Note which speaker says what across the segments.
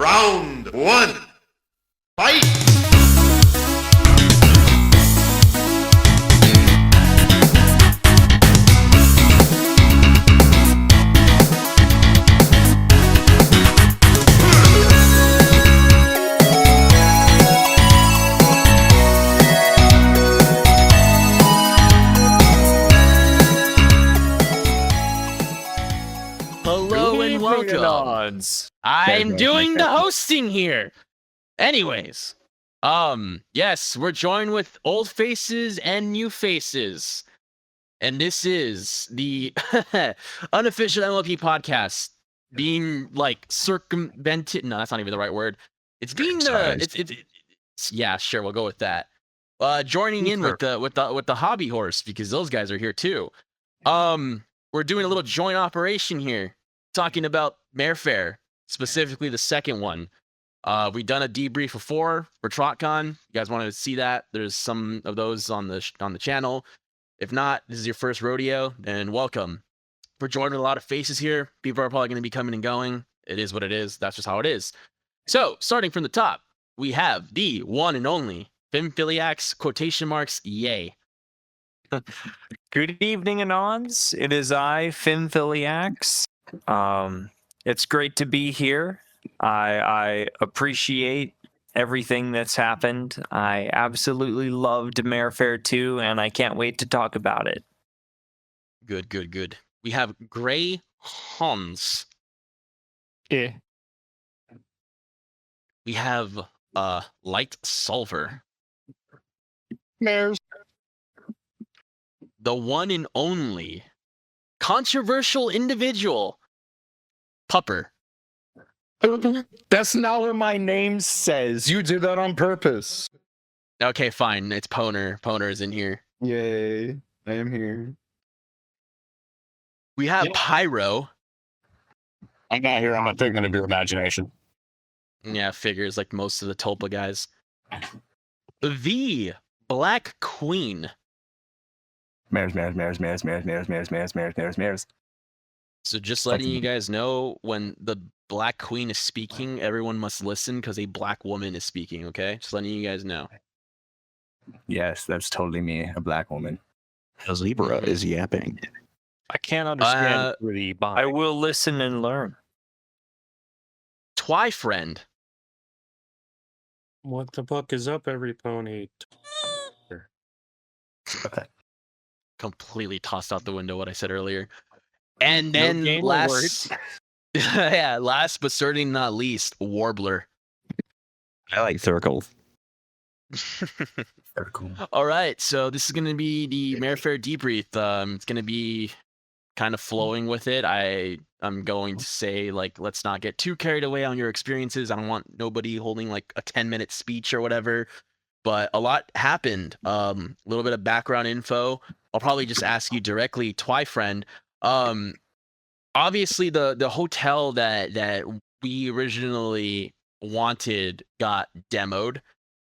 Speaker 1: Round one. Fight!
Speaker 2: Hello and welcome. I'm doing the hosting here. Anyways, yes, we're joined with old faces and new faces. And this is the unofficial MLP podcast being like circumvented. No, that's not even the right word. It's being yeah, sure, we'll go with that. Joining in with the hobby horse because those guys are here too. We're doing a little joint operation here, talking about Mare Fair, specifically the second one. We've done a debrief before for TrotCon. You guys wanted to see that? There's some of those on the channel. If not, this is your first rodeo, then welcome. We're joined with a lot of faces here. People are probably going to be coming and going. It is what it is. That's just how it is. So, starting from the top, we have the one and only Fimphiliacs, quotation marks, yay.
Speaker 3: Good evening, Anons. It is I, Fimphiliacs. It's great to be here. I appreciate everything that's happened. I absolutely loved Mare Fair 2, and I can't wait to talk about it.
Speaker 2: Good. We have Gray Hans.
Speaker 4: Yeah.
Speaker 2: We have Light Sulfur.
Speaker 4: Mares.
Speaker 2: The one and only controversial individual, Pupper.
Speaker 4: That's not what my name says. You did that on purpose.
Speaker 2: Okay, fine. It's Poner. Poner is in here.
Speaker 4: Yay. I am here.
Speaker 2: We have Pyro.
Speaker 5: I'm not here. I'm a figment of your imagination.
Speaker 2: Yeah, figures like most of the Tulpa guys. The Black Queen.
Speaker 5: Mares.
Speaker 2: So just letting you guys know, when the Black Queen is speaking, everyone must listen because a black woman is speaking, okay? Just letting you guys know.
Speaker 5: Yes, that's totally me, a black woman.
Speaker 6: A zebra is yapping.
Speaker 3: I can't understand the bind. I will listen and learn.
Speaker 2: Twy-friend.
Speaker 7: What the fuck is up, every pony?
Speaker 2: Completely tossed out the window what I said earlier. And then last but certainly not least, Warbler.
Speaker 6: I like circles.
Speaker 5: Circle.
Speaker 2: All right, so this is going to be the Mare Fair debrief. It's going to be kind of flowing with it. I'm going to say, like, let's not get too carried away on your experiences. I don't want nobody holding like a 10-minute speech or whatever. But a lot happened. A little bit of background info. I'll probably just ask you directly, Twy-friend. Obviously, the hotel that we originally wanted got demoed,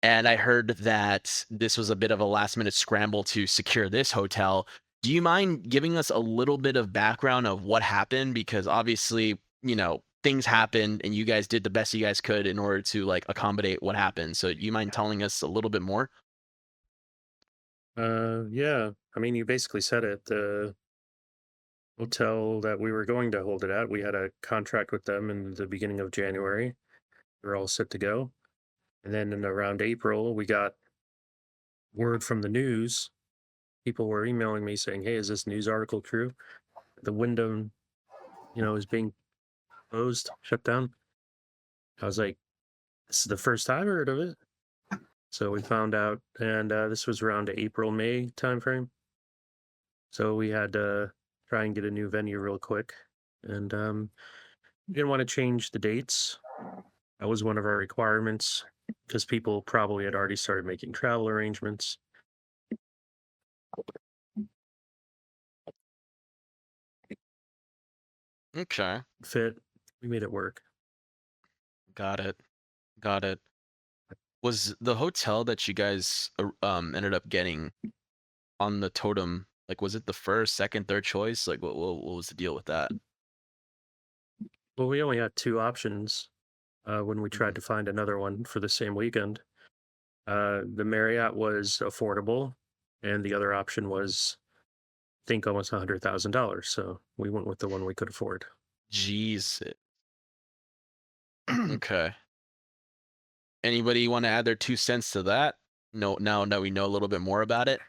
Speaker 2: and I heard that this was a bit of a last-minute scramble to secure this hotel. Do you mind giving us a little bit of background of what happened? Because obviously, you know, things happened, and you guys did the best you guys could in order to like accommodate what happened. So, do you mind telling us a little bit more?
Speaker 7: Yeah. I mean, you basically said it. The hotel that we were going to hold it at, we had a contract with them in the beginning of January. We were all set to go. And then in around April, we got word from the news. People were emailing me saying, hey, is this news article true? The window, is being closed, shut down. I was like, this is the first time I heard of it. So we found out, and this was around April, May timeframe. So we had to try and get a new venue real quick. And we didn't want to change the dates. That was one of our requirements because people probably had already started making travel arrangements.
Speaker 2: Okay.
Speaker 7: Fit. We made it work.
Speaker 2: Got it. Was the hotel that you guys ended up getting on the totem, like, was it the first, second, third choice? Like, what was the deal with that?
Speaker 7: Well, we only had two options. when we tried to find another one for the same weekend. The Marriott was affordable, and the other option was, I think, almost $100,000. So we went with the one we could afford.
Speaker 2: Jesus. Okay. Anybody want to add their 2 cents to that? No, now that we know a little bit more about it.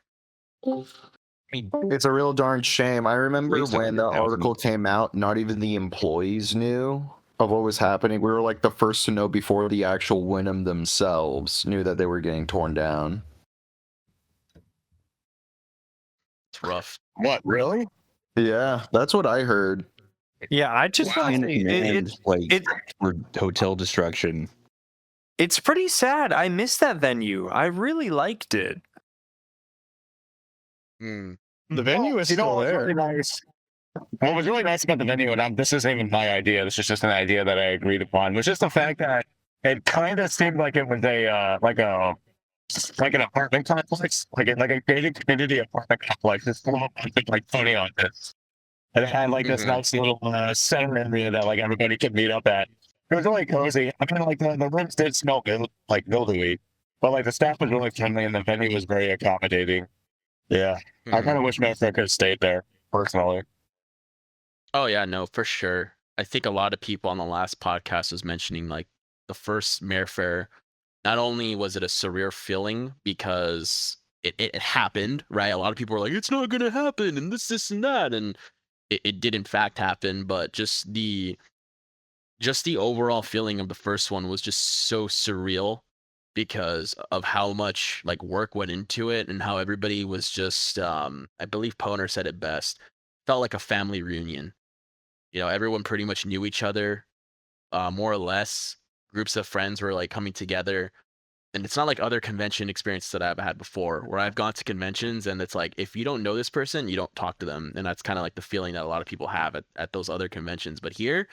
Speaker 4: It's a real darn shame. I remember
Speaker 6: least
Speaker 4: when the
Speaker 6: 100,000.
Speaker 4: article came out, not even the employees knew of what was happening. We were like the first to know before the actual Wyndham themselves knew that they were getting torn down.
Speaker 2: It's rough.
Speaker 8: What, really?
Speaker 4: Yeah, that's what I heard.
Speaker 3: Yeah, I just
Speaker 6: Wow.
Speaker 3: want to say it,
Speaker 6: for hotel destruction.
Speaker 3: it's pretty sad. I miss that venue. I really liked it.
Speaker 2: Hmm.
Speaker 8: The venue is still there. Really nice. What was really nice about the venue, and this isn't even my idea, this is just an idea that I agreed upon, was just the fact that it kind of seemed like it was like an apartment complex, like a gated community apartment complex. It's full of a bunch of like Tony on this. And it had like this nice little center area that like everybody could meet up at. It was really cozy. I mean, like the rooms did smell good, like mildewy, but like the staff was really friendly and the venue was very accommodating. Yeah, I kind of wish Mayfair could have stayed there personally.
Speaker 2: Oh yeah, no, for sure. I think a lot of people on the last podcast was mentioning like the first Mare Fair. Not only was it a surreal feeling because it happened, right? A lot of people were like, "It's not gonna happen," and this, and that, and it did in fact happen. But just the overall feeling of the first one was just so surreal because of how much like work went into it and how everybody was just I believe Poner said it best, felt like a family reunion. You know, everyone pretty much knew each other, more or less. Groups of friends were like coming together, and it's not like other convention experiences that I've had before, where I've gone to conventions and it's like if you don't know this person, you don't talk to them, and that's kind of like the feeling that a lot of people have at those other conventions. But here,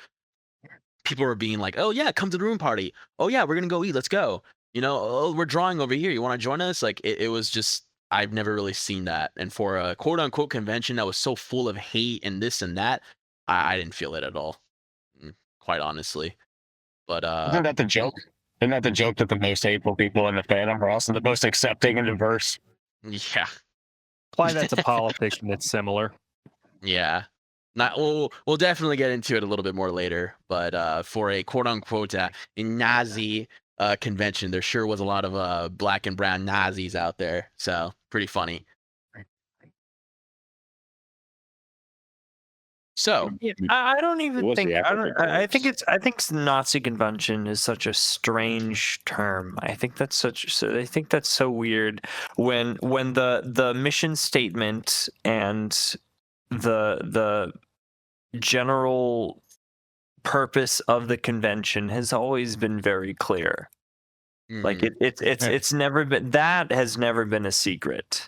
Speaker 2: people were being like, "Oh yeah, come to the room party. Oh yeah, we're gonna go eat. Let's go. You know, oh we're drawing over here. You want to join us?" Like it was just I've never really seen that, and for a quote unquote convention that was so full of hate and this and that, I didn't feel it at all, quite honestly. But
Speaker 8: Isn't that the joke? Isn't that the joke that the most hateful people in the fandom are also the most accepting and diverse?
Speaker 2: yeah,
Speaker 9: Apply that to politics, and it's similar.
Speaker 2: yeah. Not we'll definitely get into it a little bit more later. But for a quote unquote Nazi convention, there sure was a lot of black and brown Nazis out there. So pretty funny. So
Speaker 3: Yeah, I don't even
Speaker 6: was
Speaker 3: think
Speaker 6: the
Speaker 3: I think Nazi convention is such a strange term. I think that's so weird when the mission statement and the general purpose of the convention has always been very clear. Like it's never been, that has never been a secret.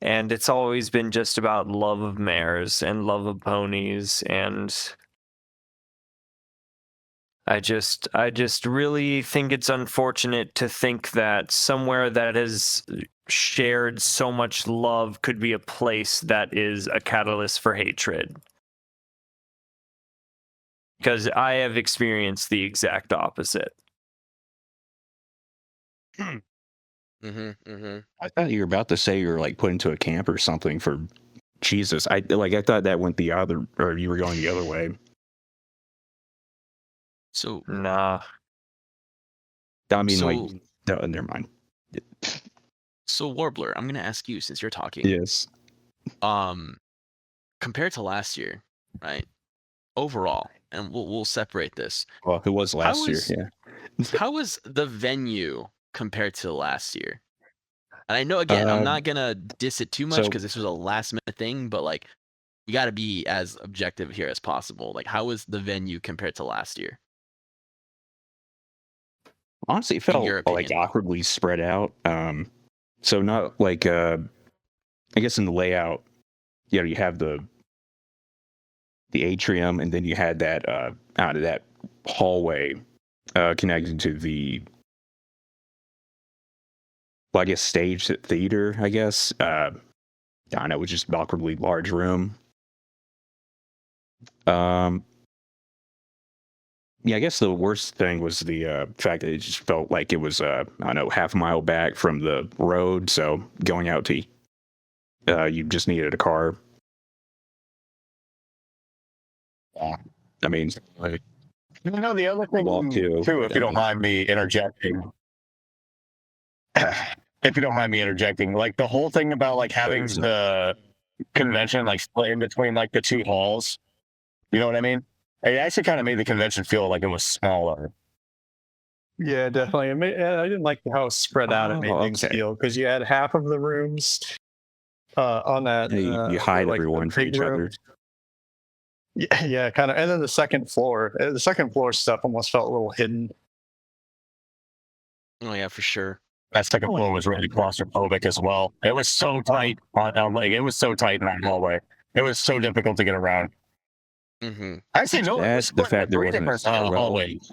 Speaker 3: And it's always been just about love of mares and love of ponies, and I just really think it's unfortunate to think that somewhere that has shared so much love could be a place that is a catalyst for hatred. Because I have experienced the exact opposite.
Speaker 6: I thought you were about to say you were like put into a camp or something for Jesus. I thought that went the other, or you were going the other way.
Speaker 2: So
Speaker 3: Nah.
Speaker 6: I mean,
Speaker 2: So-
Speaker 6: like, no, never mind.
Speaker 2: So Warbler, I'm gonna ask you since you're talking.
Speaker 6: Yes.
Speaker 2: Compared to last year, right? Overall, and we'll separate this.
Speaker 6: Well, it was last year.
Speaker 2: was-
Speaker 6: Yeah.
Speaker 2: How was the venue compared to last year? And I know again, I'm not gonna diss it too much
Speaker 6: so-
Speaker 2: because this was a last minute thing, but like we got to be as objective here as possible. Like, how was the venue compared to last year?
Speaker 6: Honestly, it felt
Speaker 2: your
Speaker 6: like
Speaker 2: opinion.
Speaker 6: awkwardly spread out. So not like I guess in the layout, you have the atrium, and then you had that out of that hallway connected to the, well, I guess stage theater. I guess I don't know, it was just an awkwardly large room. Yeah, I guess the worst thing was the fact that it just felt like it was, I don't know, half a mile back from the road. So going out to, you just needed a car.
Speaker 8: Yeah.
Speaker 6: I mean, like,
Speaker 8: The other thing
Speaker 6: Walk too,
Speaker 8: too, if
Speaker 6: but,
Speaker 8: you don't mind me interjecting, if you don't mind me interjecting, like the whole thing about like having the convention like split in between like the two halls, you know what I mean? It actually kind of made the convention feel like it was smaller.
Speaker 9: Yeah, definitely. I didn't like how spread out it made things
Speaker 6: okay.
Speaker 9: feel because you had half of the rooms on that.
Speaker 6: You hide
Speaker 9: like,
Speaker 6: everyone
Speaker 9: the
Speaker 6: from
Speaker 9: big
Speaker 6: each
Speaker 9: room.
Speaker 6: other.
Speaker 9: Yeah, kind of. And then the second floor stuff almost felt a little hidden.
Speaker 2: Oh yeah, for sure.
Speaker 8: That second floor was really claustrophobic as well. It was so tight like it was so tight in that hallway. It was so difficult to get around.
Speaker 2: Mm-hmm.
Speaker 8: Actually, no, it was
Speaker 6: That's the
Speaker 8: split
Speaker 6: fact
Speaker 8: into
Speaker 6: there
Speaker 8: three
Speaker 6: wasn't a
Speaker 8: different
Speaker 6: stairwell.
Speaker 8: hallways.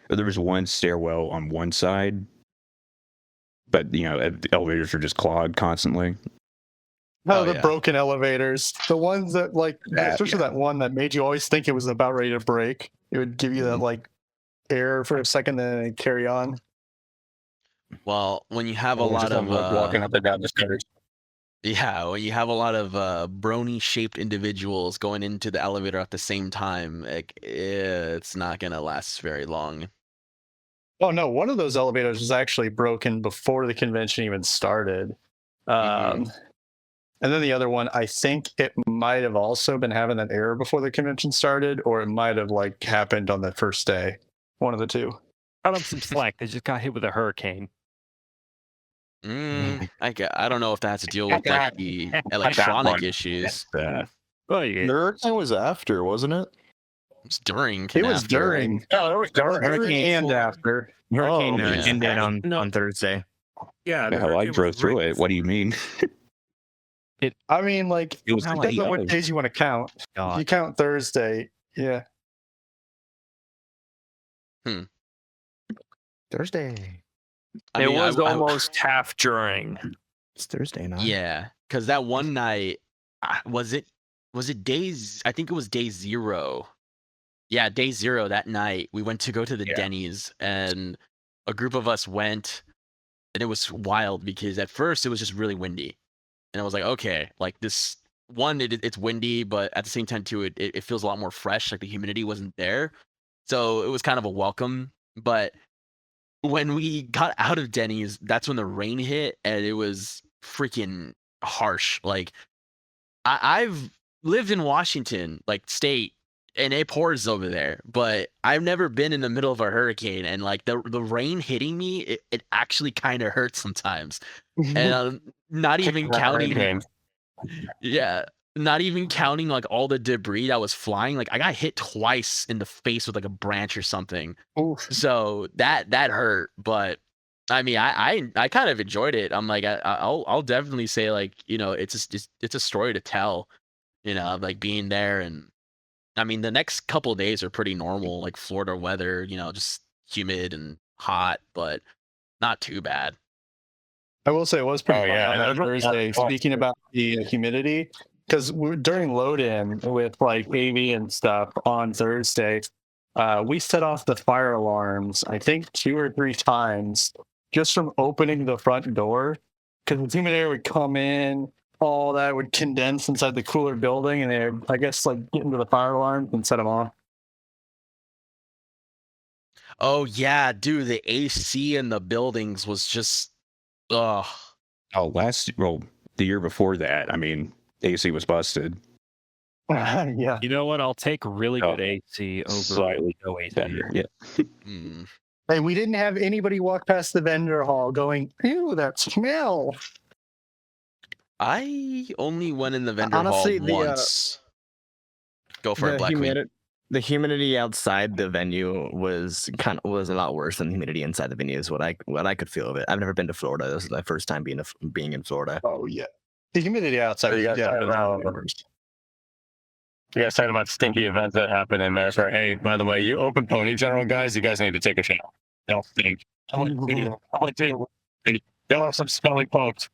Speaker 6: There was one stairwell on one side, but the elevators are just clogged constantly.
Speaker 9: Oh,
Speaker 2: Oh,
Speaker 9: the
Speaker 2: yeah.
Speaker 9: broken elevators. The ones that especially that one that made you always think it was about ready to break. It would give you that like air for a second, then it'd carry on.
Speaker 2: Well, when you have a
Speaker 8: We're
Speaker 2: lot
Speaker 8: just
Speaker 2: of
Speaker 8: walking up and down the stairs.
Speaker 2: yeah, when you have a lot of brony-shaped individuals going into the elevator at the same time, like it's not gonna last very long.
Speaker 9: Oh no, one of those elevators was actually broken before the convention even started.
Speaker 2: Mhm.
Speaker 9: And then the other one, I think it might have also been having that error before the convention started, or it might have like happened on the first day. One of the two.
Speaker 10: Cut them some slack. They just got hit with a hurricane.
Speaker 2: I don't know if that has to deal with like the electronic issues.
Speaker 10: Oh, yeah.
Speaker 4: The hurricane was after, wasn't it?
Speaker 2: It's during.
Speaker 9: It was
Speaker 2: after.
Speaker 9: during.
Speaker 8: No, it was dark.
Speaker 9: And after.
Speaker 5: Hurricane
Speaker 2: yeah.
Speaker 5: ended on,
Speaker 7: No.
Speaker 5: on Thursday.
Speaker 7: Yeah,
Speaker 6: The hell, I drove through it. What do you mean?
Speaker 9: I mean, like,
Speaker 6: It was
Speaker 9: depends
Speaker 6: like
Speaker 9: on what days you want to count. If you count Thursday, yeah.
Speaker 5: Thursday.
Speaker 3: It was almost half during.
Speaker 5: It's Thursday night.
Speaker 2: Yeah, because that one night was it days? I think it was day 0. Yeah, day 0 that night. We went to go to the Denny's, and a group of us went, and it was wild because at first it was just really windy, and I was like, okay, like this one, it's windy, but at the same time too, it feels a lot more fresh. Like the humidity wasn't there, so it was kind of a welcome. But when we got out of Denny's, that's when the rain hit, and it was freaking harsh. Like I've lived in Washington, like state, and it pours over there, but I've never been in the middle of a hurricane, and like the rain hitting me, it actually kind of hurts sometimes. And not even counting, yeah, not even counting like all the debris that was flying. Like I got hit twice in the face with like a branch or something.
Speaker 9: Oof.
Speaker 2: So that hurt, but I mean, I kind of enjoyed it. I'm like, I'll definitely say like, it's a story to tell, of like being there. And I mean, the next couple of days are pretty normal, like Florida weather, just humid and hot, but not too bad.
Speaker 9: I will say it was pretty fun on that
Speaker 8: that
Speaker 9: Thursday. Speaking about the humidity, because during load-in with like AV and stuff on Thursday, we set off the fire alarms, I think 2 or 3 times, just from opening the front door, because the humid air would come in, all that would condense inside the cooler building, and they, I guess, like get into the fire alarms and set them off.
Speaker 2: Oh yeah, dude, the AC in the buildings was just, ugh.
Speaker 6: Oh, the year before that, I mean, AC was busted.
Speaker 9: Yeah.
Speaker 10: You know what? I'll take really good AC over
Speaker 6: Slightly
Speaker 10: no AC.
Speaker 6: better. Yeah.
Speaker 2: Mm.
Speaker 9: Hey, we didn't have anybody walk past the vendor hall going, "Ew, that smell."
Speaker 2: I only went in the vendor
Speaker 5: Honestly,
Speaker 2: hall once. Go for it, Black Queen.
Speaker 5: The humidity outside the venue was a lot worse than the humidity inside the venue. Is what I could feel of it. I've never been to Florida. This is my first time being in Florida.
Speaker 9: Oh yeah, the humidity outside.
Speaker 8: You guys talking about stinky events that happen in there. So, hey, by the way, you open pony general guys, you guys need to take a shower. They'll stink. I want to they'll have some smelly pokes.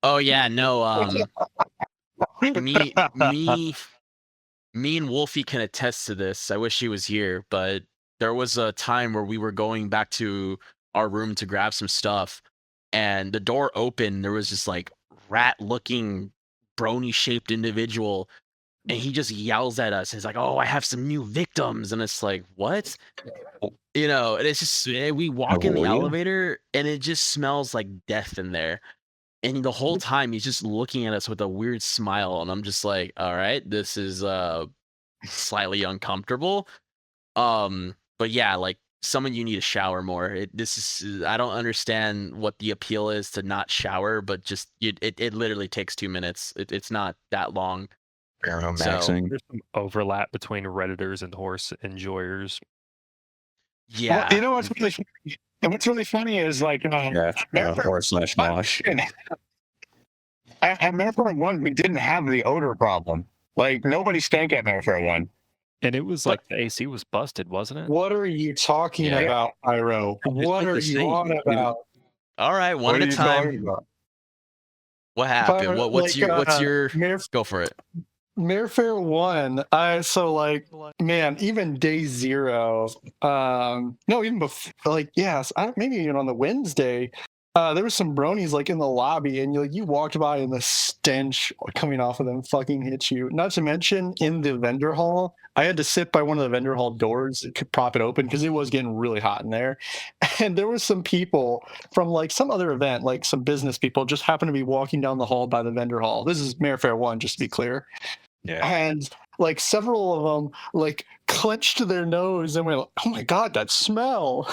Speaker 2: Oh yeah, no. Me me and Wolfie can attest to this. I wish he was here, but there was a time where we were going back to our room to grab some stuff, and the door opened. There was this like rat-looking, brony-shaped individual, and he just yells at us. He's like, "Oh, I have some new victims," and it's like, "What?" You know, and it's just we walk in the
Speaker 6: were you?
Speaker 2: elevator, and it just smells like death in there. And the whole time he's just looking at us with a weird smile, and I'm just like, all right, this is slightly uncomfortable. But yeah, like some of you need to shower more. This is I don't understand what the appeal is to not shower, but just it literally takes 2 minutes. It's not that long.
Speaker 6: Maxing.
Speaker 10: There's some overlap between Redditors and horse enjoyers.
Speaker 2: Yeah.
Speaker 8: Well, you know what's really funny? And what's really funny is like,
Speaker 6: Yeah, or/mosh.
Speaker 8: At Mare 1, we didn't have the odor problem. Like nobody stank at Mare 1.
Speaker 10: And it was like the AC was busted, wasn't it?
Speaker 9: What are you talking
Speaker 2: Yeah.
Speaker 9: about, Pyro? What are you on about?
Speaker 2: All right, one
Speaker 9: What
Speaker 2: at
Speaker 9: are
Speaker 2: a
Speaker 9: you
Speaker 2: time.
Speaker 9: talking about?
Speaker 2: What happened?
Speaker 9: Pyro,
Speaker 2: What's
Speaker 9: like,
Speaker 2: your
Speaker 9: Mare
Speaker 2: go for it?
Speaker 9: Fair 1, man, even day 0, no, even before, like, yes, maybe even on the Wednesday, there was some bronies like in the lobby, and you walked by and the stench coming off of them fucking hit you. Not to mention in the vendor hall, I had to sit by one of the vendor hall doors that could prop it open because it was getting really hot in there. And there was some people from like some other event, like some business people, just happened to be walking down the hall by the vendor hall. This is Mare Fair 1, just to be clear.
Speaker 6: Yeah.
Speaker 9: And like several of them like clenched their nose and went, "Oh my god, that smell!"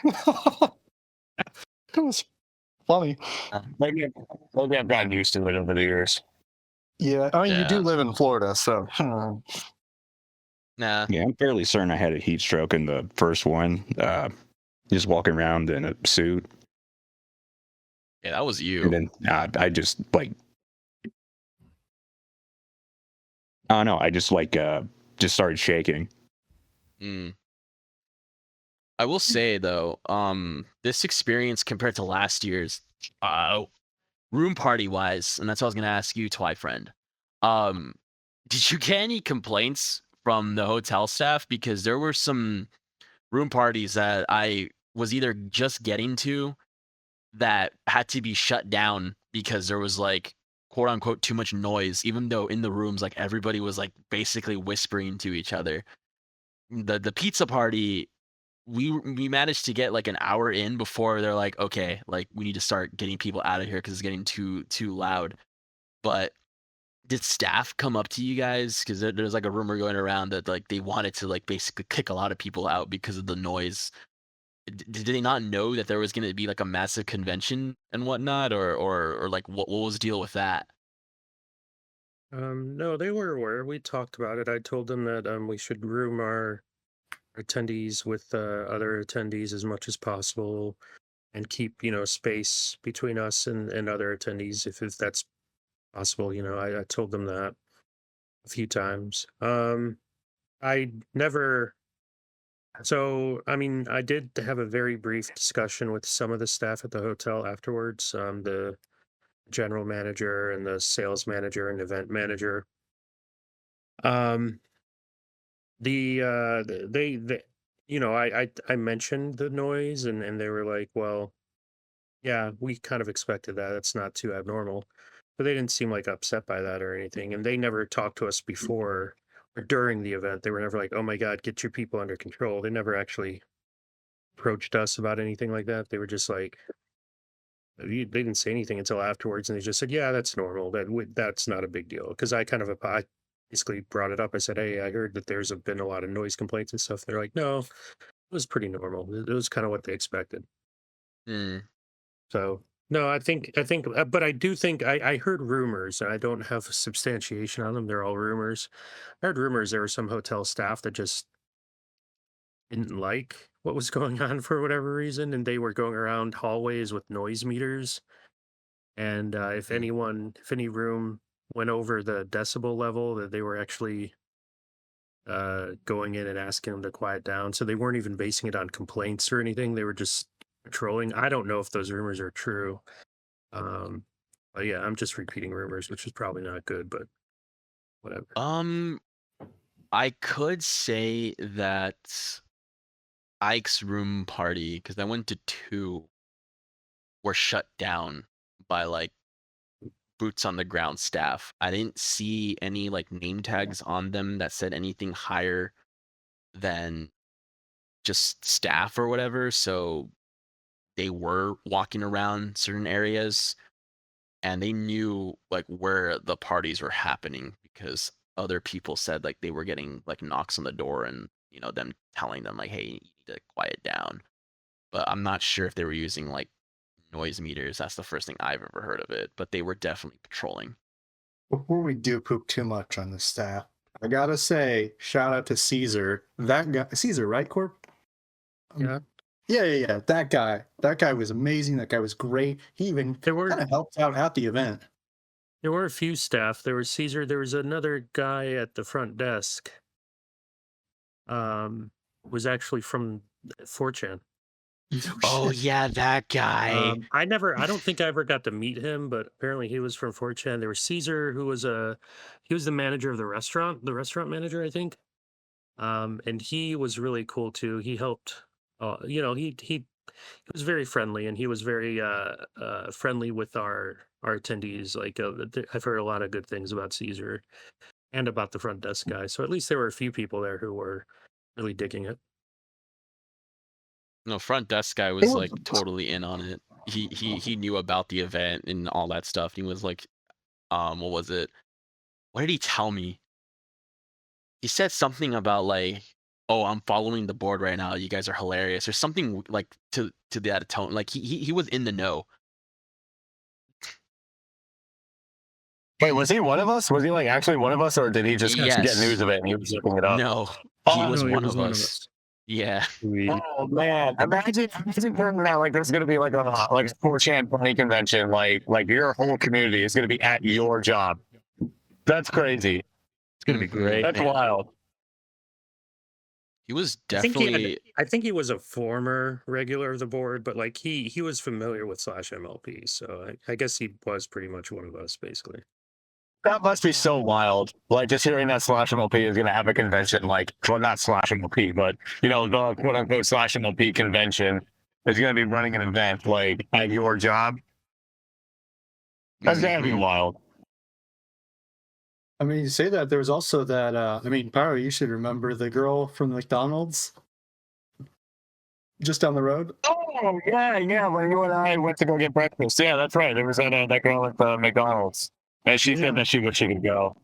Speaker 9: It was funny.
Speaker 8: Maybe I've gotten used to it over the years.
Speaker 9: Yeah, I mean, you do
Speaker 2: Yeah.
Speaker 9: live in Florida, so
Speaker 2: Nah.
Speaker 6: Yeah, I'm fairly certain I had a heat stroke in the first one. Just walking around in a suit,
Speaker 2: Yeah, that was you.
Speaker 6: and then I just like, I don't know. I just like just started shaking.
Speaker 2: Mm. I will say though, this experience compared to last year's, room party wise, and that's what I was gonna ask you, Twi friend. Did you get any complaints from the hotel staff? Because there were some room parties that I was either just getting to that had to be shut down because there was like quote unquote too much noise, even though in the rooms like everybody was like basically whispering to each other. The pizza party, we managed to get like an hour in before they're like, okay, like we need to start getting people out of here because it's getting too loud. But did staff come up to you guys? Because there's like a rumor going around that like they wanted to like basically kick a lot of people out because of the noise. Did they not know that there was going to be like a massive convention and whatnot, or like what was the deal with that?
Speaker 7: No, they were aware. We talked about it. I told them that we should room our attendees with other attendees as much as possible, and keep space between us and other attendees if that's possible. I told them that a few times. I never. So, I mean, I did have a very brief discussion with some of the staff at the hotel afterwards. The general manager and the sales manager and event manager. Um, they I mentioned the noise, and they were like, well, yeah, we kind of expected that. It's not too abnormal. But they didn't seem like upset by that or anything. And they never talked to us before or during the event. They were never like, oh my God, get your people under control. They never actually approached us about anything like that. They were just like, they didn't say anything until afterwards. And they just said, yeah, that's normal. That's not a big deal. Because I I basically brought it up. I said, hey, I heard that there's been a lot of noise complaints and stuff. They're like, no, it was pretty normal. It was kind of what they expected.
Speaker 2: Mm.
Speaker 7: So no, I think, but I do think I heard rumors. I don't have substantiation on them. They're all rumors. I heard rumors there were some hotel staff that just didn't like what was going on for whatever reason, and they were going around hallways with noise meters. And if any room went over the decibel level, that they were actually going in and asking them to quiet down. So they weren't even basing it on complaints or anything. They were just patrolling. I don't know if those rumors are true. But yeah, I'm just repeating rumors, which is probably not good, but whatever.
Speaker 2: I could say that Ike's room party, because I went to 2, were shut down by like boots on the ground staff. I didn't see any like name tags on them that said anything higher than just staff or whatever. So they were walking around certain areas and they knew like where the parties were happening because other people said like they were getting like knocks on the door and them telling them like, hey, you need to quiet down. But I'm not sure if they were using like noise meters. That's the first thing I've ever heard of it, but they were definitely patrolling.
Speaker 11: Before we do poop too much on the staff, I gotta say, shout out to Caesar. That guy, Caesar, right, Corp?
Speaker 7: Yeah.
Speaker 11: Yeah. That guy was amazing. That guy was great. He even kind of helped out at the event.
Speaker 7: There were a few staff. There was Caesar. There was another guy at the front desk. Was actually from 4chan.
Speaker 2: Oh yeah, that guy.
Speaker 7: I don't think I ever got to meet him, but apparently he was from 4chan. There was Caesar, who was he was the manager of the restaurant manager, I think. And he was really cool too. He helped. He was very friendly, and he was very friendly with our attendees. Like I've heard a lot of good things about Caesar and about the front desk guy. So at least there were a few people there who were really digging it.
Speaker 2: No, front desk guy was like totally in on it. He knew about the event and all that stuff. He was like, what was it? What did he tell me? He said something about like, oh, I'm following the board right now. You guys are hilarious, or something like to that tone. Like he was in the know.
Speaker 8: Wait, was he one of us? Was he like actually one of us, or did he just get news of it and he was looking it up?
Speaker 2: No, he was one of us. Yeah.
Speaker 8: Oh man! Imagine turning out like there's gonna be like a 4chan funny convention, like your whole community is gonna be at your job. That's crazy.
Speaker 3: It's gonna be great.
Speaker 8: That's wild.
Speaker 2: He was definitely.
Speaker 7: I think he was a former regular of the board, but like he was familiar with /MLP, so I guess he was pretty much one of us, basically.
Speaker 8: That must be so wild. Like just hearing that /MLP is gonna have a convention, like well not /MLP, but the quote unquote /MLP convention is gonna be running an event like at your job. That's gonna be wild.
Speaker 11: I mean, you say that there was also that. Pyro, you should remember the girl from McDonald's just down the road.
Speaker 8: Oh yeah. When you and I went to go get breakfast, yeah, that's right. There was that girl at McDonald's, and she said that she could go.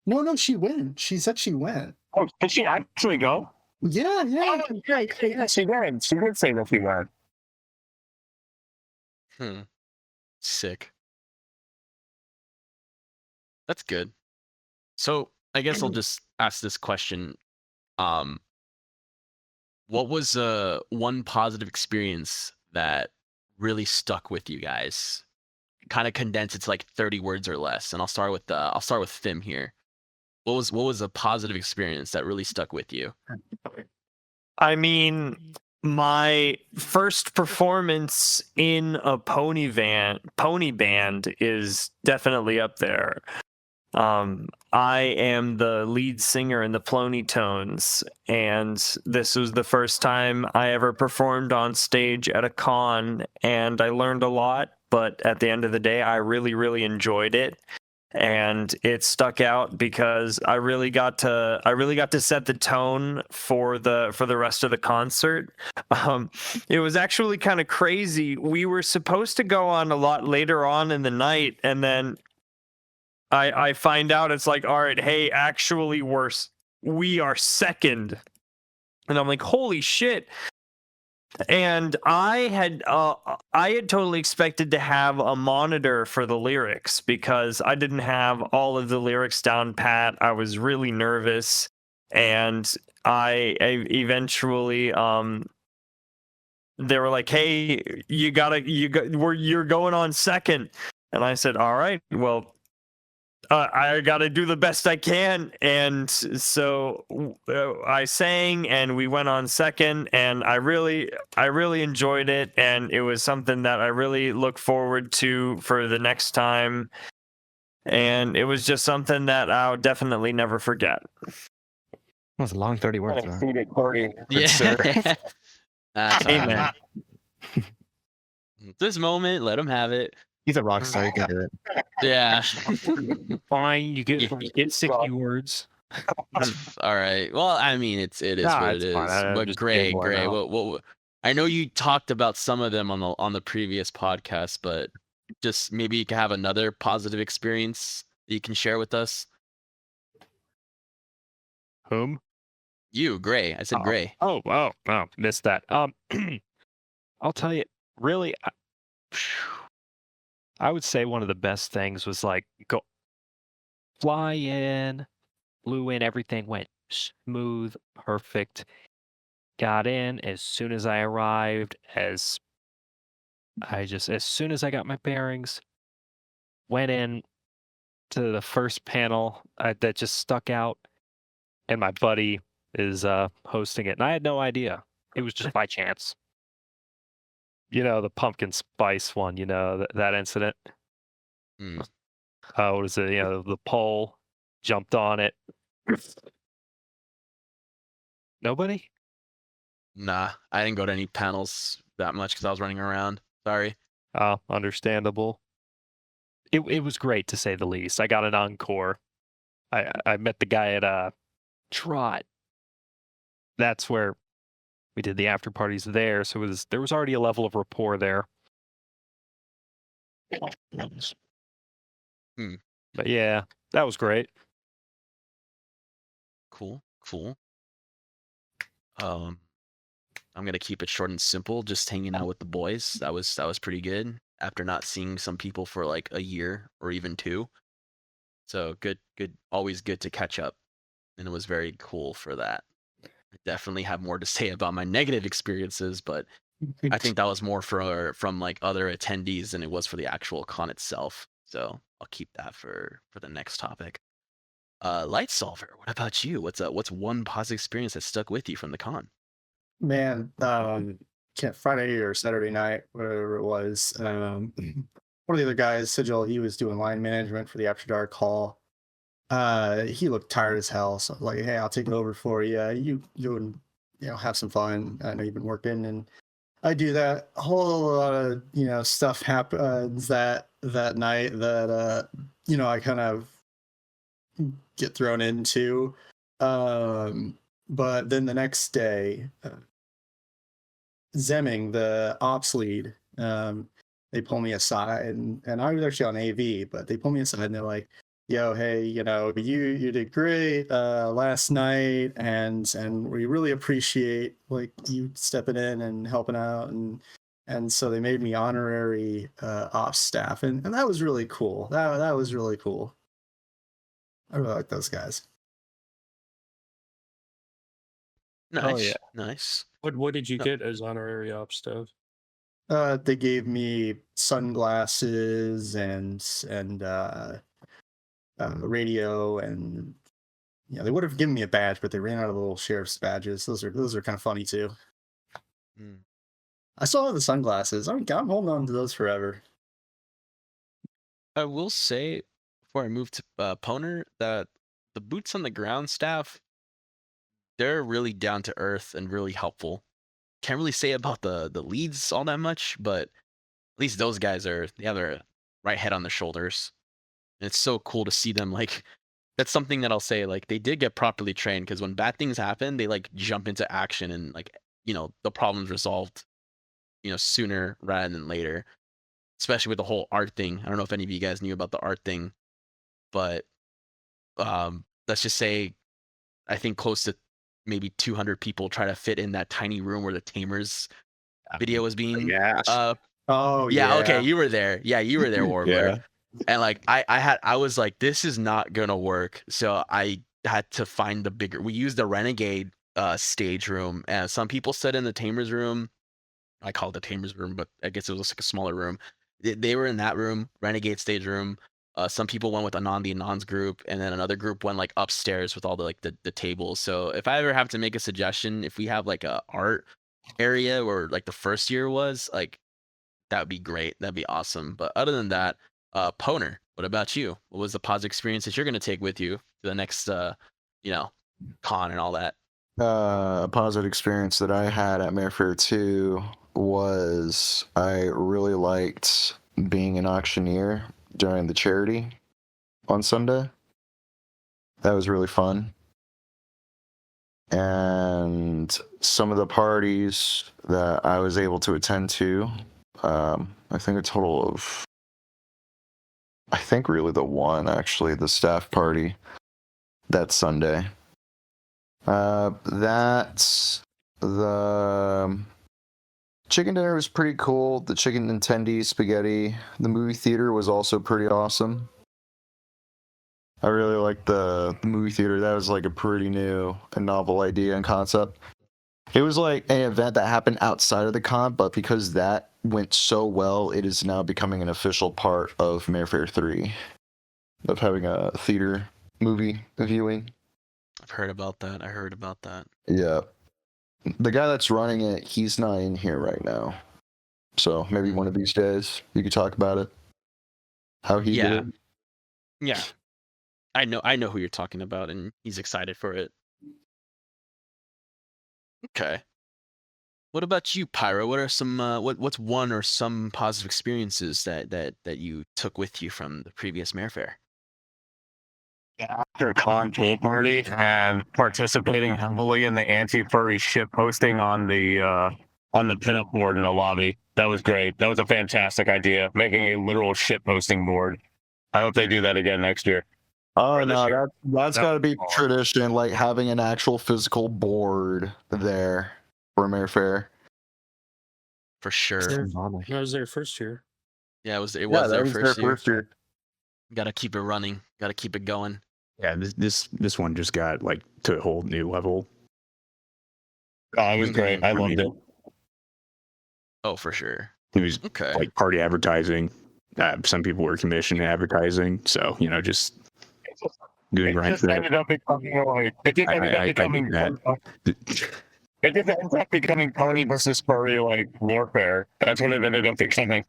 Speaker 11: No, she went. She said she went.
Speaker 8: Oh, did she actually go?
Speaker 11: Yeah.
Speaker 8: Yeah, she did. She did say that she went.
Speaker 2: Sick. That's good. So I guess I'll just ask this question. What was one positive experience that really stuck with you guys? Kind of condense it to like 30 words or less, and I'll start with Fim here. What was a positive experience that really stuck with you?
Speaker 3: I mean, my first performance in a pony band is definitely up there. I am the lead singer in the Plony Tones, and this was the first time I ever performed on stage at a con, and I learned a lot, but at the end of the day, I really, really enjoyed it. And it stuck out because I really got to set the tone for the rest of the concert. It was actually kind of crazy. We were supposed to go on a lot later on in the night, and then I find out it's like, all right, hey, actually we are second, and I'm like, holy shit. And I had totally expected to have a monitor for the lyrics because I didn't have all of the lyrics down pat. I was really nervous, and I eventually they were like, hey, you're going on second, and I said, all right, well, I got to do the best I can. And so I sang and we went on second, and I really enjoyed it. And it was something that I really look forward to for the next time. And it was just something that I'll definitely never forget.
Speaker 5: was a long 30 words. Huh?
Speaker 8: Food at party.
Speaker 2: Yeah. That's all
Speaker 3: Amen.
Speaker 2: right. This moment, let him have it.
Speaker 5: He's a rock star. He can do it.
Speaker 2: Yeah.
Speaker 10: Fine, you get 60 words.
Speaker 2: All right. Well, I mean, it is
Speaker 3: Nah,
Speaker 2: what it
Speaker 3: it's
Speaker 2: is.
Speaker 3: fine. I'm
Speaker 2: But
Speaker 3: just
Speaker 2: Gray,
Speaker 3: giggling out.
Speaker 2: what? I know you talked about some of them on the previous podcast, but just maybe you can have another positive experience that you can share with us.
Speaker 10: Whom?
Speaker 2: You, Gray. I said Gray.
Speaker 10: Oh, missed that. I'll tell you, really, I would say one of the best things was like fly in, flew in, everything went smooth, perfect. Got in as soon as I arrived, as soon as I got my bearings, went in to the first panel that just stuck out, and my buddy is hosting it, and I had no idea. It was just by chance. The pumpkin spice one, that incident.
Speaker 2: Mm.
Speaker 10: What is it? The pole, jumped on it. Nobody?
Speaker 2: Nah, I didn't go to any panels that much because I was running around. Sorry.
Speaker 10: Understandable. It was great, to say the least. I got an encore. I met the guy at Trot. That's where we did the after parties there, so there was already a level of rapport there. But yeah, that was great.
Speaker 2: Cool. I'm gonna keep it short and simple. Just hanging out with the boys. That was pretty good. After not seeing some people for like a year or even 2. So good. Always good to catch up, and it was very cool for that. I definitely have more to say about my negative experiences, but I think that was more from like other attendees than it was for the actual con itself. So I'll keep that for the next topic. Light Solver, what about you? What's one positive experience that stuck with you from the con?
Speaker 11: Man, Friday or Saturday night, whatever it was, one of the other guys, Sigil, he was doing line management for the After Dark Hall. He looked tired as hell, so I was like, hey, I'll take it over for you. You have some fun. I know you've been working, and I do that. A whole lot of stuff happens that night that I kind of get thrown into. But then the next day, Zemming, the ops lead, they pull me aside, and I was actually on AV, but they pull me aside and they're like, yo, hey, you did great last night, and we really appreciate like you stepping in and helping out, and so they made me honorary ops staff, and that was really cool. That was really cool. I really like those guys.
Speaker 2: Nice.
Speaker 10: Oh, yeah.
Speaker 2: Nice.
Speaker 7: What did you get as honorary ops stuff?
Speaker 11: They gave me sunglasses and radio, and they would have given me a badge, but they ran out of the little sheriff's badges. Those are kind of funny too. I still have the sunglasses. I'm holding on to those forever.
Speaker 2: I will say, before I move to Poner, that the boots on the ground staff, they're really down to earth and really helpful. Can't really say about the leads all that much, but at least those guys they have their right head on their shoulders. And it's so cool to see them, like, that's something that I'll say, like, they did get properly trained, because when bad things happen, they like jump into action, and like, the problem's resolved, sooner rather than later. Especially with the whole art thing. I don't know if any of you guys knew about the art thing, but let's just say, I think close to maybe 200 people try to fit in that tiny room where the Tamers video was being.
Speaker 11: Oh
Speaker 2: yeah. Okay, you were there. Yeah, you were there, Warbler.
Speaker 6: Yeah.
Speaker 2: And like I was like, this is not gonna work. So I had to find the bigger. We used the Renegade stage room, and some people said in the Tamers room. I call it the Tamers room, but I guess it was like a smaller room. They were in that room, Renegade stage room. Some people went with Anon the Anons group, and then another group went like upstairs with all the tables. So if I ever have to make a suggestion, if we have like a art area where like the first year was, like, that would be great. That'd be awesome. But other than that, Poner, what about you? What was the positive experience that you're gonna take with you to the next con and all that.
Speaker 4: A positive experience that I had at Mare Fair 2 was I really liked being an auctioneer during the charity on Sunday. That was really fun. And some of the parties that I was able to attend to, I think a total of, I think really the one, actually, the staff party that Sunday. That's the chicken dinner was pretty cool. The chicken intendi spaghetti. The movie theater was also pretty awesome. I really liked the movie theater. That was like a pretty new and novel idea and concept. It was like an event that happened outside of the con, but because that went so well, it is now becoming an official part of Mare Fair 3 of having a theater movie viewing.
Speaker 2: I've heard about that. I heard about that.
Speaker 4: Yeah. The guy that's running it, he's not in here right now. So maybe one of these days you could talk about it. How he did it.
Speaker 2: Yeah. I know who you're talking about, and he's excited for it. Okay. What about you, Pyro? What are some what's one or some positive experiences that you took with you from the previous Mare Fair?
Speaker 8: After con pool party and participating heavily in the anti-furry ship posting on the pinup board in the lobby. That was great. That was a fantastic idea. Making a literal ship posting board. I hope they do that again next year.
Speaker 4: Oh
Speaker 8: Or this
Speaker 4: no,
Speaker 8: year.
Speaker 4: that's got to be tradition, like having an actual physical board there for Mare Fair.
Speaker 2: For sure.
Speaker 7: That was their first year.
Speaker 2: Yeah, it was their first year.
Speaker 4: year.
Speaker 2: Got to keep it running. Got to keep it going.
Speaker 6: Yeah, this one just got like to a whole new level.
Speaker 8: Oh, it was great. I loved it.
Speaker 2: Oh, for sure.
Speaker 6: It was
Speaker 2: Okay.
Speaker 6: like party advertising. Some people were commissioned advertising, so just doing right for that.
Speaker 8: Ended up becoming like it just ended up becoming it just ends up becoming pony versus furry like warfare. That's what it ended up becoming.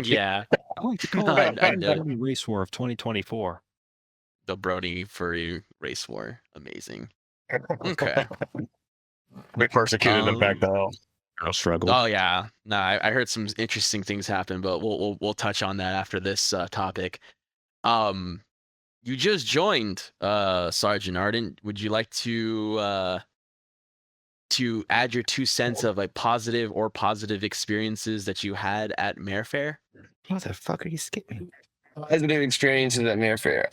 Speaker 2: Yeah.
Speaker 10: I like to call
Speaker 2: I
Speaker 10: it the
Speaker 2: did.
Speaker 10: Brody Race War of 2024.
Speaker 2: The Brody furry race war. Amazing. Okay.
Speaker 8: We persecuted them back to hell.
Speaker 6: Girl struggle.
Speaker 2: Oh yeah. No, I heard some interesting things happen, but we'll touch on that after this topic. You just joined, Sergeant Arden. Would you like to add your 2 cents of like positive experiences that you had at Mare Fair?
Speaker 5: What the fuck are you skipping?
Speaker 12: Positive experiences at Mare Fair.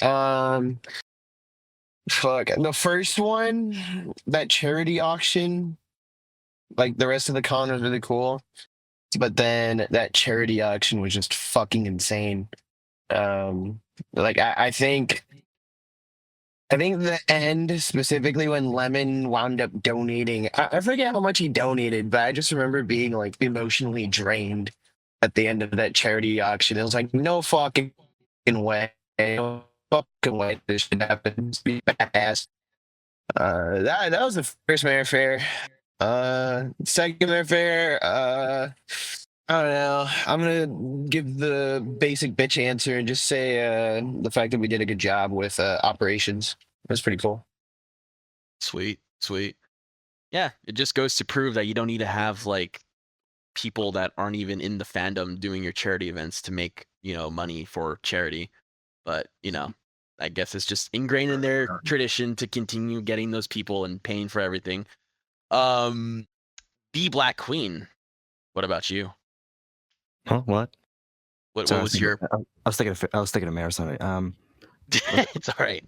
Speaker 12: Fuck. The first one, that charity auction, like the rest of the con was really cool. But then that charity auction was just fucking insane. Like I think the end, specifically when Lemon wound up donating, I forget how much he donated, but I just remember being like emotionally drained at the end of that charity auction. It was like, no fucking way. No fucking way this should happen. It's be badass. That was the first Mare Fair. Second Mare Fair, I don't know. I'm gonna give the basic bitch answer and just say the fact that we did a good job with operations. That's pretty cool.
Speaker 2: Sweet. Yeah, it just goes to prove that you don't need to have like people that aren't even in the fandom doing your charity events to make, money for charity. But, I guess it's just ingrained in their tradition to continue getting those people and paying for everything. Be Black Queen. What about you?
Speaker 5: Huh? What?
Speaker 2: What
Speaker 5: So
Speaker 2: was your?
Speaker 5: I was thinking of Mare. Sorry.
Speaker 2: It's all right.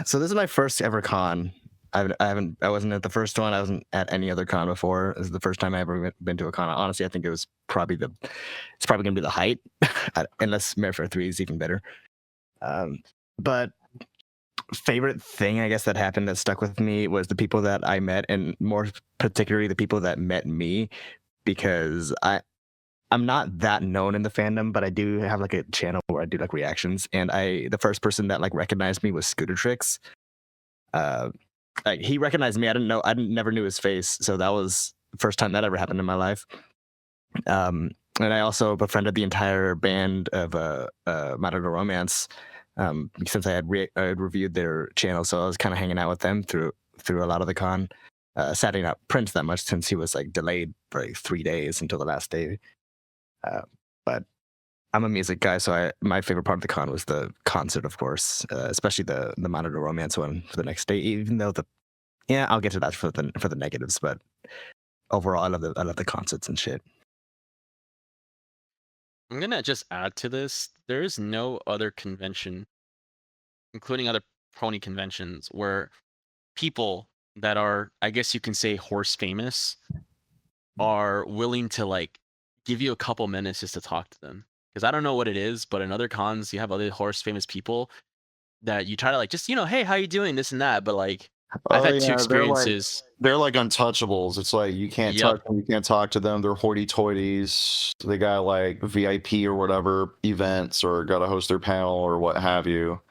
Speaker 5: So this is my first ever con. I wasn't at the first one. I wasn't at any other con before. This is the first time I ever been to a con. Honestly, I think it's probably gonna be the height, unless Mare Fair 3 is even better. But favorite thing I guess that happened that stuck with me was the people that I met, and more particularly the people that met me, because I'm not that known in the fandom, but I do have like a channel where I do like reactions, and the first person that like recognized me was Scooter Tricks. Like he recognized me. I never knew his face, so that was the first time that ever happened in my life. And I also befriended the entire band of Mare Romance, since I had reviewed their channel, so I was kind of hanging out with them through a lot of the con. Sadly, not Prince that much since he was like delayed for like 3 days until the last day. But I'm a music guy, so my favorite part of the con was the concert, of course, especially the Monitor Romance one for the next day. Even though I'll get to that for the negatives, but overall, I love the concerts and shit.
Speaker 2: I'm gonna just add to this. There is no other convention, including other pony conventions, where people that are, I guess you can say, horse famous, are willing to like give you a couple minutes just to talk to them. Because I don't know what it is, but in other cons, you have other horse famous people that you try to like just, hey, how you doing, this and that. But like, I've had two experiences.
Speaker 4: They're like untouchables. It's like you can't
Speaker 2: Yep.
Speaker 4: touch them, you can't talk to them. They're hoity-toities. They got like VIP or whatever events, or got to host their panel or what have you.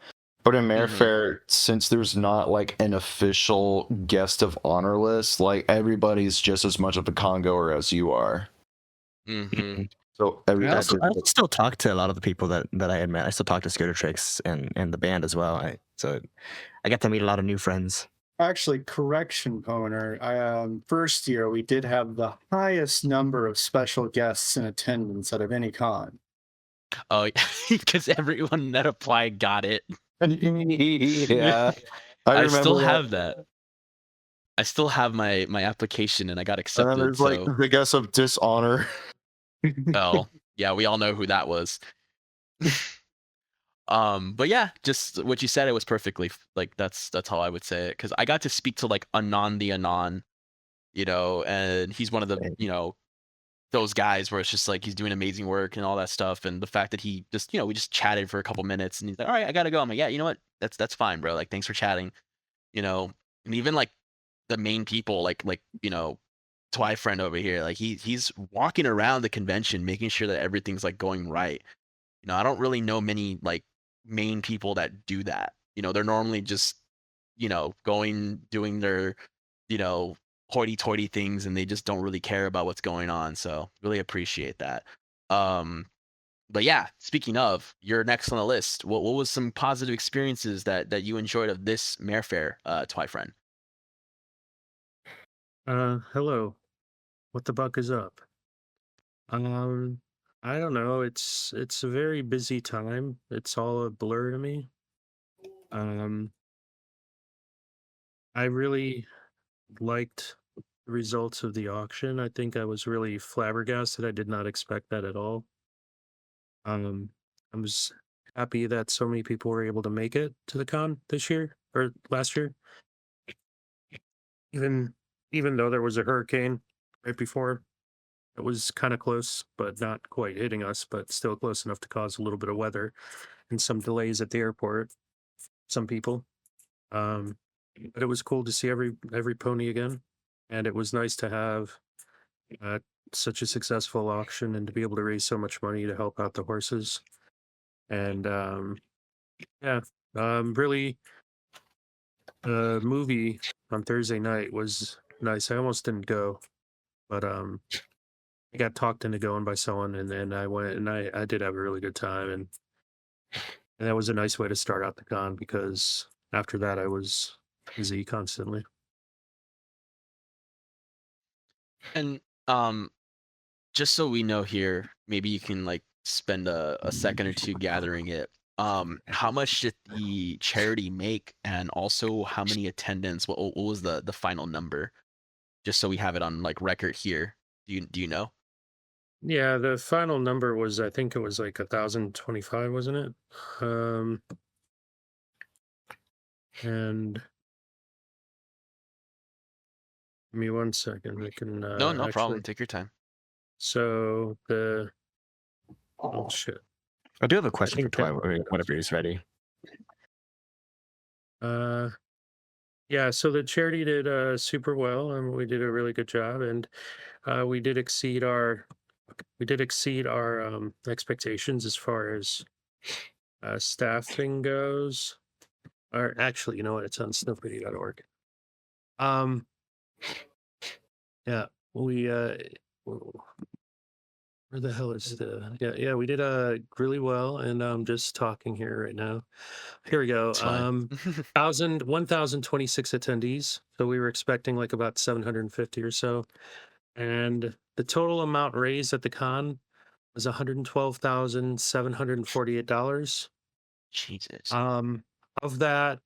Speaker 4: But in Mare Fair, since there's not like an official guest of honor list, like everybody's just as much of a con goer as you are.
Speaker 2: Mm-hmm.
Speaker 4: So
Speaker 5: I still talk to a lot of the people that I had met. I still talk to Scooter Tricks and the band as well. So I got to meet a lot of new friends.
Speaker 11: Actually, correction, Poner. First year, we did have the highest number of special guests in attendance out of any con.
Speaker 2: Oh, because everyone that applied got it.
Speaker 4: Yeah.
Speaker 2: I still have that. I still have my application, and I got accepted.
Speaker 4: And then there's like the guest of dishonor.
Speaker 2: Oh, yeah, we all know who that was. But yeah, just what you said, it was perfectly like that's how I would say it, because I got to speak to like Anon the Anon, and he's one of the those guys where it's just like he's doing amazing work and all that stuff, and the fact that he just we just chatted for a couple minutes, and he's like, all right, I gotta go. I'm like, yeah, you know what, that's fine, bro. Like, thanks for chatting, and even like the main people, like Twy friend over here, like he's walking around the convention making sure that everything's like going right. I don't really know many like main people that do that. They're normally just doing their hoity-toity things, and they just don't really care about what's going on. So really appreciate that. But yeah, speaking of, you're next on the list. What was some positive experiences that you enjoyed of this Mare Fair, Twy friend?
Speaker 7: Hello. What the buck is up? I don't know. It's a very busy time. It's all a blur to me. I really liked the results of the auction. I think I was really flabbergasted. I did not expect that at all. I was happy that so many people were able to make it to the con this year or last year. Even though there was a hurricane right before, it was kind of close, but not quite hitting us, but still close enough to cause a little bit of weather and some delays at the airport. Some people. But it was cool to see every pony again, and it was nice to have such a successful auction and to be able to raise so much money to help out the horses. And really, movie on Thursday night was nice. I almost didn't go, but I got talked into going by someone, and then I went, and I did have a really good time, and that was a nice way to start out the con, because after that I was busy constantly.
Speaker 2: And just so we know here, maybe you can like spend a second or two gathering it. How much did the charity make, and also how many attendants? What was the final number? Just so we have it on like record here. Do you know?
Speaker 7: Yeah, the final number was, I think it was like 1,025, wasn't it? And give me 1 second. I can
Speaker 2: No problem. Take your time.
Speaker 7: So oh shit.
Speaker 5: I do have a question for Twy whenever he's ready.
Speaker 7: Yeah, so the charity did super well, and we did a really good job, and we did exceed our expectations as far as staffing goes. Or actually, you know what? It's on snowpity.org. Yeah, we Where the hell is the? Yeah. We did really well, and I'm just talking here right now. Here we go.
Speaker 2: It's fine.
Speaker 7: 1,026 attendees. So we were expecting like about 750 or so, and the total amount raised at the con was $112,748.
Speaker 2: Jesus.
Speaker 7: Of that,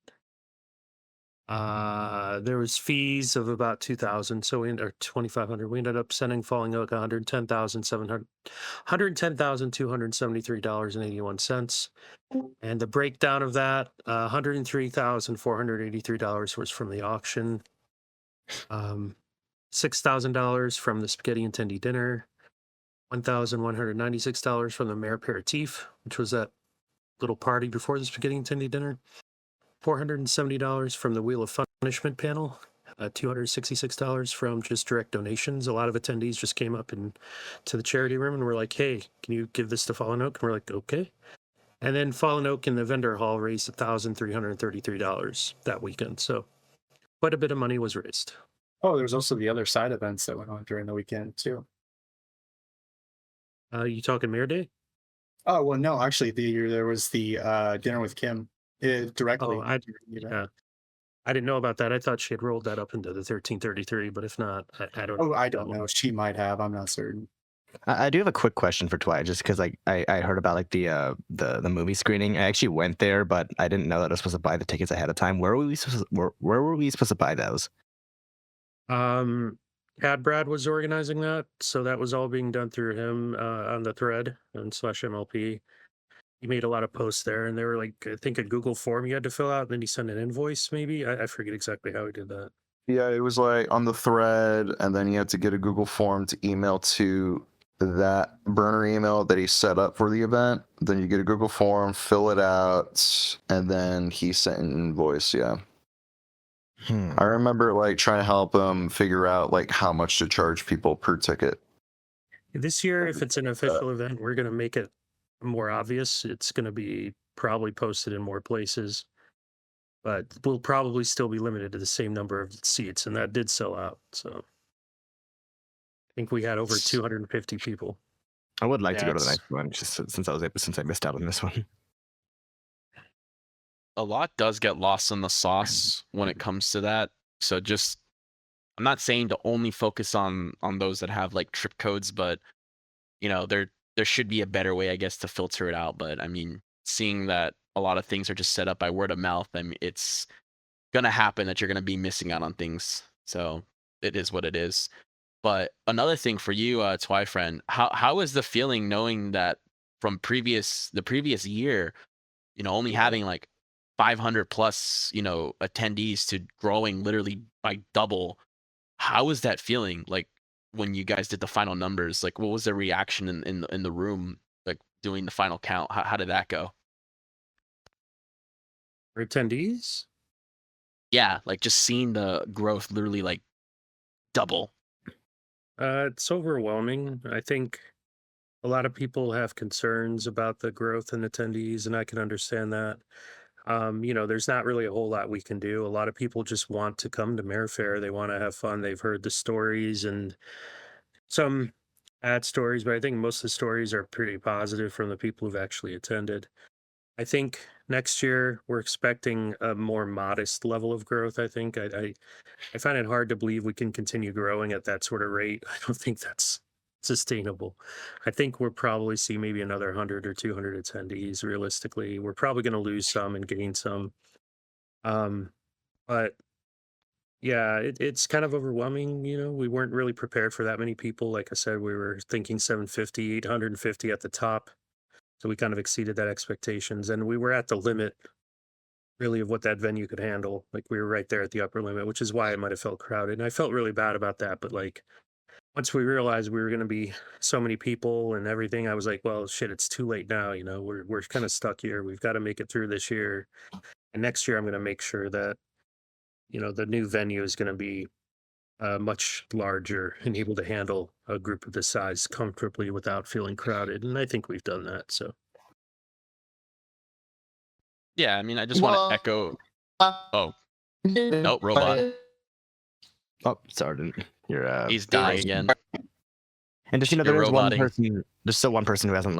Speaker 7: there was fees of about 2,000, so we or 2,500. We ended up falling out $110,273.81. And the breakdown of that, $103,483 was from the auction, $6,000 from the spaghetti attendee dinner, $1,196 from the Mare aperitif, which was that little party before the spaghetti attendee dinner, $470 from the Wheel of Punishment panel, $266 from just direct donations. A lot of attendees just came up to the charity room and were like, "Hey, can you give this to Fallen Oak?" And we're like, "Okay." And then Fallen Oak in the vendor hall raised $1,333 that weekend. So quite a bit of money was raised.
Speaker 11: Oh, there was also the other side events that went on during the weekend too.
Speaker 7: You talking Mare Day?
Speaker 11: Oh well, no, actually, there was the dinner with Kim directly.
Speaker 7: Oh, I didn't know about that. I thought she had rolled that up into the 1333, but if not, I don't.
Speaker 11: Oh, I don't know. She might have. I'm not certain.
Speaker 5: I do have a quick question for Dwight, just because like I heard about like the movie screening. I actually went there, but I didn't know that I was supposed to buy the tickets ahead of time. Where were we supposed to buy those?
Speaker 7: Cad Brad was organizing that, so that was all being done through him on the thread and /MLP. He made a lot of posts there, and they were like, I think a Google form you had to fill out, and then he sent an invoice. Maybe I forget exactly how he did that.
Speaker 4: Yeah, it was like on the thread, and then you had to get a Google form to email to that burner email that he set up for the event. Then you get a Google form, fill it out, and then he sent an invoice. Yeah. I remember like trying to help him figure out like how much to charge people per ticket.
Speaker 7: This year, if it's an official event, we're going to make it more obvious. It's going to be probably posted in more places, but we'll probably still be limited to the same number of seats, and that did sell out. So I think we had over 250 people.
Speaker 5: I would like to go to the next one, just since I missed out on this one.
Speaker 2: A lot does get lost in the sauce when it comes to that. So just, I'm not saying to only focus on those that have like trip codes, but you know, there should be a better way, I guess, to filter it out. But I mean, seeing that a lot of things are just set up by word of mouth, I mean, it's gonna happen that you're gonna be missing out on things. So it is what it is. But another thing for you, Twy friend, how is the feeling knowing that from the previous year, you know, only having like 500 plus, you know, attendees to growing literally by double? How is that feeling? Like when you guys did the final numbers, like what was the reaction in the room, like doing the final count? How did that go?
Speaker 7: For attendees?
Speaker 2: Yeah, like just seeing the growth literally like double.
Speaker 7: It's overwhelming. I think a lot of people have concerns about the growth in attendees, and I can understand that. You know, there's not really a whole lot we can do. A lot of people just want to come to Mare Fair. They want to have fun. They've heard the stories and some bad stories, but I think most of the stories are pretty positive from the people who've actually attended. I think next year we're expecting a more modest level of growth. I think I find it hard to believe we can continue growing at that sort of rate. I don't think that's sustainable. I think we'll probably see maybe another 100 or 200 attendees. Realistically, we're probably going to lose some and gain some. But yeah, it's kind of overwhelming. You know, we weren't really prepared for that many people. Like I said, we were thinking 750, 850 at the top. So we kind of exceeded that expectations, and we were at the limit really of what that venue could handle. Like we were right there at the upper limit, which is why it might have felt crowded. And I felt really bad about that. But like once we realized we were going to be so many people and everything, I was like, well, shit, it's too late now. You know, we're kind of stuck here. We've got to make it through this year. And next year, I'm going to make sure that, you know, the new venue is going to be much larger and able to handle a group of this size comfortably without feeling crowded. And I think we've done that. So.
Speaker 2: Yeah, I mean, I just want to echo. Oh, no, robot.
Speaker 5: Oh, sorry, you're
Speaker 2: he's dying again.
Speaker 5: And just
Speaker 2: You're
Speaker 5: there is one
Speaker 2: roboting.
Speaker 5: person. There's still one person who hasn't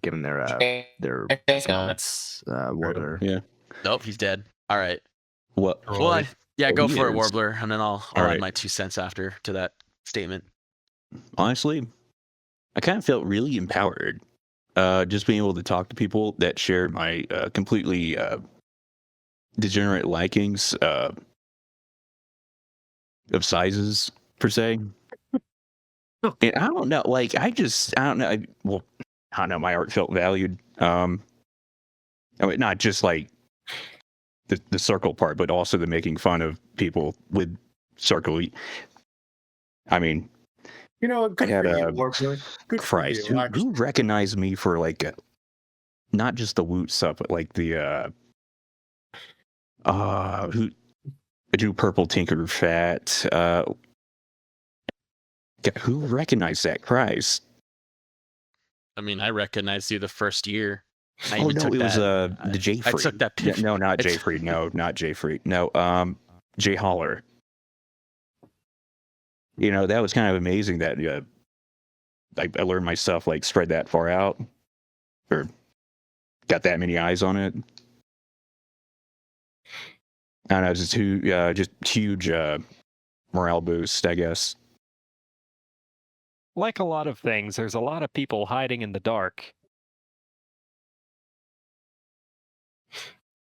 Speaker 5: given their response. Warbler.
Speaker 6: Yeah.
Speaker 2: Nope, he's dead. All right.
Speaker 6: What?
Speaker 2: Well, yeah, go
Speaker 6: he
Speaker 2: for it,
Speaker 6: is.
Speaker 2: Warbler, and then I'll
Speaker 6: All
Speaker 2: add
Speaker 6: right.
Speaker 2: my 2 cents after to that statement.
Speaker 6: Honestly, I kind of felt really empowered. Just being able to talk to people that share my completely degenerate likings of sizes per se. And I don't know, like I don't know. I don't know. My art felt valued. I mean, not just like the circle part, but also the making fun of people with circle. I mean,
Speaker 11: Good
Speaker 6: I had
Speaker 11: for you,
Speaker 6: a
Speaker 11: Warbler. Good
Speaker 6: Christ,
Speaker 11: for you.
Speaker 6: who recognized me for like not just the Woot stuff, but like the who do Purple Tinker Fat? Who recognized that? Christ.
Speaker 2: I mean, I recognized you the first year. I
Speaker 6: Oh
Speaker 2: even
Speaker 6: no,
Speaker 2: took
Speaker 6: it was
Speaker 2: that.
Speaker 6: the J
Speaker 2: I
Speaker 6: Freed.
Speaker 2: took that
Speaker 6: Yeah,
Speaker 2: picture.
Speaker 6: no, not J
Speaker 2: It's-
Speaker 6: Freed. No, not J Freed. No, J Holler. That was kind of amazing that I learned my stuff like spread that far out, or got that many eyes on it. I don't know, just huge morale boost, I guess.
Speaker 10: Like a lot of things, there's a lot of people hiding in the dark.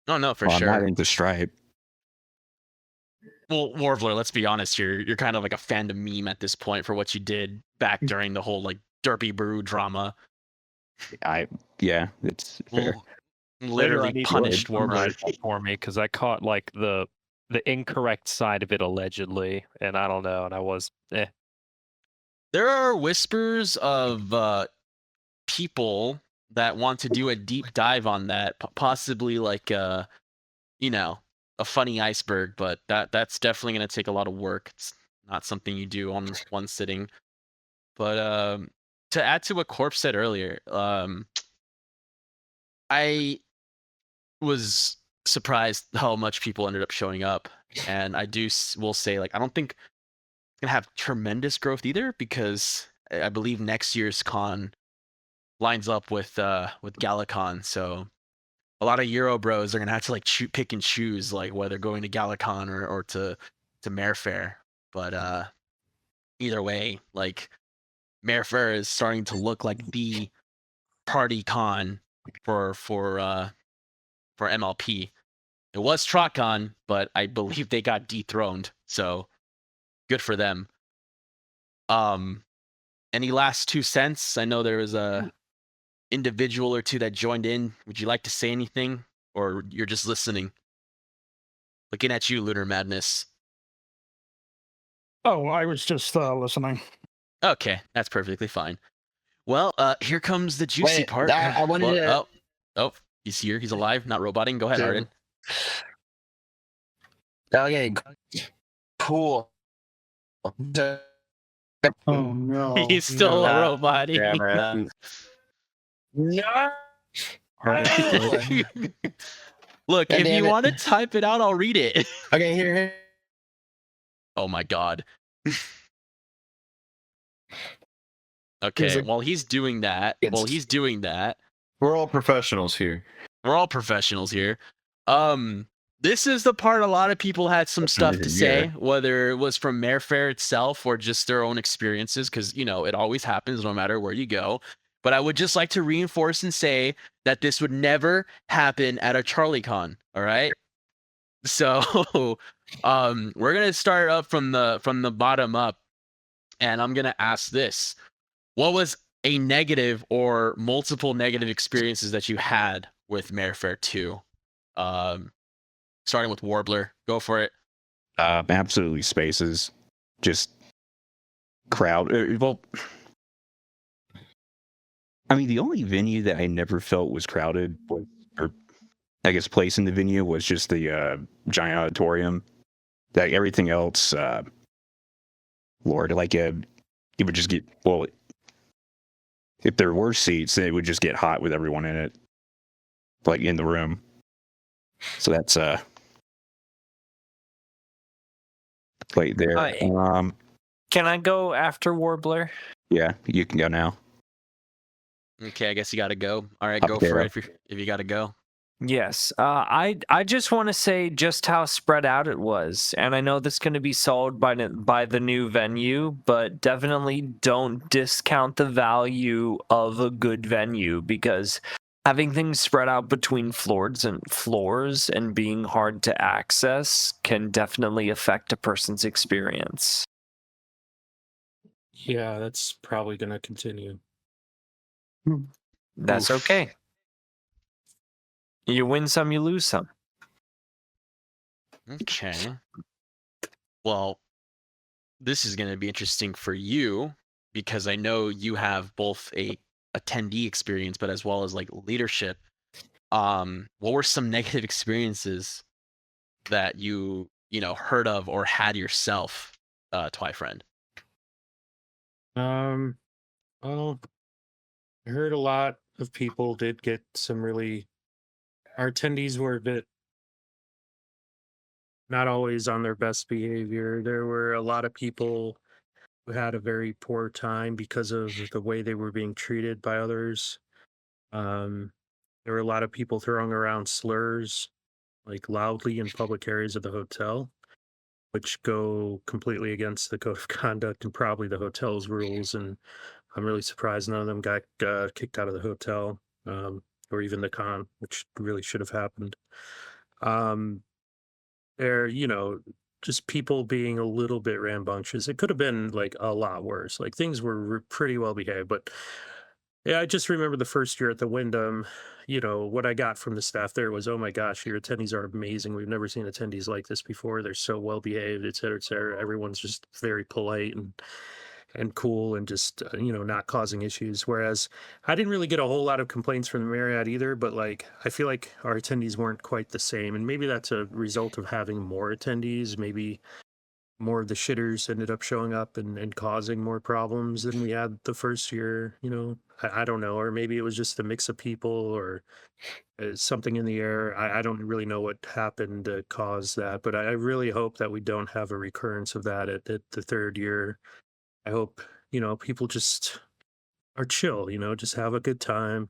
Speaker 2: Oh no, for
Speaker 6: Well,
Speaker 2: sure.
Speaker 6: I'm not into Stripe.
Speaker 2: Well, Warbler, let's be honest here. You're kind of like a fandom meme at this point for what you did back during the whole like Derpy Brew drama.
Speaker 6: Yeah, it's fair.
Speaker 2: Literally
Speaker 10: Later I need
Speaker 2: punished
Speaker 10: to
Speaker 2: Warbler.
Speaker 10: summarize that for me because I caught like the incorrect side of it allegedly, and I don't know, and I was
Speaker 2: There are whispers of people that want to do a deep dive on that, possibly like a funny iceberg, but that's definitely going to take a lot of work. It's not something you do on one sitting. But to add to what Corp said earlier, I was surprised how much people ended up showing up, and will say like I don't think it's gonna have tremendous growth either because I believe next year's con lines up with Galacon, so a lot of Euro bros are gonna have to like pick and choose like whether going to Galacon or to Mare Fair. But either way, like Mare Fair is starting to look like the party con for MLP. It was TrotCon, but I believe they got dethroned, so good for them. Any last 2 cents? I know there was a individual or two that joined in. Would you like to say anything, or you're just listening? Looking at you, Lunar Madness.
Speaker 13: Oh, I was just listening.
Speaker 2: Okay, that's perfectly fine. Well, here comes the juicy
Speaker 12: Wait,
Speaker 2: part.
Speaker 12: I wanted to.
Speaker 2: Oh, he's here. He's alive, not roboting. Go ahead,
Speaker 12: Dude.
Speaker 2: Arden.
Speaker 12: Okay, cool.
Speaker 11: Oh no.
Speaker 2: He's still roboting.
Speaker 8: Yeah, man.
Speaker 12: No.
Speaker 2: Look,
Speaker 12: God
Speaker 2: if
Speaker 12: damn
Speaker 2: you
Speaker 12: it.
Speaker 2: want to type it out, I'll read it.
Speaker 12: Okay, here.
Speaker 2: Oh my god. Okay, while he's doing that,
Speaker 4: We're all professionals here.
Speaker 2: we're all professionals here. This is the part a lot of people had some stuff to say, whether it was from Mare Fair itself or just their own experiences, because it always happens no matter where you go. But I would just like to reinforce and say that this would never happen at a CharlieCon. All right. So we're gonna start up from the bottom up, and I'm gonna ask this: what was a negative or multiple negative experiences that you had with Mare Fair 2? Starting with Warbler, go for it.
Speaker 6: Absolutely spaces, just crowd. Well, I mean, the only venue that I never felt was crowded, or I guess place in the venue was just the giant auditorium. Like everything else, Lord, like it would just get if there were seats, it would just get hot with everyone in it, like in the room. So that's right there.
Speaker 3: Can I go after Warbler?
Speaker 6: Yeah, you can go now.
Speaker 2: Okay, I guess you got to go. All right,
Speaker 6: Up
Speaker 2: go
Speaker 6: there.
Speaker 2: for it if you got to go.
Speaker 3: Yes, I just want to say just how spread out it was, and I know this is going to be solved by the new venue, but definitely don't discount the value of a good venue, because having things spread out between floors and being hard to access can definitely affect a person's experience.
Speaker 7: Yeah, that's probably going to continue.
Speaker 3: That's
Speaker 2: Oof.
Speaker 3: okay. You win some, you lose some.
Speaker 2: Okay. Well, this is going to be interesting for you because I know you have both a attendee experience, but as well as like leadership. What were some negative experiences that you heard of or had yourself, Twyfriend?
Speaker 7: Well, I heard a lot of people did get some really. Our attendees were a bit not always on their best behavior. There were a lot of people who had a very poor time because of the way they were being treated by others. There were a lot of people throwing around slurs, like loudly in public areas of the hotel, which go completely against the code of conduct and probably the hotel's rules. And I'm really surprised none of them got kicked out of the hotel, or even the con, which really should have happened. There, just people being a little bit rambunctious. It could have been like a lot worse. Like things were pretty well behaved, but yeah, I just remember the first year at the Wyndham, what I got from the staff there was, oh my gosh, your attendees are amazing. We've never seen attendees like this before. They're so well behaved, et cetera, et cetera. Everyone's just very polite and cool and just, not causing issues. Whereas I didn't really get a whole lot of complaints from the Marriott either, but like, I feel like our attendees weren't quite the same. And maybe that's a result of having more attendees. Maybe more of the shitters ended up showing up and causing more problems than we had the first year. I don't know, or maybe it was just a mix of people or something in the air. I don't really know what happened to cause that, but I really hope that we don't have a recurrence of that at the third year. I hope people just are chill, just have a good time.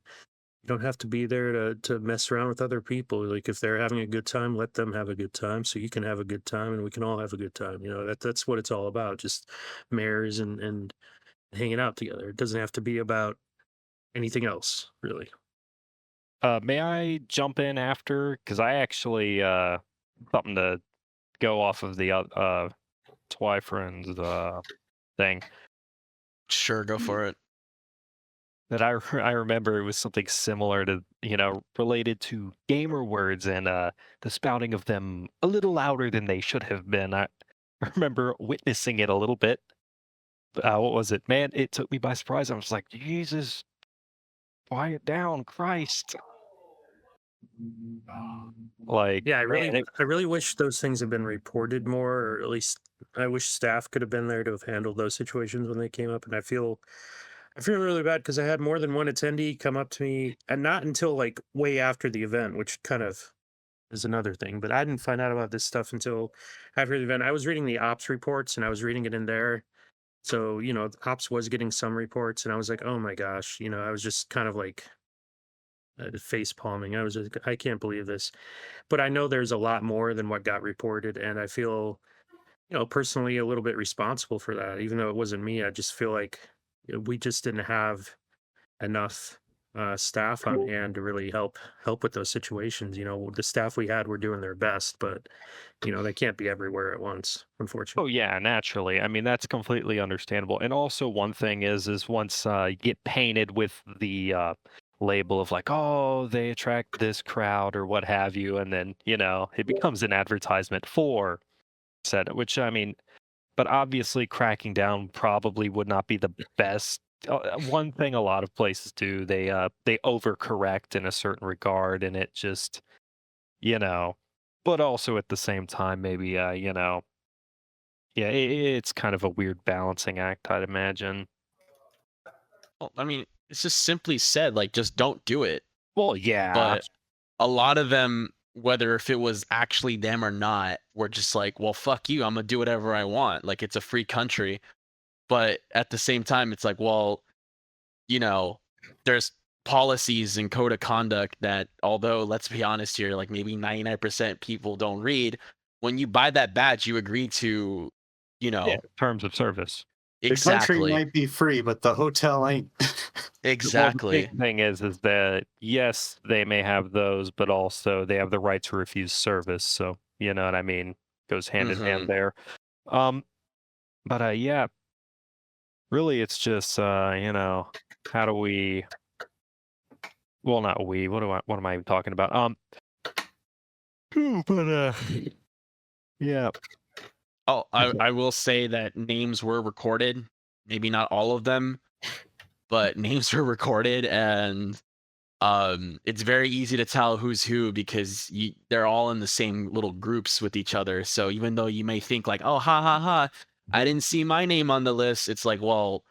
Speaker 7: You don't have to be there to mess around with other people. Like if they're having a good time, let them have a good time so you can have a good time and we can all have a good time. That's what it's all about. Just mares and hanging out together. It doesn't have to be about anything else, really.
Speaker 10: May I jump in after? Because I actually something to go off of the Twyfriend's thing.
Speaker 2: Sure, go for it.
Speaker 10: That I remember it was something similar to, related to gamer words and the spouting of them a little louder than they should have been. I remember witnessing it a little bit. What was it? Man, it took me by surprise. I was like, Jesus, quiet down, Christ. Like,
Speaker 7: Yeah,
Speaker 10: man,
Speaker 7: I really wish those things had been reported more, or at least I wish staff could have been there to have handled those situations when they came up. And I feel really bad because I had more than one attendee come up to me, and not until like way after the event, which kind of is another thing. But I didn't find out about this stuff until after the event. I was reading the ops reports and I was reading it in there. So, ops was getting some reports, and I was like, oh my gosh, I was just kind of like face palming. I was just, I can't believe this. But I know there's a lot more than what got reported, and I feel, personally a little bit responsible for that. Even though it wasn't me, I just feel like we just didn't have enough staff on hand to really help with those situations. The staff we had were doing their best, but they can't be everywhere at once, unfortunately.
Speaker 10: oh yeah, naturally. I mean, that's completely understandable. And also, one thing is once you get painted with the label of like, oh, they attract this crowd or what have you, and then it becomes an advertisement for said, which I mean, but obviously cracking down probably would not be the best. One thing a lot of places do, they overcorrect in a certain regard, and it just but also at the same time, maybe yeah, it's kind of a weird balancing act, I'd imagine.
Speaker 2: Well, I mean, it's just simply said, like, just don't do it.
Speaker 10: Well, yeah.
Speaker 2: But a lot of them, whether if it was actually them or not, were just like, well, fuck you, I'm gonna do whatever I want. Like, it's a free country. But at the same time, it's like, well, you know, there's policies and code of conduct that, although let's be honest here, like maybe 99% people don't read. When you buy that badge, you agree to, you know,
Speaker 10: terms of service.
Speaker 11: The country
Speaker 2: exactly,
Speaker 11: might be free, but the hotel ain't.
Speaker 10: Well, the
Speaker 2: exactly,
Speaker 10: big thing is that yes, they may have those, but also they have the right to refuse service. So you know what I mean? Goes hand in hand there. But yeah, really, it's just you know, how do we? Well, not we. What am I even talking about? But yeah.
Speaker 2: Oh, I will say that names were recorded. Maybe not all of them, but names were recorded, and it's very easy to tell who's who because they're all in the same little groups with each other. So even though you may think like, oh, ha ha ha, I didn't see my name on the list, it's like, well,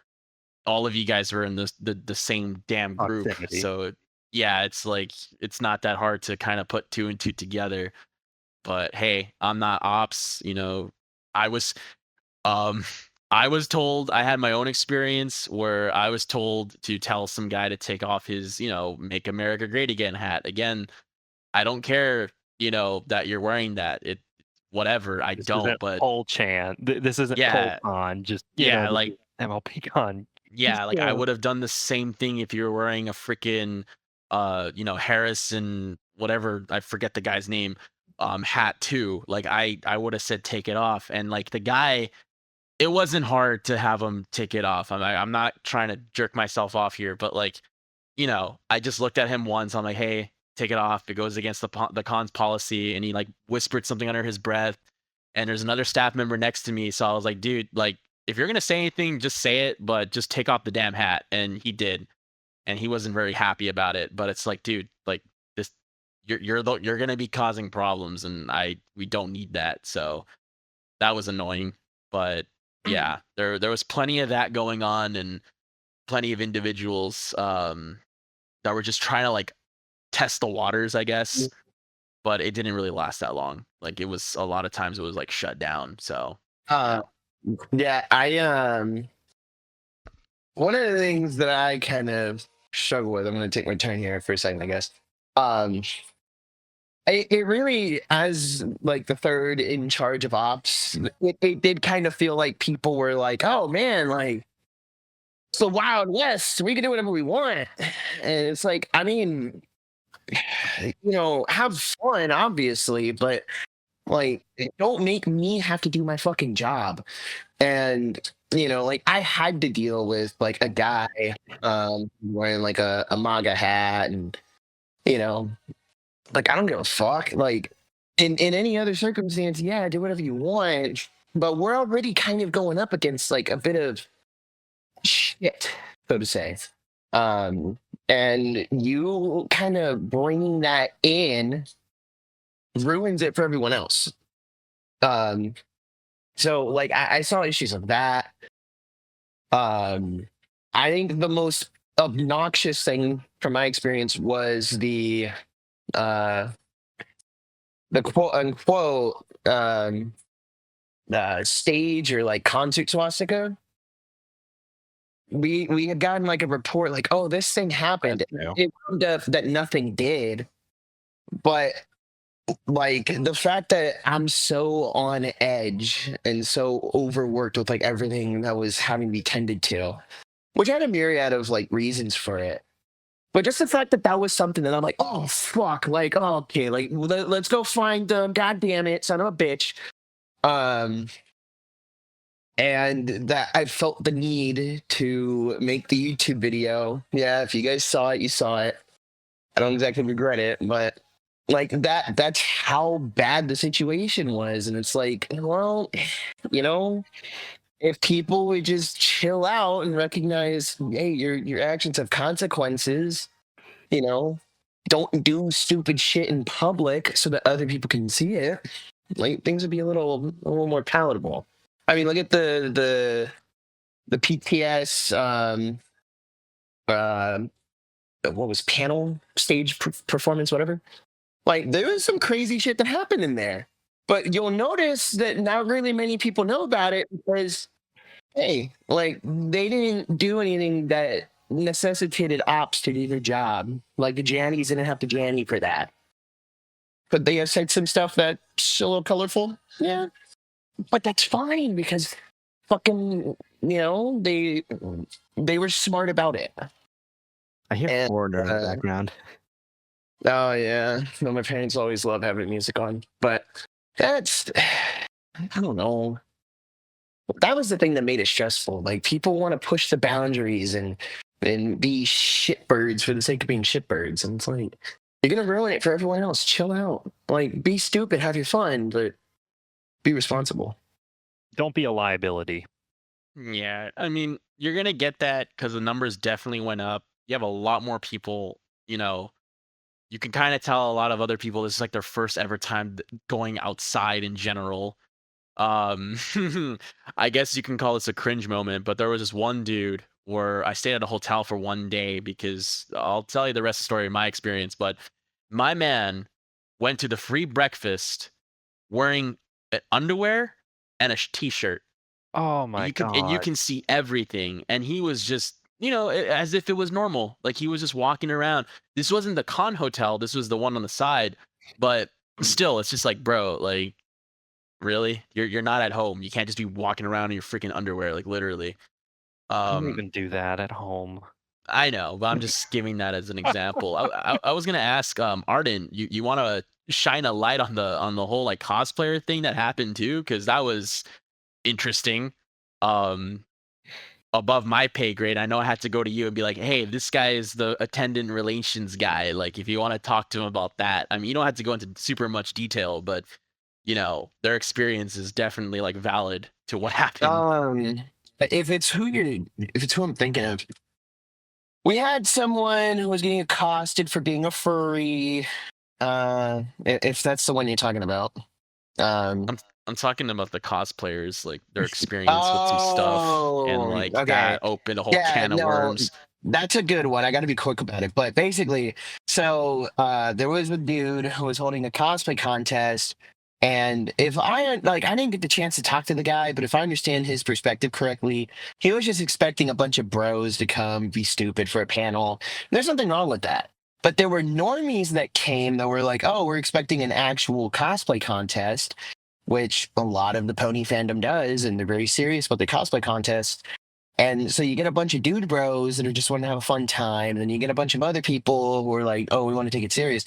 Speaker 2: all of you guys were in the same damn group.
Speaker 10: Proximity.
Speaker 2: So yeah, it's like it's not that hard to kind of put two and two together. But hey, I'm not ops, you know. I was um I was told, I had my own experience where I was told to tell some guy to take off his, you know, Make America Great Again hat. Again, I don't care, you know, that you're wearing that. It whatever, I
Speaker 10: This
Speaker 2: don't,
Speaker 10: isn't
Speaker 2: but
Speaker 10: Pol Chan. This isn't
Speaker 2: yeah,
Speaker 10: PolCon. Just you
Speaker 2: yeah,
Speaker 10: know,
Speaker 2: like
Speaker 10: MLP Con.
Speaker 2: yeah, like I
Speaker 10: Yeah.
Speaker 2: would have done the same thing if you were wearing a freaking you know, Harrison whatever, I forget the guy's name, hat too. Like I would have said take it off, and like the guy, it wasn't hard to have him take it off. I'm not trying to jerk myself off here, but like, you know, I just looked at him once. I'm like, hey, take it off. It goes against the con's policy. And he like whispered something under his breath. And there's another staff member next to me. So I was like, dude, like, if you're gonna say anything, just say it, but just take off the damn hat. And he did. And he wasn't very happy about it. But it's like, dude, like this, you're gonna be causing problems, and we don't need that. So that was annoying. But yeah, there was plenty of that going on, and plenty of individuals that were just trying to like test the waters, I guess. But it didn't really last that long. Like it was a lot of times it was like shut down. So
Speaker 12: Yeah, I one of the things that I kind of struggle with, I'm gonna take my turn here for a second, I guess. It really, as like the third in charge of ops, it did kind of feel like people were like, oh man, like it's the Wild West. We can do whatever we want. And it's like, I mean, you know, have fun, obviously, but like, don't make me have to do my fucking job. And, you know, like I had to deal with like a guy wearing like a MAGA hat, and, you know, like I don't give a fuck. Like in any other circumstance, yeah, do whatever you want. But we're already kind of going up against like a bit of shit, so to say. And you kind of bringing that in ruins it for everyone else. So like I saw issues of that. I think the most obnoxious thing from my experience was the quote unquote stage or like concert swastika. We had gotten like a report like, oh, this thing happened. It turned out that nothing did. But like the fact that I'm so on edge and so overworked with like everything that was having to be tended to, which had a myriad of like reasons for it. But just the fact that that was something that I'm like, oh fuck, like oh, okay, like let's go find them. God damn it, son of a bitch. And that I felt the need to make the YouTube video. Yeah, if you guys saw it, you saw it. I don't exactly regret it, but like that's how bad the situation was. And it's like, well, you know, if people would just chill out and recognize, hey, your actions have consequences, you know, don't do stupid shit in public so that other people can see it, like things would be a little more palatable. I mean, look at the PTS what was panel stage performance, whatever. Like there was some crazy shit that happened in there, but you'll notice that not really many people know about it because Hey, like they didn't do anything that necessitated ops to do their job. Like the Jannies didn't have to Janny for that. But they have said some stuff that's a little colorful. Yeah. But that's fine because fucking they were smart about it.
Speaker 5: I hear
Speaker 12: And,
Speaker 5: Foreigner in the background.
Speaker 12: Oh yeah. No, my parents always love having music on. But that's I don't know. That was the thing that made it stressful. Like people want to push the boundaries and be shitbirds for the sake of being shitbirds. And it's like you're gonna ruin it for everyone else. Chill out. Like be stupid, have your fun, but be responsible.
Speaker 10: Don't be a liability.
Speaker 2: Yeah, I mean, you're gonna get that because the numbers definitely went up. You have a lot more people. You can kind of tell a lot of other people this is like their first ever time going outside in general. Um, I guess you can call this a cringe moment, but there was this one dude where I stayed at a hotel for one day because I'll tell you the rest of the story of my experience. But my man went to the free breakfast wearing underwear and a t-shirt.
Speaker 10: Oh my
Speaker 2: And you
Speaker 10: god.
Speaker 2: can see everything, and he was just as if it was normal, like he was just walking around. This wasn't the con hotel, this was the one on the side, but still it's just like, bro, like really, you're not at home, you can't just be walking around in your freaking underwear, like literally.
Speaker 10: I don't even do that at home.
Speaker 2: I know, but I'm just giving that as an example. I was gonna ask Arden, you want to shine a light on the whole like cosplayer thing that happened too, because that was interesting. um Above my pay grade. I know I had to go to you and be like, hey, this guy is the attendant relations guy, like if you want to talk to him about that. I mean, you don't have to go into super much detail, but their experience is definitely like valid to what happened.
Speaker 12: If it's who I'm thinking of, we had someone who was getting accosted for being a furry. If that's the one you're talking about.
Speaker 2: I'm talking about the cosplayers, like their experience with some stuff, and like
Speaker 12: okay.
Speaker 2: that opened a whole can of worms.
Speaker 12: That's a good one. I got to be quick about it. But basically, so there was a dude who was holding a cosplay contest. And if I didn't get the chance to talk to the guy, but if I understand his perspective correctly, he was just expecting a bunch of bros to come be stupid for a panel. There's nothing wrong with that. But there were normies that came that were like, oh, we're expecting an actual cosplay contest, which a lot of the pony fandom does, and they're very serious about the cosplay contest. And so you get a bunch of dude bros that are just wanting to have a fun time, and then you get a bunch of other people who are like, oh, we want to take it serious.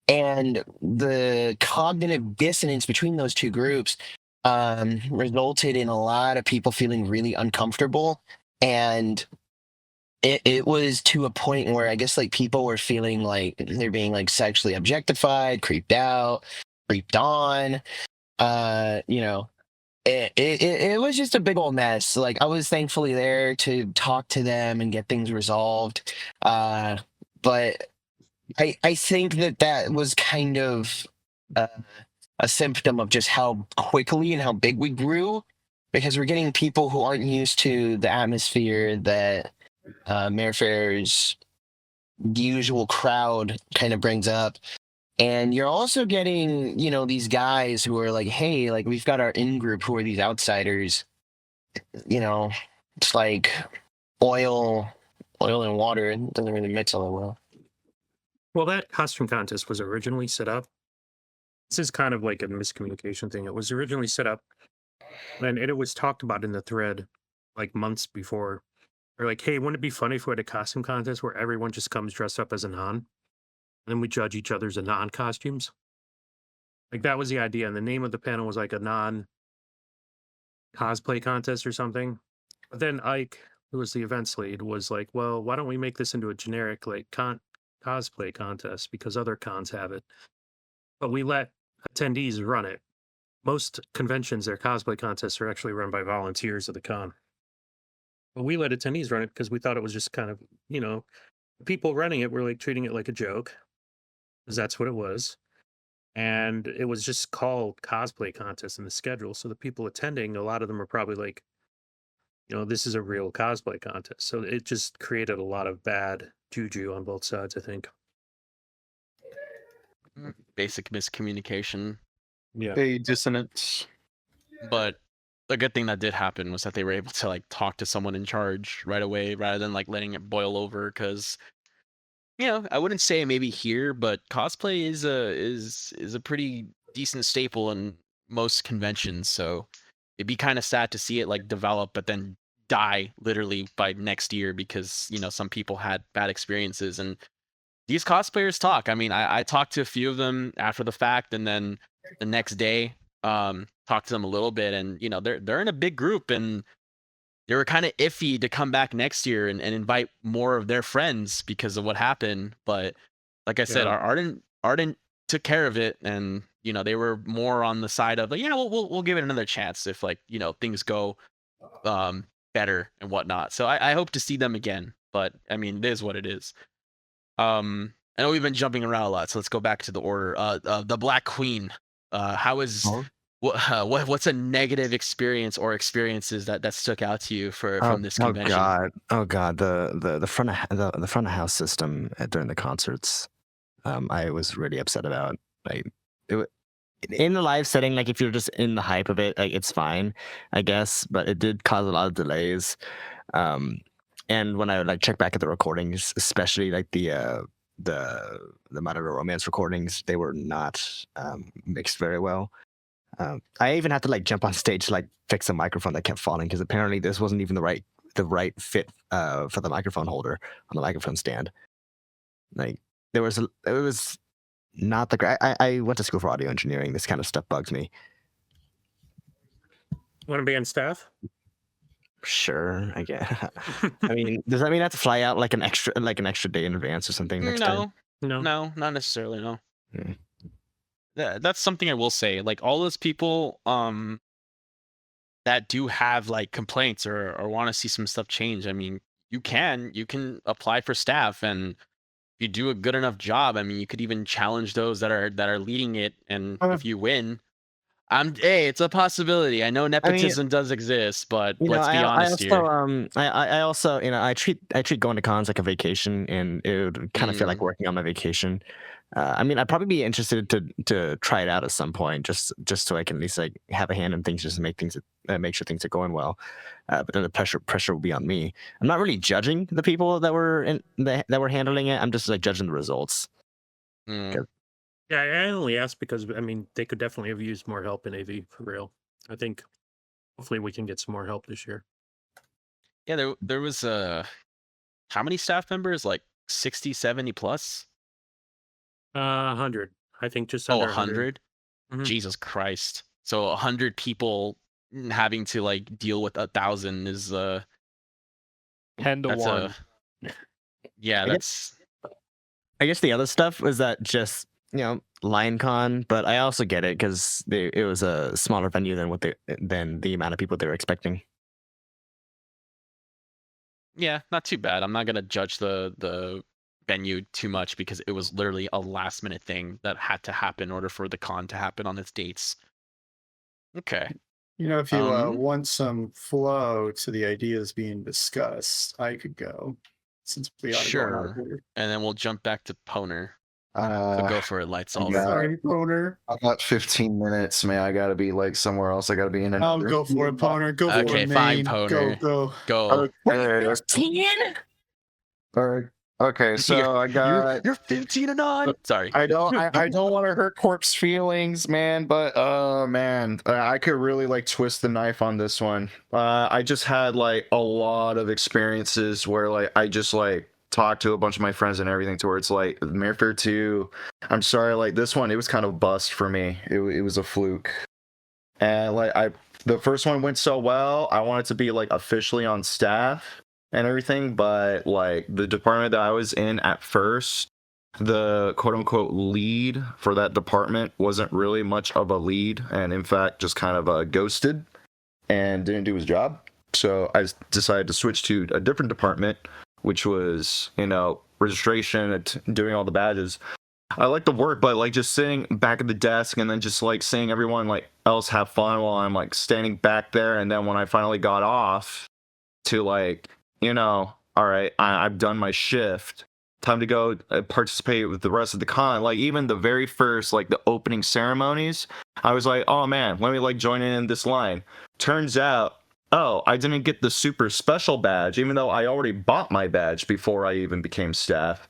Speaker 12: And the cognitive dissonance between those two groups resulted in a lot of people feeling really uncomfortable. And it was to a point where I guess like people were feeling like they're being like sexually objectified, creeped out, creeped on. It was just a big old mess. Like I was thankfully there to talk to them and get things resolved. But I think that was kind of a symptom of just how quickly and how big we grew, because we're getting people who aren't used to the atmosphere that Mare Fair's usual crowd kind of brings up. And you're also getting, these guys who are like, hey, like we've got our in group who are these outsiders. It's like oil and water. It doesn't really mix all that well.
Speaker 7: Well, that costume contest was originally set up. This is kind of like a miscommunication thing. It was originally set up, and it was talked about in the thread like months before. They're like, hey, wouldn't it be funny if we had a costume contest where everyone just comes dressed up as a non? And then we judge each other's Anon costumes. Like that was the idea. And the name of the panel was like a non cosplay contest or something. But then Ike, who was the events lead, was like, well, why don't we make this into a generic like cosplay contest because other cons have it. But we let attendees run it. Most conventions, their cosplay contests are actually run by volunteers of the con. But we let attendees run it because we thought it was just kind of, people running it were like treating it like a joke, because that's what it was. And it was just called cosplay contest in the schedule. So the people attending, a lot of them are probably like, this is a real cosplay contest. So it just created a lot of bad juju on both sides, I think.
Speaker 2: Basic miscommunication.
Speaker 9: Yeah. A dissonance.
Speaker 2: But the good thing that did happen was that they were able to like talk to someone in charge right away rather than like letting it boil over. Because I wouldn't say maybe here, but cosplay is a pretty decent staple in most conventions. So it'd be kind of sad to see it like develop, but then die literally by next year because some people had bad experiences. And these cosplayers talk. I mean, I talked to a few of them after the fact, and then the next day, talked to them a little bit, and they're in a big group, and they were kind of iffy to come back next year and invite more of their friends because of what happened. But like I said,
Speaker 7: Yeah.
Speaker 2: Arden took care of it, and they were more on the side of like, yeah, we'll give it another chance if like things go better and whatnot. So I hope to see them again. But I mean, it is what it is. I know we've been jumping around a lot, so let's go back to the order. The Black Queen. How is what's a negative experience or experiences that stuck out to you from this convention?
Speaker 5: Oh god, the front of house system during the concerts. I was really upset about. Like in the live setting, like if you're just in the hype of it, like it's fine, I guess, but it did cause a lot of delays. And when I would like check back at the recordings, especially like the Mare Romance recordings, they were not mixed very well. I even had to like jump on stage to like fix a microphone that kept falling because apparently this wasn't even the right fit for the microphone holder on the microphone stand. Like it was not the great. I went to school for audio engineering. This kind of stuff bugs me.
Speaker 7: Want to be on staff?
Speaker 5: Sure, I guess. I mean, does that mean I have to fly out like an extra day in advance or something next time?
Speaker 7: No,
Speaker 2: not necessarily. No.
Speaker 5: Hmm.
Speaker 2: That's something I will say. Like all those people that do have like complaints or want to see some stuff change. I mean, you can apply for staff, and if you do a good enough job, I mean, you could even challenge those that are leading it, and if you win, hey, it's a possibility. I know nepotism does exist, but let's be honest here.
Speaker 5: I also I treat going to cons like a vacation, and it would kind of feel like working on my vacation. I mean, I'd probably be interested to try it out at some point, just so I can at least like have a hand in things, just to make sure things are going well. But then the pressure will be on me. I'm not really judging the people that were handling it. I'm just like judging the results.
Speaker 7: Yeah, I only asked because I mean they could definitely have used more help in AV for real. I think hopefully we can get some more help this year.
Speaker 2: Yeah, there was how many staff members? Like 60, 70 plus?
Speaker 7: 100. I think just
Speaker 2: Oh,
Speaker 7: under
Speaker 2: 100? Jesus Christ. So 100 people having to like deal with 1,000 is
Speaker 10: 10 to 1.
Speaker 2: Yeah, that's.
Speaker 5: I guess the other stuff was that just LionCon, but I also get it because it was a smaller venue than the amount of people they were expecting.
Speaker 2: Yeah, not too bad. I'm not gonna judge the venue too much because it was literally a last minute thing that had to happen in order for the con to happen on its dates. Okay.
Speaker 11: If you want some flow to the ideas being discussed, I could go. Since we are going out here.
Speaker 2: And then we'll jump back to Poner. So go for it, lights all.
Speaker 11: Sorry, Poner.
Speaker 4: I got 15 minutes, man. I gotta be like somewhere else. I gotta be in
Speaker 11: another. Go for it, Poner. Go for it.
Speaker 2: Okay, fine, Poner.
Speaker 11: Go.
Speaker 4: Okay, so I got.
Speaker 2: You're 15 and on. Sorry.
Speaker 4: I don't want to hurt Corp's feelings, man. But man, I could really like twist the knife on this one. I just had like a lot of experiences where like I just like talked to a bunch of my friends and everything to where it's like Mare Fair 2. I'm sorry, like this one, it was kind of a bust for me. It was a fluke, and like the first one went so well. I wanted to be like officially on staff and everything, but like the department that I was in at first, the quote-unquote lead for that department wasn't really much of a lead, and in fact just kind of ghosted and didn't do his job. So I decided to switch to a different department, which was registration and doing all the badges. I like the work, but like just sitting back at the desk and then just like seeing everyone like else have fun while I'm like standing back there, and then when I finally got off to like all right, I've done my shift, time to go participate with the rest of the con. Like even the very first, like the opening ceremonies, I was like, oh man, let me like join in this line. Turns out, oh, I didn't get the super special badge, even though I already bought my badge before I even became staff.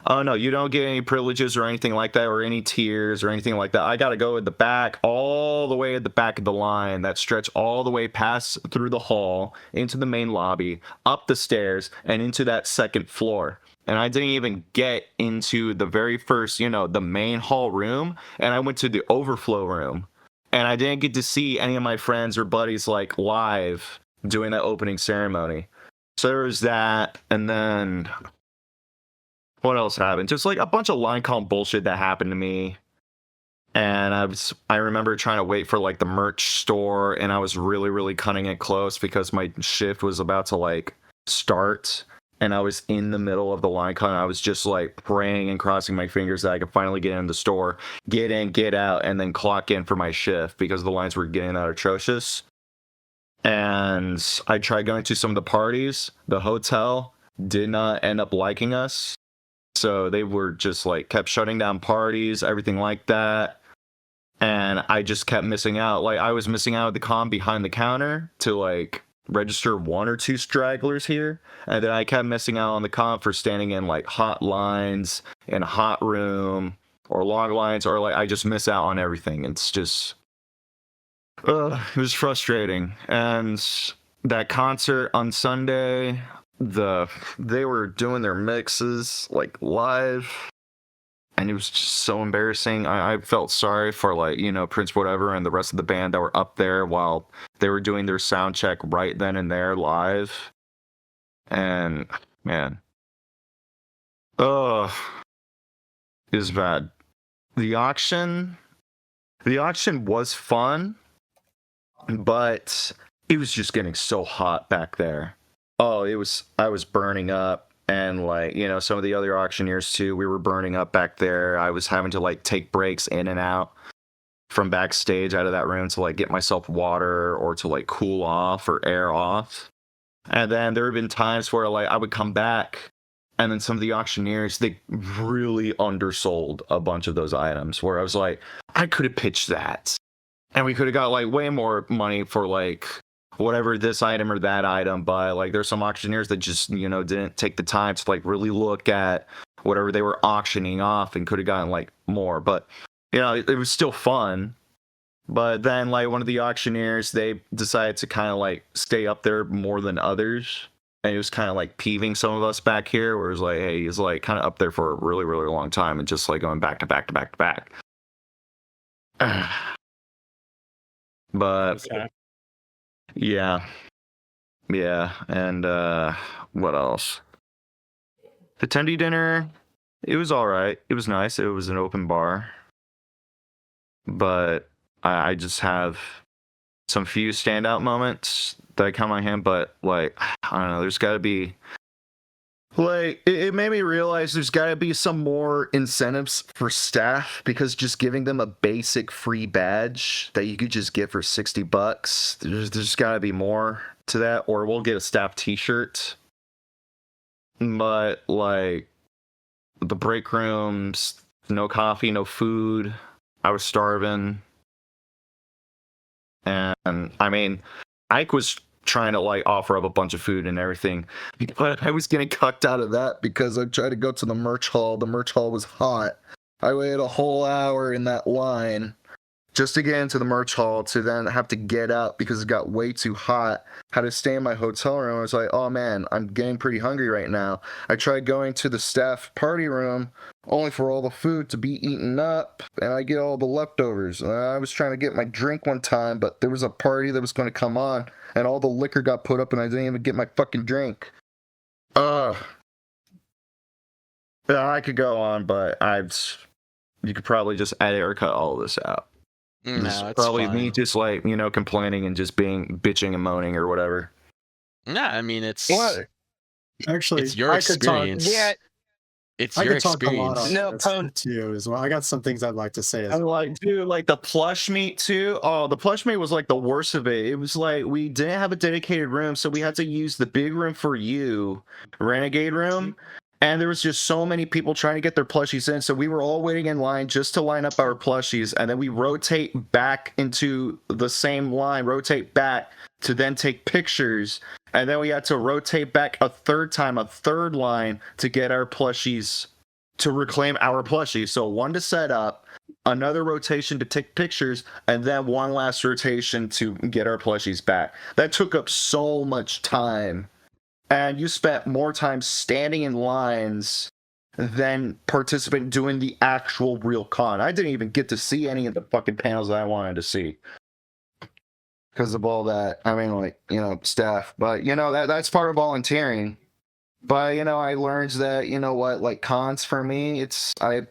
Speaker 4: Oh no, you don't get any privileges or anything like that, or any tiers or anything like that. I gotta go at the back, all the way at the back of the line that stretch all the way past through the hall into the main lobby, up the stairs, and into that second floor. And I didn't even get into the very first, the main hall room, and I went to the overflow room. And I didn't get to see any of my friends or buddies like live doing that opening ceremony. So there was that, and then what else happened? Just like a bunch of line comp bullshit that happened to me. And I remember trying to wait for like the merch store, and I was really, really cutting it close because my shift was about to like start, and I was in the middle of the line cut. I was just like praying and crossing my fingers that I could finally get in the store, get in, get out, and then clock in for my shift because the lines were getting that atrocious. And I tried going to some of the parties. The hotel did not end up liking us. So they were just like kept shutting down parties, everything like that. And I just kept missing out. Like I was missing out at the con behind the counter to like register 1 or 2 stragglers here. And then I kept missing out on the con for standing in like hot lines in a hot room or long lines, or like I just miss out on everything. It's just, it was frustrating. And that concert on Sunday, they were doing their mixes like live, and it was just so embarrassing. I felt sorry for like Prince whatever and the rest of the band that were up there while they were doing their sound check right then and there live. And man, it was bad. The auction was fun, but it was just getting so hot back there. Oh, I was burning up, and like, some of the other auctioneers too, we were burning up back there. I was having to like take breaks in and out from backstage out of that room to like get myself water or to like cool off or air off. And then there have been times where like I would come back, and then some of the auctioneers, they really undersold a bunch of those items where I was like, I could have pitched that, and we could have got like way more money for like whatever this item or that item, but like there's some auctioneers that just didn't take the time to like really look at whatever they were auctioning off and could have gotten like more. But it was still fun. But then like one of the auctioneers, they decided to kind of like stay up there more than others, and it was kind of like peeving some of us back here, where it was like, hey, he's like kind of up there for a really, really long time and just like going back to back to back to back. But yeah, and what else? The Tendy dinner, it was all right. It was nice. It was an open bar, but I just have some few standout moments that come on hand. But like, I don't know. There's got to be like it made me realize there's got to be some more incentives for staff, because just giving them a basic free badge that you could just get for $60, there's got to be more to that, or we'll get a staff t-shirt. But like the break rooms, no coffee, no food. I was starving. And I mean, Ike was trying to like offer up a bunch of food and everything, but I was getting cucked out of that because I tried to go to the merch hall. The merch hall was hot. I waited a whole hour in that line just to get into the merch hall, to then have to get out because it got way too hot. Had to stay in my hotel room. I was like, oh man, I'm getting pretty hungry right now. I tried going to the staff party room only for all the food to be eaten up, and I get all the leftovers. I was trying to get my drink one time, but there was a party that was going to come on, and all the liquor got put up, and I didn't even get my fucking drink. Yeah, I could go on, but you could probably just edit or cut all of this out.
Speaker 2: No,
Speaker 4: It's
Speaker 2: it's
Speaker 4: probably
Speaker 2: fine.
Speaker 4: me just like, complaining and just being bitching and moaning or whatever.
Speaker 2: Yeah, I mean it's
Speaker 11: Actually,
Speaker 2: it's your
Speaker 11: I could talk.
Speaker 2: experience.
Speaker 12: Yeah,
Speaker 2: It's
Speaker 11: I
Speaker 2: your
Speaker 11: could talk a lot
Speaker 2: experience.
Speaker 11: on
Speaker 12: No,
Speaker 11: this
Speaker 12: Pone.
Speaker 11: too as well. I got some things I'd like to say.
Speaker 4: I'm like, dude, like the plush meat too. Oh, the plush meat was like the worst of it. It was like we didn't have a dedicated room, so we had to use the big room for you, Renegade room. And there was just so many people trying to get their plushies in, so we were all waiting in line just to line up our plushies, and then we rotate back into the same line, rotate back to then take pictures, and then we had to rotate back a third time, a third line to get our plushies, to reclaim our plushies. So one to set up, another rotation to take pictures, and then one last rotation to get our plushies back. That took up so much time. And you spent more time standing in lines than participating doing the actual real con. I didn't even get to see any of the fucking panels that I wanted to see because of all that. I mean, like, you know, stuff. But, you know, that's part of volunteering. But, you know, I learned that, you know what, like, cons for me, it's I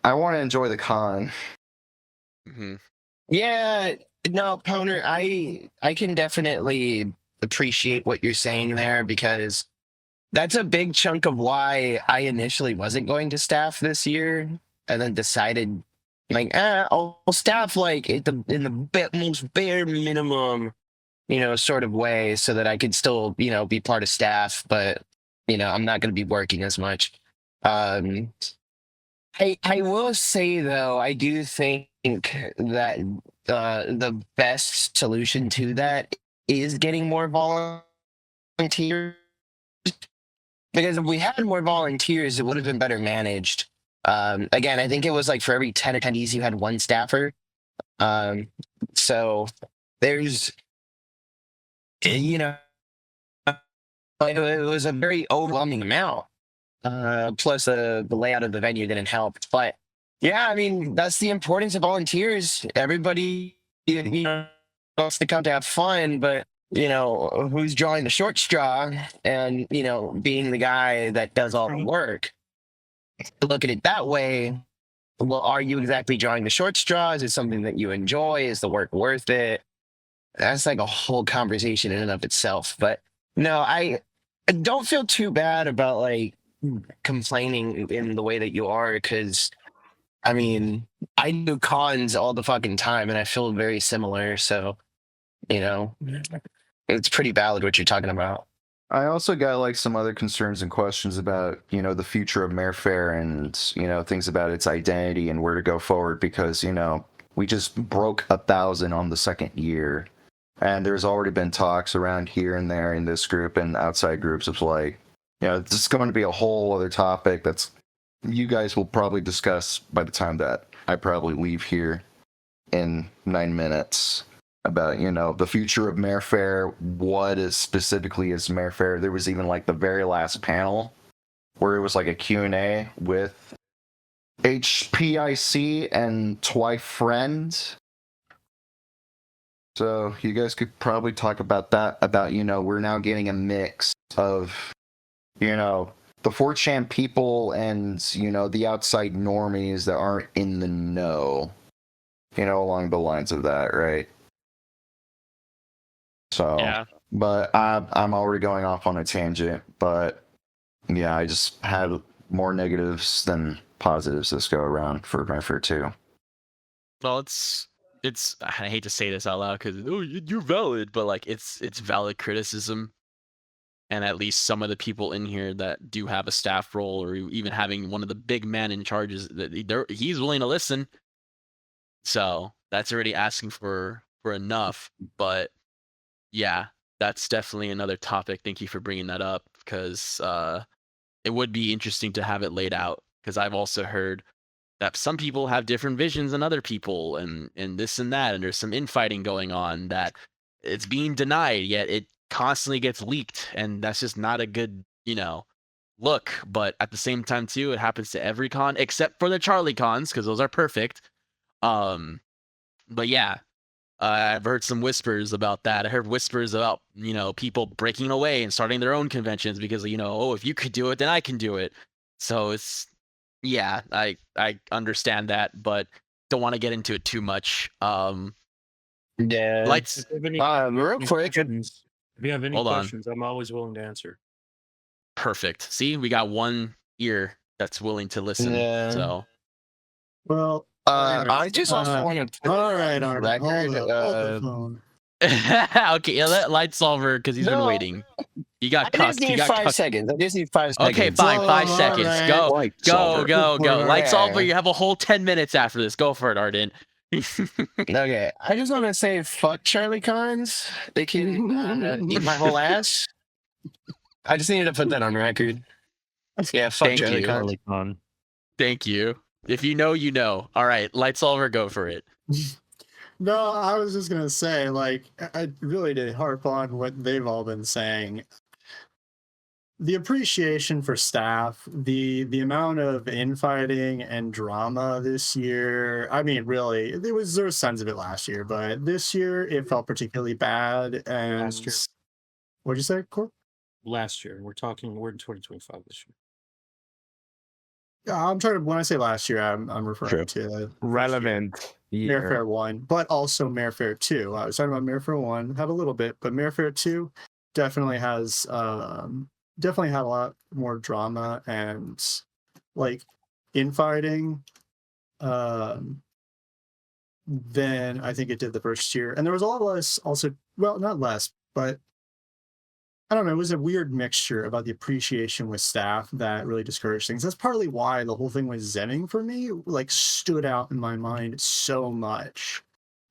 Speaker 4: want to enjoy the con.
Speaker 2: Mm-hmm.
Speaker 12: Yeah, no, Poner, I can definitely appreciate what you're saying there, because that's a big chunk of why I initially wasn't going to staff this year, and then decided, like, I'll staff like in the most bare minimum, you know, sort of way, so that I could still, you know, be part of staff, but, you know, I'm not going to be working as much. I will say though, I do think that the best solution to that is getting more volunteers, because if we had more volunteers, it would have been better managed. Again, I think it was like for every 10 attendees, you had one staffer. So there's, you know, it was a very overwhelming amount. Plus the layout of the venue didn't help. But yeah, I mean, that's the importance of volunteers. Everybody, you know, wants to come to have fun, but, you know, who's drawing the short straw and, you know, being the guy that does all the work? Look at it that way. Well, are you exactly drawing the short straw? Is it something that you enjoy? Is the work worth it? That's like a whole conversation in and of itself. But no, I don't feel too bad about like complaining in the way that you are, because I mean, I do cons all the fucking time and I feel very similar. So, you know, it's pretty valid what you're talking about.
Speaker 4: I also got like some other concerns and questions about, you know, the future of Mare Fair and, you know, things about its identity and where to go forward, because, you know, we just broke 1,000 on the second year. And there's already been talks around here and there in this group and outside groups of like, you know, this is going to be a whole other topic that's you guys will probably discuss by the time that I probably leave here in 9 minutes about, you know, the future of Mare Fair, what is specifically is Mare Fair. There was even like the very last panel where it was like a Q&A with HPIC and Twi Friend. So you guys could probably talk about that, about, you know, we're now getting a mix of, you know, the 4chan people and, you know, the outside normies that aren't in the know, you know, along the lines of that, right? So,
Speaker 2: Yeah.
Speaker 4: but I'm already going off on a tangent, but yeah, I just had more negatives than positives this go around for Mare Fair 2.
Speaker 2: Well, it's I hate to say this out loud because you're valid, but like it's valid criticism. And at least some of the people in here that do have a staff role, or even having one of the big men in charges, that he's willing to listen. So that's already asking for enough. But yeah, that's definitely another topic. Thank you for bringing that up, because it would be interesting to have it laid out, because I've also heard that some people have different visions than other people, and this and that, and there's some infighting going on that it's being denied, yet it constantly gets leaked, and that's just not a good, you know, look. But at the same time too, it happens to every con except for the Charlie cons, because those are perfect. But yeah, I've heard some whispers about that. I heard whispers about, you know, people breaking away and starting their own conventions because, you know, oh, if you could do it, then I can do it. So it's, yeah, I understand that, but don't want to get into it too much.
Speaker 12: Yeah.
Speaker 2: Lights.
Speaker 12: Real quick.
Speaker 7: If you have any
Speaker 2: Hold on.
Speaker 7: questions, I'm always willing to answer.
Speaker 2: Perfect. See, we got one ear that's willing to listen.
Speaker 12: Yeah.
Speaker 2: So.
Speaker 11: Well,
Speaker 12: I just also want to.
Speaker 11: all right.
Speaker 12: Record,
Speaker 11: Hold the phone.
Speaker 2: Okay, yeah, let Light Solver, because he's been
Speaker 12: No.
Speaker 2: waiting. You got
Speaker 12: I just
Speaker 2: cucked. You
Speaker 12: need
Speaker 2: got
Speaker 12: 5
Speaker 2: cucked.
Speaker 12: seconds. I just need 5 seconds.
Speaker 2: Okay, fine. 5 seconds.
Speaker 11: alright.
Speaker 2: Go,
Speaker 6: Light
Speaker 2: go,
Speaker 6: solver.
Speaker 2: go. Light solver.
Speaker 12: Yeah.
Speaker 2: You have a whole 10 minutes after this. Go for it, Arden.
Speaker 12: Okay, I just want to say fuck Charlie Cons. They can eat my whole ass. I just needed to put that on record. Yeah, fuck
Speaker 2: Thank
Speaker 12: Charlie
Speaker 2: you.
Speaker 12: Cons.
Speaker 10: Charlie Con.
Speaker 2: Thank you. If you know, you know. All right, light solver, go for it.
Speaker 11: No, I was just gonna say, like, I really did harp on what they've all been saying. The appreciation for staff, the amount of infighting and drama this year. I mean, really, there was signs of it last year, but this year it felt particularly bad. And
Speaker 7: Last year.
Speaker 11: What'd you say, Corp?
Speaker 7: Last year. We're in 2025 this year.
Speaker 11: Yeah, I'm trying to. When I say last year, I'm referring to
Speaker 3: Relevant year.
Speaker 11: Mare Fair 1, but also Mare Fair 2. I was talking about Mare Fair 1, had a little bit, but Mare Fair 2 definitely has definitely had a lot more drama and like infighting than I think it did the first year. And there was a lot less also, well, not less, but I don't know, it was a weird mixture about the appreciation with staff that really discouraged things. That's partly why the whole thing with Zenning for me like stood out in my mind so much,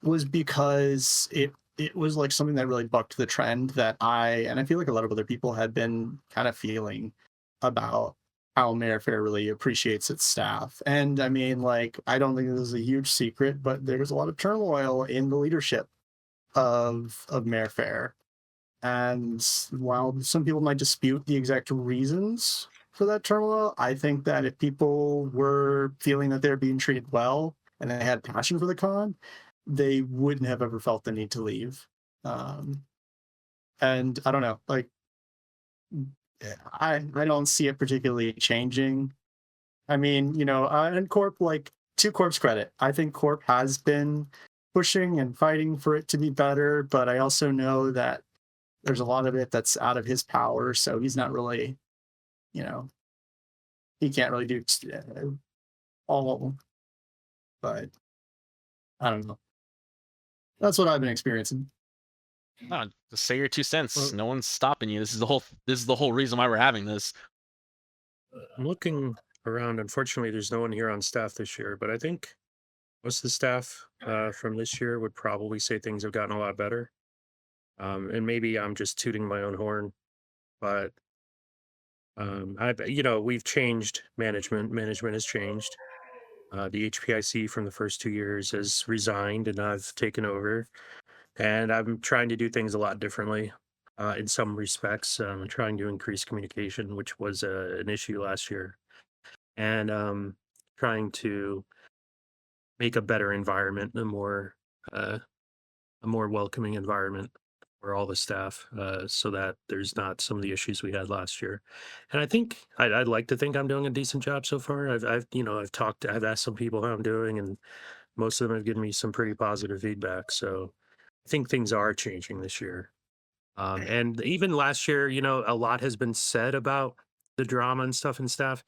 Speaker 11: was because it was like something that really bucked the trend that I feel like a lot of other people had been kind of feeling about how Mare Fair really appreciates its staff. And I mean, like, I don't think this is a huge secret, but there's a lot of turmoil in the leadership of Mare Fair. And while some people might dispute the exact reasons for that turmoil, I think that if people were feeling that they're being treated well and they had passion for the con, they wouldn't have ever felt the need to leave. And I don't know, like, I don't see it particularly changing. I mean, you know, and Corp, like, to Corp's credit, I think Corp has been pushing and fighting for it to be better, but I also know that there's a lot of it that's out of his power, so he's not really, you know, he can't really do all of them. But I don't know. That's what I've been experiencing.
Speaker 2: No, just say your 2 cents. No one's stopping you. This is the whole reason why we're having this.
Speaker 7: I'm looking around. Unfortunately, there's no one here on staff this year, but I think most of the staff from this year would probably say things have gotten a lot better. And maybe I'm just tooting my own horn, but we've changed management. Management has changed. The HPIC from the first 2 years has resigned, and I've taken over. And I'm trying to do things a lot differently in some respects. I'm trying to increase communication, which was an issue last year, and trying to make a better environment, a more welcoming environment for all the staff, so that there's not some of the issues we had last year. And I think I'd like to think I'm doing a decent job so far. I've asked some people how I'm doing, and most of them have given me some pretty positive feedback. So I think things are changing this year. And even last year, a lot has been said about the drama and stuff and staff.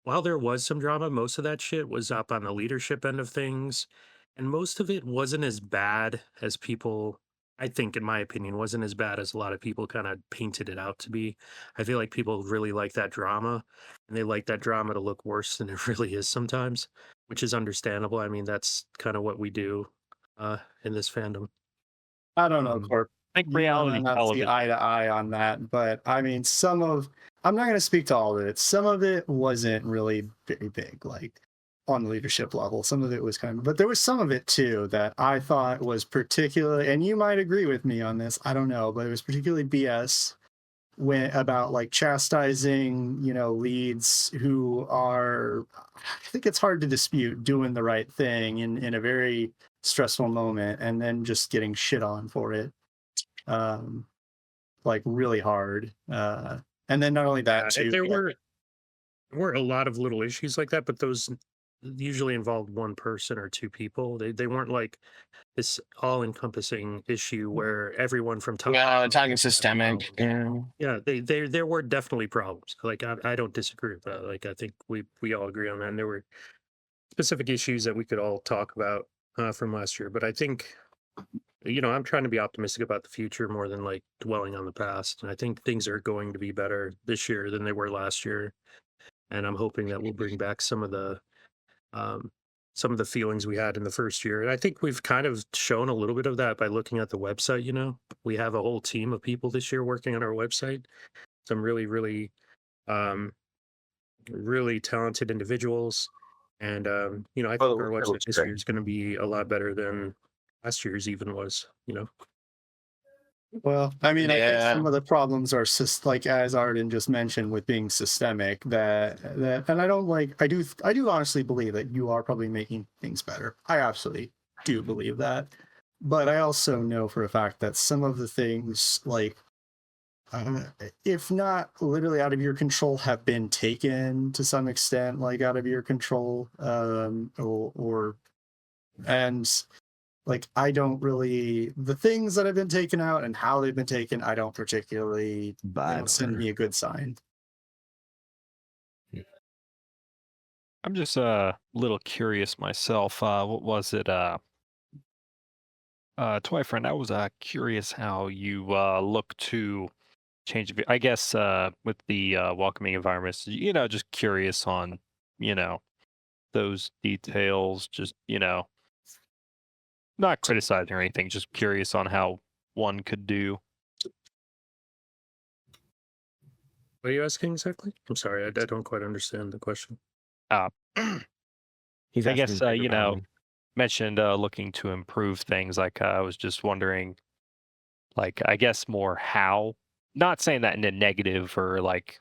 Speaker 7: While there was some drama, most of that shit was up on the leadership end of things. And most of it wasn't as bad as people, I think, in my opinion, wasn't as bad as a lot of people kind of painted it out to be. I feel like people really like that drama, and they like that drama to look worse than it really is sometimes, which is understandable. I mean, that's kind of what we do in this fandom.
Speaker 11: I don't know, Corp.
Speaker 10: I think reality
Speaker 11: not see
Speaker 10: television.
Speaker 11: eye to eye on that, but I mean, I'm not going to speak to all of it. Some of it wasn't really very big, like on the leadership level. Some of it was but there was some of it too that I thought was particularly, and you might agree with me on this, I don't know, but it was particularly BS about like chastising, leads who are, I think it's hard to dispute, doing the right thing in a very stressful moment, and then just getting shit on for it. Like really hard. And then not only that too.
Speaker 7: There were a lot of little issues like that, but those usually involved one person or two people. They weren't like this all-encompassing issue where everyone from top.
Speaker 12: Talking systemic.
Speaker 7: Yeah, there were definitely problems. Like I don't disagree with that. Like I think we all agree on that. And there were specific issues that we could all talk about from last year. But I think I'm trying to be optimistic about the future more than like dwelling on the past. And I think things are going to be better this year than they were last year. And I'm hoping that we'll bring back um, some of the feelings we had in the first year. And I think we've kind of shown a little bit of that by looking at the website. We have a whole team of people this year working on our website. Some really, really, um, really talented individuals. And, I think our website this year is going to be a lot better than last year's even was.
Speaker 11: Well, I mean, I think
Speaker 12: Yeah.
Speaker 11: some of the problems are like as Arden just mentioned with being systemic. And I don't like. I do honestly believe that you are probably making things better. I absolutely do believe that, but I also know for a fact that some of the things, like, if not literally out of your control, have been taken to some extent, like out of your control, or and. Like, I don't really, the things that have been taken out and how they've been taken, I don't particularly, they don't send me a good sign.
Speaker 10: I'm just a little curious myself. What was it? Twyfriend, I was curious how you look to change. I guess with the welcoming environments, just curious on, those details. Just not criticizing or anything. Just curious on how one could do.
Speaker 7: What are you asking exactly? I'm sorry, I don't quite understand the question.
Speaker 5: He's
Speaker 10: I
Speaker 5: asking
Speaker 10: guess
Speaker 5: Pokemon.
Speaker 10: mentioned looking to improve things. Like I was just wondering, like, I guess more how. Not saying that in a negative or like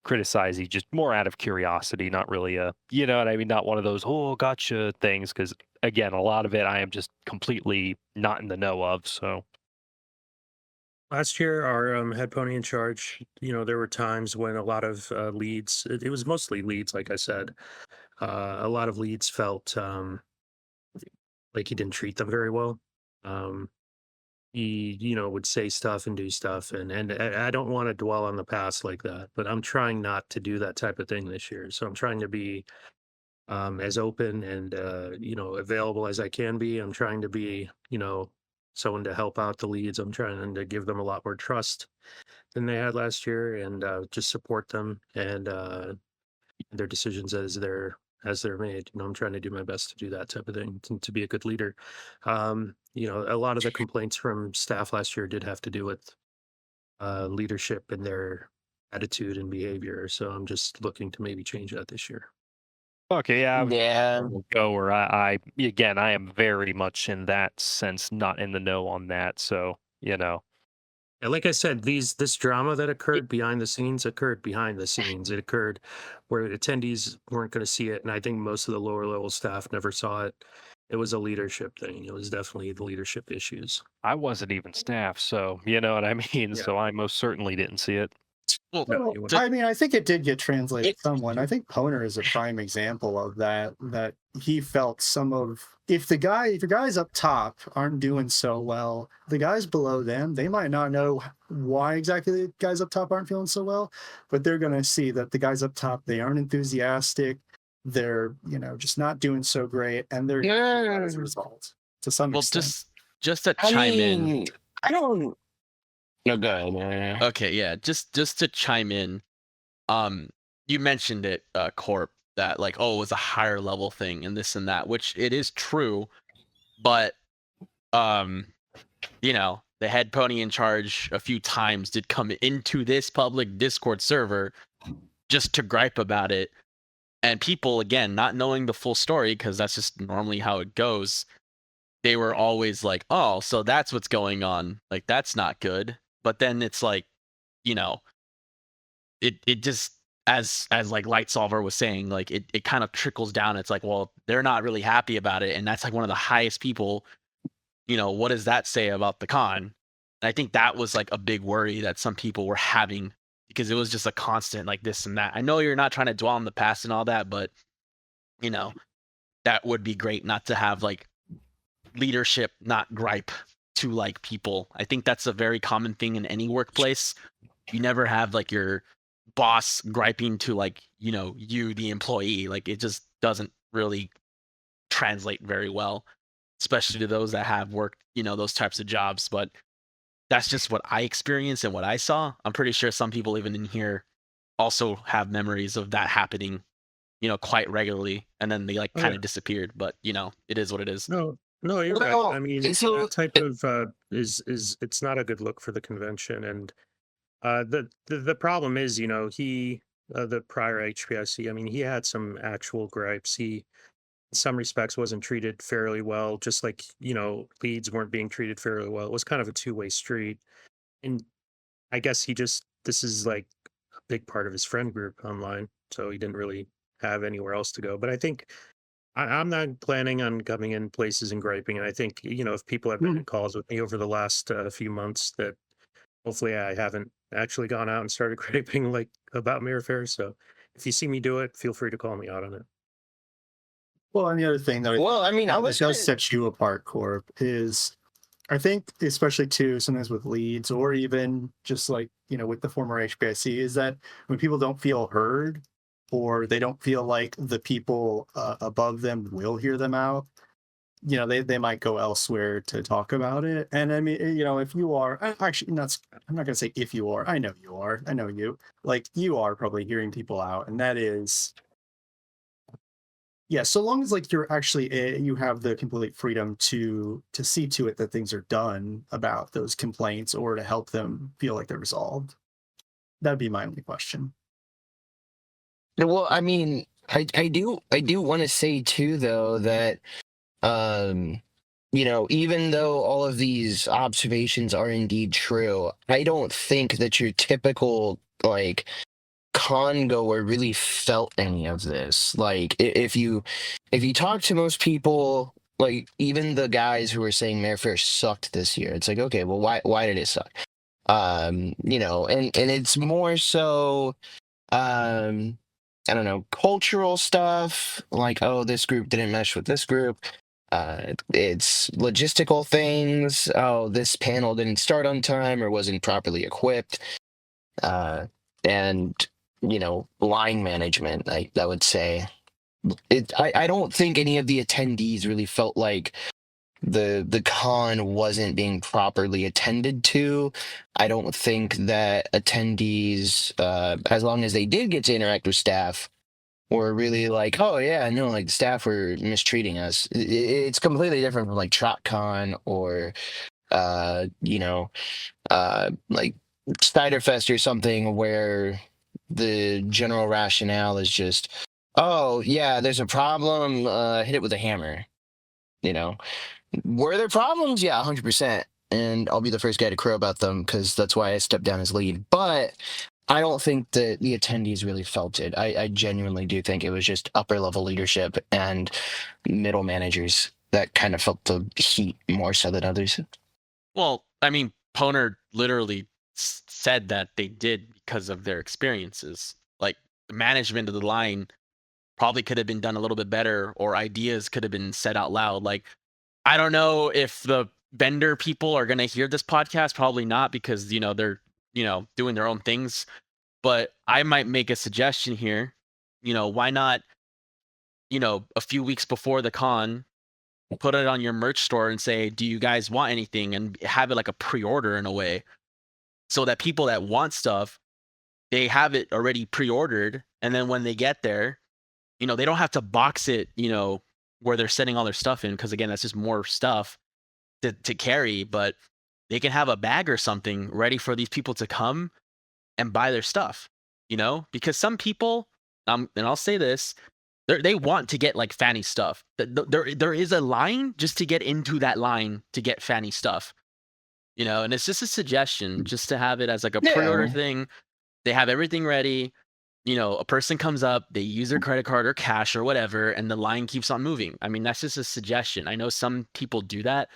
Speaker 10: criticizing, just more out of curiosity. Not really what I mean. Not one of those gotcha things. Because again, a lot of it I am just completely not in the know of. So
Speaker 7: Last year, our head pony in charge, there were times when a lot of leads, it was mostly leads, like I said, a lot of leads felt like he didn't treat them very well. He would say stuff and do stuff, and I don't want to dwell on the past like that, but I'm trying not to do that type of thing this year. So I'm trying to be as open and available as I can be. I'm trying to be someone to help out the leads. I'm trying to give them a lot more trust than they had last year, and just support them and their decisions as they're made. I'm trying to do my best to do that type of thing, to be a good leader. A lot of the complaints from staff last year did have to do with leadership and their attitude and behavior. So I'm just looking to maybe change that this year.
Speaker 10: okay, yeah,
Speaker 12: Yeah.
Speaker 10: go where I again I am very much in that sense not in the know on that. So
Speaker 7: And like I said, this drama that occurred behind the scenes occurred behind the scenes. It occurred where attendees weren't going to see it, and I think most of the lower level staff never saw it. It was a leadership thing. It was definitely the leadership issues.
Speaker 10: I wasn't even staff, so you know what I mean.
Speaker 7: Yeah.
Speaker 10: So I most certainly didn't see it.
Speaker 7: No, you wouldn't.
Speaker 11: I mean, I think it did get translated to someone. I think Poner is a prime example of that. That he felt some of if your guys up top aren't doing so well, the guys below them, they might not know why exactly the guys up top aren't feeling so well, but they're gonna see that the guys up top, they aren't enthusiastic, they're just not doing so great, and they're as a result to some
Speaker 2: Well,
Speaker 11: extent.
Speaker 2: just to chime in.
Speaker 12: I don't. No, go ahead. Yeah.
Speaker 2: Okay, yeah, just to chime in. You mentioned it, Corp, that like, oh, it was a higher level thing and this and that, which it is true, but the head pony in charge a few times did come into this public Discord server just to gripe about it, and people, again, not knowing the full story, because that's just normally how it goes, they were always like, oh, so that's what's going on, like that's not good. But then it's like, it just, as like Light Solver was saying, like it kind of trickles down. It's like, well, they're not really happy about it, and that's like one of the highest people. What does that say about the con? And I think that was like a big worry that some people were having, because it was just a constant like this and that. I know you're not trying to dwell on the past and all that, but that would be great not to have like leadership not gripe to like people. I think that's a very common thing in any workplace. You never have like your boss griping to like you the employee. Like it just doesn't really translate very well. especially to those that have worked, those types of jobs. But that's just what I experienced and what I saw. I'm pretty sure some people even in here also have memories of that happening, quite regularly, and then they like
Speaker 7: Oh,
Speaker 2: kind
Speaker 7: yeah.
Speaker 2: of disappeared. But it is what it is.
Speaker 7: No, you're right.
Speaker 12: Well,
Speaker 7: I mean,
Speaker 12: so
Speaker 7: that type of is it's not a good look for the convention. And the problem is, he the prior HPIC. I mean, he had some actual gripes. He, in some respects, wasn't treated fairly well. Just like leads weren't being treated fairly well. It was kind of a two-way street. And I guess this is like a big part of his friend group online, so he didn't really have anywhere else to go. But I think I'm not planning on coming in places and griping. And I think, if people have been in calls with me over the last few months, that hopefully I haven't actually gone out and started griping like about Mare Fair. So if you see me do it, feel free to call me out on it.
Speaker 11: Well, and the other thing that
Speaker 12: well, I mean, I
Speaker 11: that
Speaker 12: was
Speaker 11: does set you apart, Corp, is I think, especially too, sometimes with leads or even just like, with the former HBIC, is that when people don't feel heard or they don't feel like the people above them will hear them out, they might go elsewhere to talk about it. And I mean, if you are actually not, I'm not going to say if you are, I know you are, I know you, like you are probably hearing people out. And that is, yeah, so long as like you're actually you have the complete freedom to see to it that things are done about those complaints or to help them feel like they're resolved. That'd be my only question.
Speaker 12: well, I mean, I do want to say too, though, that even though all of these observations are indeed true, I don't think that your typical like con goer really felt any of this. Like if you talk to most people, like even the guys who were saying Mare Fair sucked this year, it's like, okay, well, why did it suck? And it's more so I don't know, cultural stuff, like, oh, this group didn't mesh with this group. It's logistical things. Oh, this panel didn't start on time or wasn't properly equipped. And line management, I would say. I don't think any of the attendees really felt like the con wasn't being properly attended to. I don't think that attendees, as long as they did get to interact with staff, were really like, oh yeah, no, like the staff were mistreating us. It's completely different from like TrotCon or like Spiderfest or something, where the general rationale is just, oh yeah, there's a problem, hit it with a hammer. Were there problems? Yeah, 100%. And I'll be the first guy to crow about them because that's why I stepped down as lead. But I don't think that the attendees really felt it. I genuinely do think it was just upper level leadership and middle managers that kind of felt the heat more so than others.
Speaker 2: Well, I mean, Poner literally said that they did because of their experiences. Like the management of the line probably could have been done a little bit better, or ideas could have been said out loud. Like, I don't know if the vendor people are going to hear this podcast. Probably not, because they're doing their own things. But I might make a suggestion here. Why not, a few weeks before the con, put it on your merch store and say, do you guys want anything? And have it like a pre-order in a way, so that people that want stuff, they have it already pre-ordered. And then when they get there, they don't have to box it, where they're setting all their stuff in. Because again, that's just more stuff to carry. But they can have a bag or something ready for these people to come and buy their stuff, because some people, and I'll say this, they want to get like fanny stuff. There is a line just to get into that line to get fanny stuff, and it's just a suggestion just to have it as like a pre-order thing. They have everything ready. A person comes up, they use their credit card or cash or whatever, and the line keeps on moving. I mean, that's just a suggestion. I know some people do that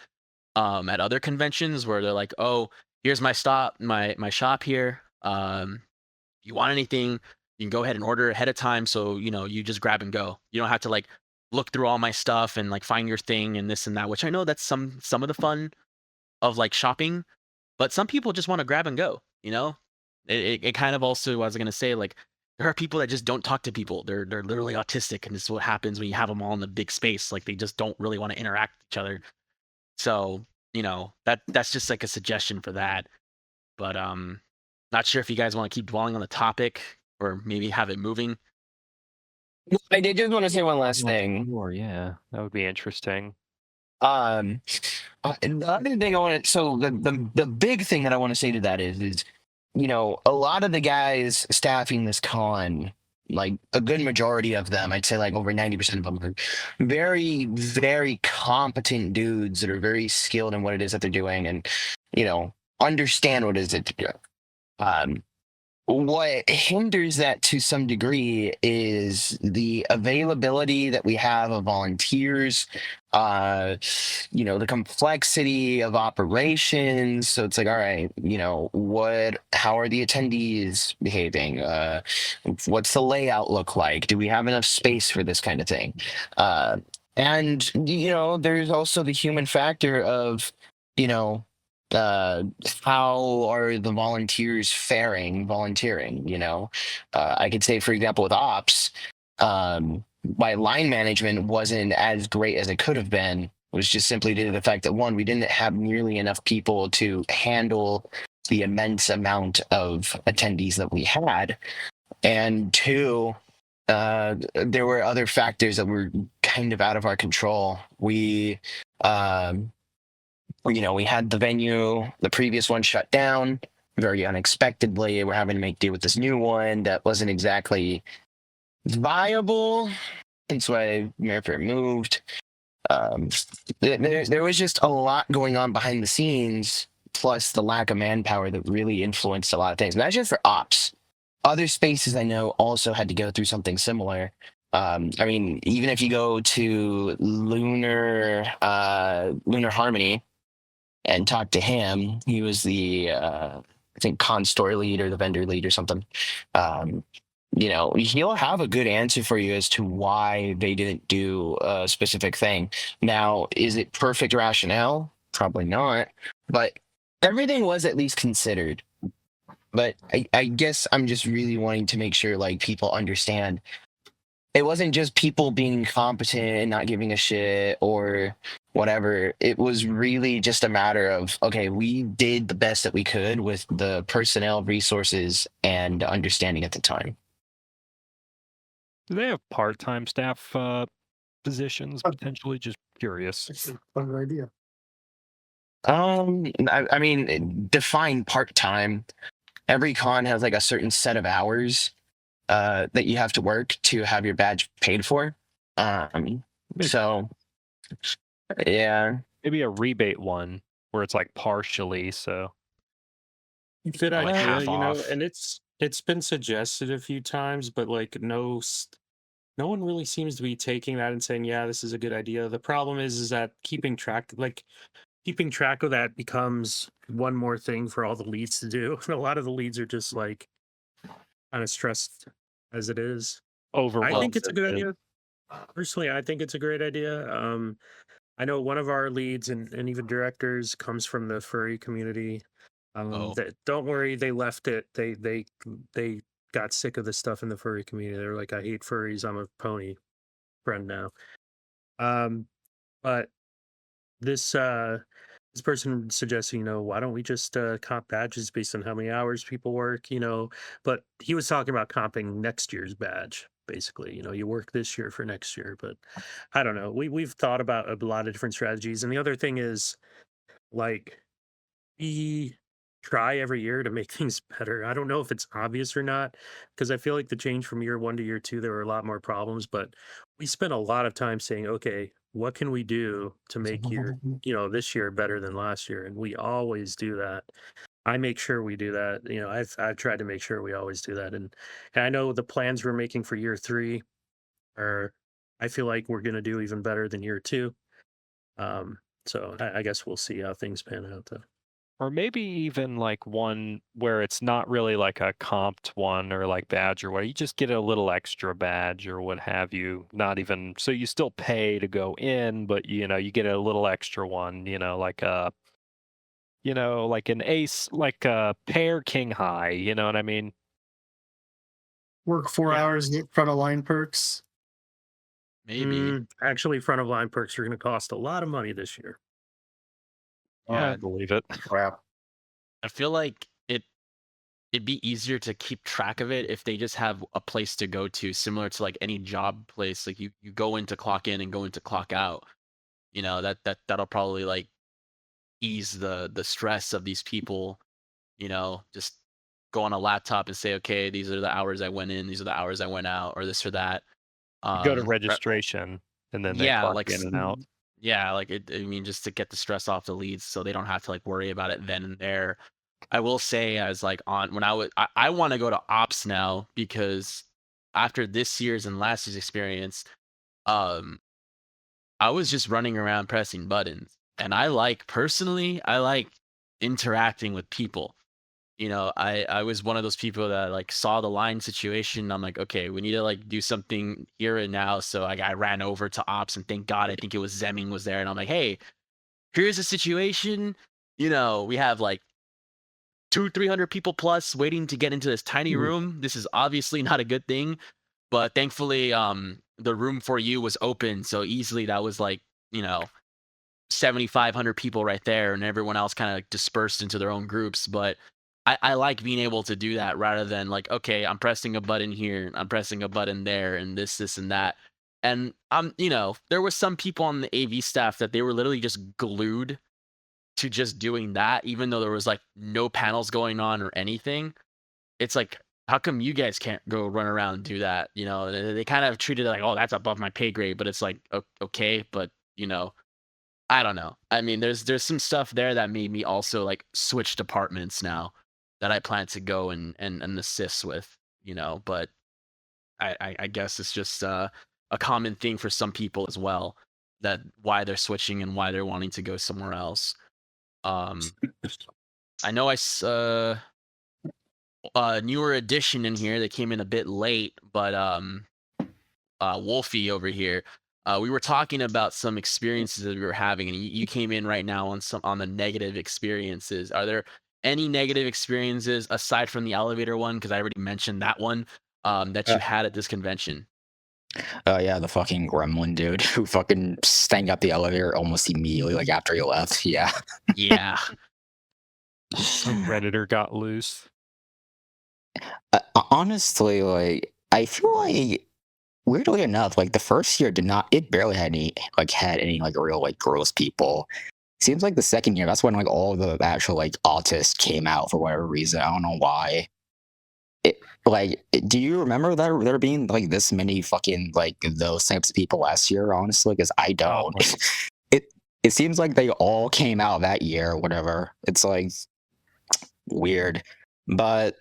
Speaker 2: at other conventions where they're like, oh, here's my shop here. You want anything, you can go ahead and order ahead of time. So, you just grab and go. You don't have to like look through all my stuff and like find your thing and this and that, which I know that's some of the fun of like shopping, but some people just want to grab and go, It kind of also, I was going to say, like, there are people that just don't talk to people. They're literally autistic, and this is what happens when you have them all in the big space. Like they just don't really want to interact with each other. So that's just like a suggestion for that. But not sure if you guys want to keep dwelling on the topic or maybe have it moving.
Speaker 12: I did just want to say one last thing.
Speaker 10: Sure, yeah, that would be interesting.
Speaker 12: The other thing I want to, so the big thing that I want to say to that is, a lot of the guys staffing this con, like a good majority of them, I'd say like over 90% of them are very, very competent dudes that are very skilled in what it is that they're doing and, understand what it is that they're doing. What hinders that to some degree is the availability that we have of volunteers, the complexity of operations. So it's like, all right, how are the attendees behaving? What's the layout look like? Do we have enough space for this kind of thing? And there's also the human factor of, how are the volunteers volunteering? I could say, for example, with ops, my line management wasn't as great as it could have been. It was just simply due to the fact that, one, we didn't have nearly enough people to handle the immense amount of attendees that we had, and two, there were other factors that were kind of out of our control. We had the venue, the previous one shut down very unexpectedly. We're having to make do with this new one that wasn't exactly viable. That's why Mare moved. There was just a lot going on behind the scenes, plus the lack of manpower that really influenced a lot of things. And that's just for ops. Other spaces I know also had to go through something similar. Even if you go to Lunar Harmony and talk to him, he was the I think con store lead or the vendor lead or something. He'll have a good answer for you as to why they didn't do a specific thing. Now, is it perfect rationale? Probably not, but everything was at least considered. But I guess I'm just really wanting to make sure like people understand it wasn't just people being incompetent and not giving a shit or whatever. It was really just a matter of, okay, we did the best that we could with the personnel, resources, and understanding at the time.
Speaker 10: Do they have part-time staff positions potentially? Just curious.
Speaker 11: That's a fun idea.
Speaker 12: Define part-time. Every con has like a certain set of hours that you have to work to have your badge paid for. So, yeah.
Speaker 10: Maybe a rebate one where it's like partially, so.
Speaker 7: Good
Speaker 10: Like
Speaker 7: idea,
Speaker 10: half off.
Speaker 7: and it's been suggested a few times, but like no one really seems to be taking that and saying, yeah, this is a good idea. The problem is that keeping track of that becomes one more thing for all the leads to do. And a lot of the leads are just like kind of stressed as it is.
Speaker 10: Overwhelmed.
Speaker 7: I think it's a good idea. Personally, I think it's a great idea. I know one of our leads and even directors comes from the furry community. Don't worry, they left it. They got sick of the stuff in the furry community. They're like, I hate furries. I'm a pony friend now. But this person suggesting, why don't we just comp badges based on how many hours people work, but he was talking about comping next year's badge. Basically, you work this year for next year, but I don't know. We've thought about a lot of different strategies. And the other thing is, like, we try every year to make things better. I don't know if it's obvious or not, because I feel like the change from year 1 to year 2, there were a lot more problems, but we spent a lot of time saying, okay, what can we do to make this year better than last year? And we always do that. I make sure we do that. I've tried to make sure we always do that. And I know the plans we're making for year 3 are, I feel like we're going to do even better than year 2. So I guess we'll see how things pan out though.
Speaker 10: Or maybe even like one where it's not really like a comped one or like badge or what. You just get a little extra badge or what have you. Not even, so you still pay to go in, but you get a little extra one, like a, like an ace, like a pair king high, you know what I mean?
Speaker 11: Work 4 hours, get front of line perks.
Speaker 2: Maybe.
Speaker 7: Actually, front of line perks are going to cost a lot of money this year.
Speaker 10: Yeah, I believe it.
Speaker 11: Crap.
Speaker 2: I feel like it'd be easier to keep track of it if they just have a place to go to, similar to like any job place. Like you go in to clock in and go in to clock out. You know, that'll probably like ease the stress of these people. You know, just go on a laptop and say, okay, these are the hours I went in, these are the hours I went out, or this or that.
Speaker 10: You go to
Speaker 2: Re-
Speaker 10: registration, and then they
Speaker 2: yeah,
Speaker 10: clock
Speaker 2: like
Speaker 10: in and out.
Speaker 2: yeah, like I mean, just to get the stress off the leads, so they don't have to like worry about it then and there. I will say, as like on when I want to go to ops now because after this year's and last year's experience, um, I was just running around pressing buttons, and I like interacting with people. You know, I was one of those people that like saw the line situation. I'm like, okay, we need to like do something here and now. So I ran over to ops, and thank God, I think it was Zemming was there, and I'm like, hey, here's a situation. You know, we have like 300 people plus waiting to get into this tiny room. This is obviously not a good thing, but thankfully, the room for you was open, so easily that was like, you know, 7,500 people right there, and everyone else kind of like dispersed into their own groups. But I like being able to do that rather than like, okay, I'm pressing a button here, I'm pressing a button there, and this, and that. And you know, there was some people on the AV staff that they were literally just glued to just doing that, even though there was like no panels going on or anything. It's like, how come you guys can't go run around and do that? You know, they kind of treated it like, oh, that's above my pay grade, but it's like, okay, but you know, I don't know. I mean, there's some stuff there that made me also like switch departments now that I plan to go and assist with, you know, but I guess it's just a common thing for some people as well, that why they're switching and why they're wanting to go somewhere else. I know newer addition in here that came in a bit late, but Wolfie over here, we were talking about some experiences that we were having, and you came in right now on the negative experiences. Are there any negative experiences aside from the elevator one? Because I already mentioned that one, that you had at this convention.
Speaker 14: Oh yeah, the fucking gremlin dude who fucking stank up the elevator almost immediately, like after he left. Yeah.
Speaker 2: Yeah.
Speaker 10: Some Redditor got loose.
Speaker 14: Honestly, like I feel like weirdly enough, like the first year it barely had any like real like gross people. Seems like the second year, that's when like all the actual like autists came out for whatever reason. I don't know why. Do you remember that there being like this many fucking like those types of people last year? Honestly, because I don't. It seems like they all came out that year, or whatever. It's like weird, but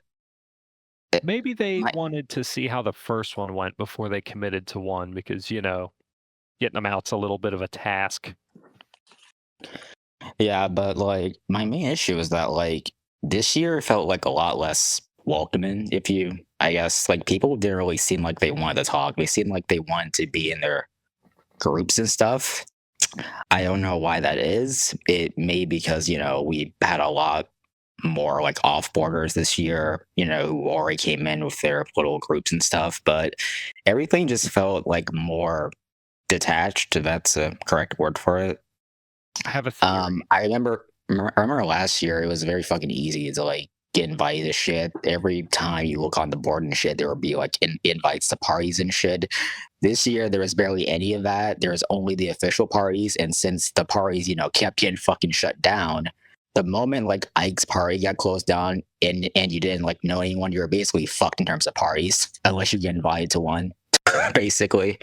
Speaker 10: maybe they wanted to see how the first one went before they committed to one, because you know, getting them out's a little bit of a task.
Speaker 14: Yeah, but like my main issue is that like this year felt like a lot less welcoming. I guess like people didn't really seem like they wanted to talk. They seemed like they wanted to be in their groups and stuff. I don't know why that is. It may be because, you know, we had a lot more like off-boarders this year, you know, who already came in with their little groups and stuff, but everything just felt like more detached, if that's a correct word for it.
Speaker 10: I have a theory.
Speaker 14: I remember last year it was very fucking easy to like get invited to shit. Every time you look on the board and shit, there would be like invites to parties and shit. This year there was barely any of that. There was only the official parties, and since the parties, you know, kept getting fucking shut down, the moment like Ike's party got closed down and you didn't like know anyone, you were basically fucked in terms of parties unless you get invited to one, basically.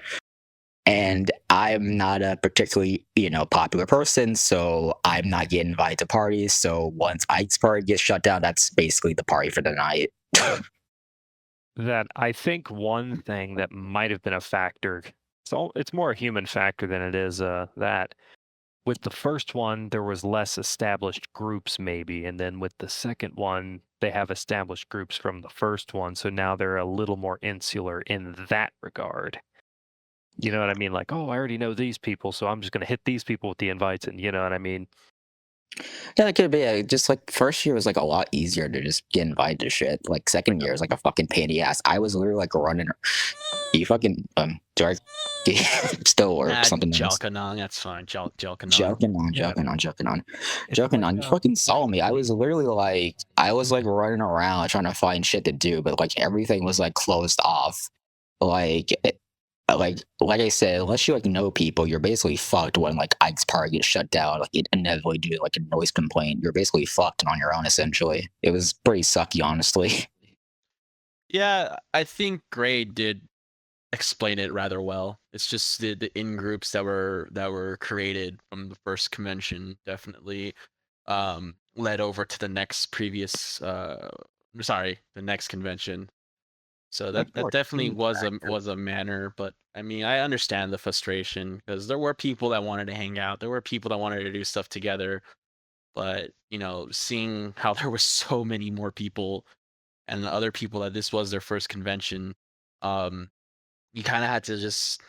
Speaker 14: And I'm not a particularly, you know, popular person, so I'm not getting invited to parties. So once Ike's party gets shut down, that's basically the party for the night.
Speaker 10: That I think one thing that might have been a factor, so it's more a human factor than it is that. With the first one, there was less established groups maybe, and then with the second one, they have established groups from the first one, so now they're a little more insular in that regard. You know what I mean? Like, oh, I already know these people, so I'm just going to hit these people with the invites, and you know what I mean?
Speaker 14: Yeah, it could be. Just like first year was like a lot easier to just get invited to shit. Like second year is like a fucking pain in the ass. I was literally like running. You fucking do I still or something else?
Speaker 2: Jalkanong, that's fine. Jalkanong.
Speaker 14: Joking on. You fucking saw me. I was literally like, I was like running around trying to find shit to do, but like everything was like closed off. Like, like I said, unless you like know people, you're basically fucked when like Ike's party gets shut down. Like it inevitably do like a noise complaint. You're basically fucked and on your own essentially. It was pretty sucky, honestly.
Speaker 2: Yeah, I think Gray did explain it rather well. It's just the in groups that were created from the first convention definitely led over to the next the next convention. So that definitely was a manner, but I mean I understand the frustration because there were people that wanted to hang out, there were people that wanted to do stuff together, but you know, seeing how there were so many more people and the other people that this was their first convention, you kind of had to just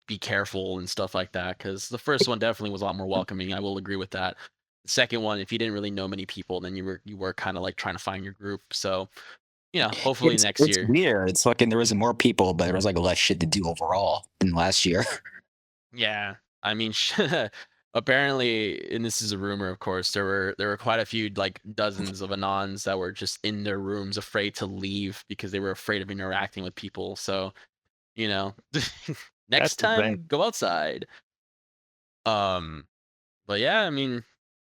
Speaker 2: be careful and stuff like that because the first one definitely was a lot more welcoming. I will agree with that. The second one, if you didn't really know many people, then you were kind of like trying to find your group. So, you know, hopefully next
Speaker 14: it's
Speaker 2: year.
Speaker 14: weird. It's fucking there was more people, but there was like less shit to do overall than last year.
Speaker 2: Yeah, I mean, apparently, and this is a rumor, of course, there were quite a few, like dozens of Anons that were just in their rooms, afraid to leave because they were afraid of interacting with people. So, you know, next time go outside. But yeah, I mean,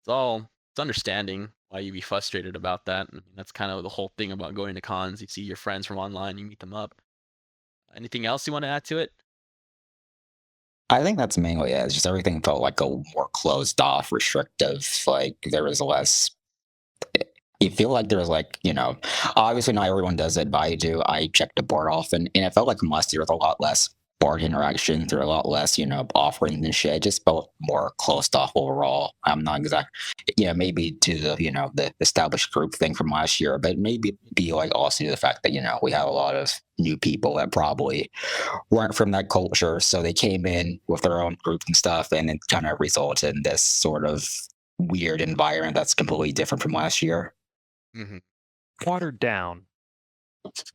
Speaker 2: it's understanding why you'd be frustrated about that. I mean, that's kind of the whole thing about going to cons. You see your friends from online, you meet them up. Anything else you want to add to it?
Speaker 14: I think that's mainly it. It's just everything felt like a more closed off, restrictive. Like there was less. You feel like there was like, you know, obviously not everyone does it, but I do. I check the board often, and it felt like musty with a lot less board interaction. There were a lot less, you know, offering and shit. It just felt more closed off overall. I'm not exact, yeah, maybe to the, you know, the established group thing from last year, but maybe be like also the fact that, you know, we had a lot of new people that probably weren't from that culture, so they came in with their own group and stuff, and it kind of resulted in this sort of weird environment that's completely different from last year.
Speaker 2: Mm-hmm.
Speaker 10: Watered down.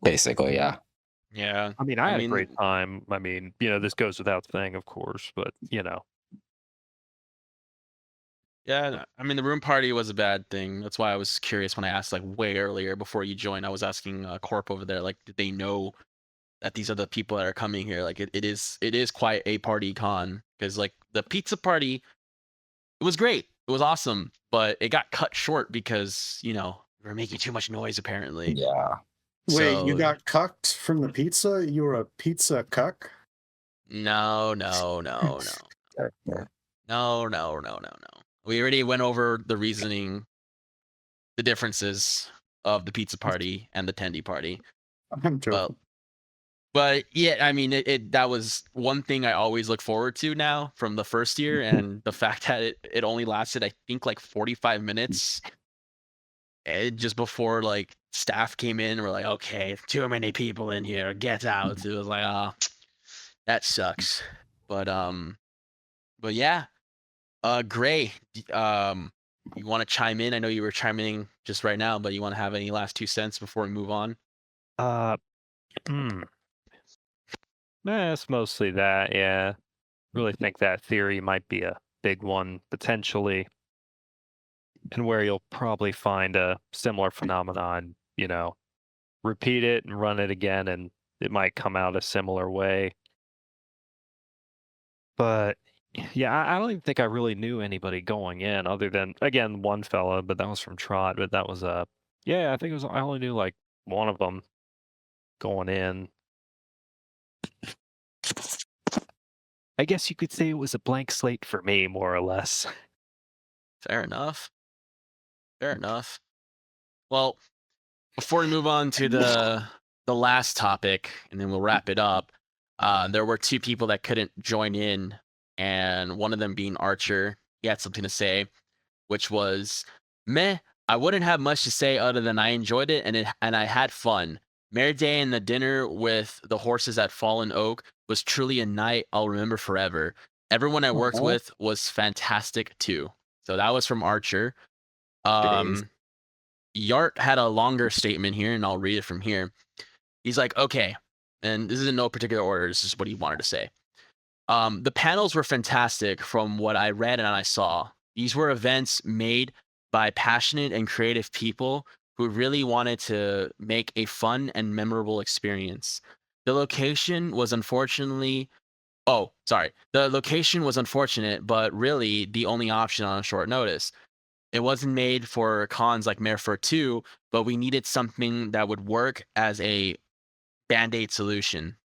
Speaker 14: Basically, yeah.
Speaker 2: Yeah.
Speaker 10: I mean, I had a great time. I mean, you know, this goes without saying, of course, but you know.
Speaker 2: Yeah, I mean, the room party was a bad thing. That's why I was curious when I asked, like, way earlier before you joined. I was asking Corp over there, like, did they know that these are the people that are coming here? Like, it is quite a party con because, like, the pizza party, it was great. It was awesome, but it got cut short because, you know, we were making too much noise, apparently.
Speaker 14: Yeah.
Speaker 11: Wait, you got cucked from the pizza? You were a pizza cuck?
Speaker 2: No. We already went over the reasoning, the differences of the pizza party and the tendy party.
Speaker 11: I'm joking.
Speaker 2: But yeah, I mean, that was one thing I always look forward to now from the first year, and the fact that it only lasted, I think, like 45 minutes. Just before like staff came in, we're like, okay, too many people in here, get out. It was like, oh, that sucks. But yeah. Gray, you want to chime in? I know you were chiming in just right now, but you want to have any last 2 cents before we move on?
Speaker 10: It's mostly that, yeah. Really think that theory might be a big one potentially, and where you'll probably find a similar phenomenon, you know, repeat it and run it again, and it might come out a similar way. But yeah, I don't even think I really knew anybody going in other than, again, one fella, but that was from Trot. But that was yeah, I think it was, I only knew like one of them going in. I guess you could say it was a blank slate for me, more or less.
Speaker 2: Fair enough. Well, before we move on to the last topic, and then we'll wrap it up, there were 2 people that couldn't join in, and one of them being Archer. He had something to say, which was, meh, I wouldn't have much to say other than I enjoyed it and I had fun. Mare Day and the dinner with the horses at Fallen Oak was truly a night I'll remember forever. Everyone I worked with was fantastic too. So that was from Archer.
Speaker 5: Days.
Speaker 2: Yart had a longer statement here, and I'll read it from here. He's like, okay, and this is in no particular order. This is what he wanted to say. The panels were fantastic from what I read and I saw. These were events made by passionate and creative people who really wanted to make a fun and memorable experience. The location was unfortunately The location was unfortunate, but really the only option on short notice. It wasn't made for cons like Mare 2, but we needed something that would work as a band-aid solution.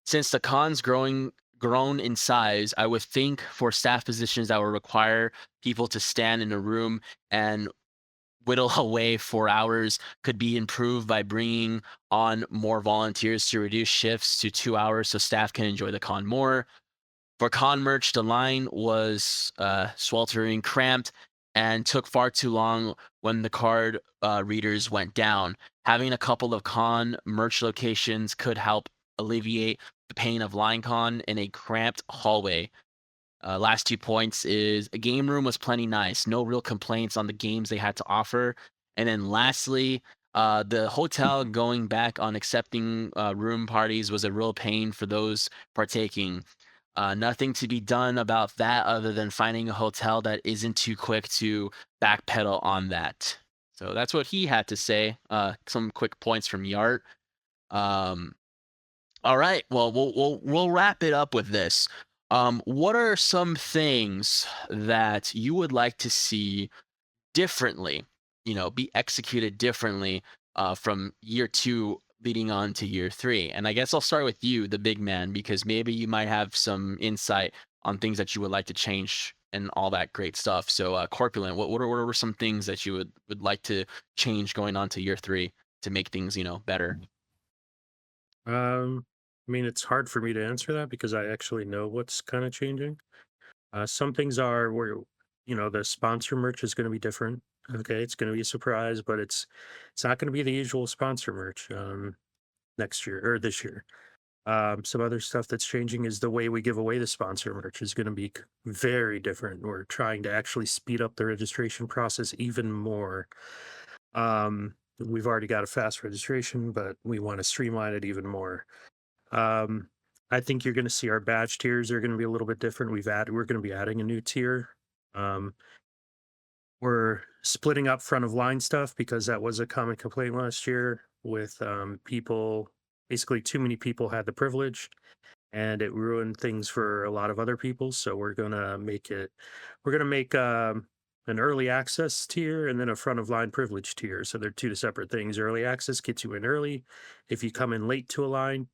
Speaker 2: Since the con's grown in size, I would think for staff positions that would require people to stand in a room and whittle away 4 hours could be improved by bringing on more volunteers to reduce shifts to 2 hours so staff can enjoy the con more. For con merch, the line was sweltering, cramped, and took far too long when the card readers went down. Having a couple of con merch locations could help alleviate the pain of line con in a cramped hallway. Last 2 points is a game room was plenty nice. No real complaints on the games they had to offer. And then lastly, the hotel going back on accepting room parties was a real pain for those partaking. Nothing to be done about that other than finding a hotel that isn't too quick to backpedal on that. So that's what he had to say. Some quick points from Yart. All right. Well, we'll wrap it up with this. What are some things that you would like to see differently, be executed differently from year 2 leading on to year 3? And I guess I'll start with you, the big man, because maybe you might have some insight on things that you would like to change and all that great stuff. So, Corpulent, what were some things that you would like to change going on to year 3 to make things, better?
Speaker 7: I mean, it's hard for me to answer that because I actually know what's kind of changing. Some things are where, the sponsor merch is going to be different. Okay, it's going to be a surprise, but it's not going to be the usual sponsor merch next year or this year. Some other stuff that's changing is the way we give away the sponsor merch is going to be very different. We're trying to actually speed up the registration process even more. We've already got a fast registration, but we want to streamline it even more. I think you're going to see our badge tiers are going to be a little bit different. We're going to be adding a new tier. We're splitting up front of line stuff because that was a common complaint last year with people. Basically, too many people had the privilege, and it ruined things for a lot of other people. So we're gonna make an early access tier and then a front of line privilege tier. So they're two separate things. Early access gets you in early. If you come in late to a line,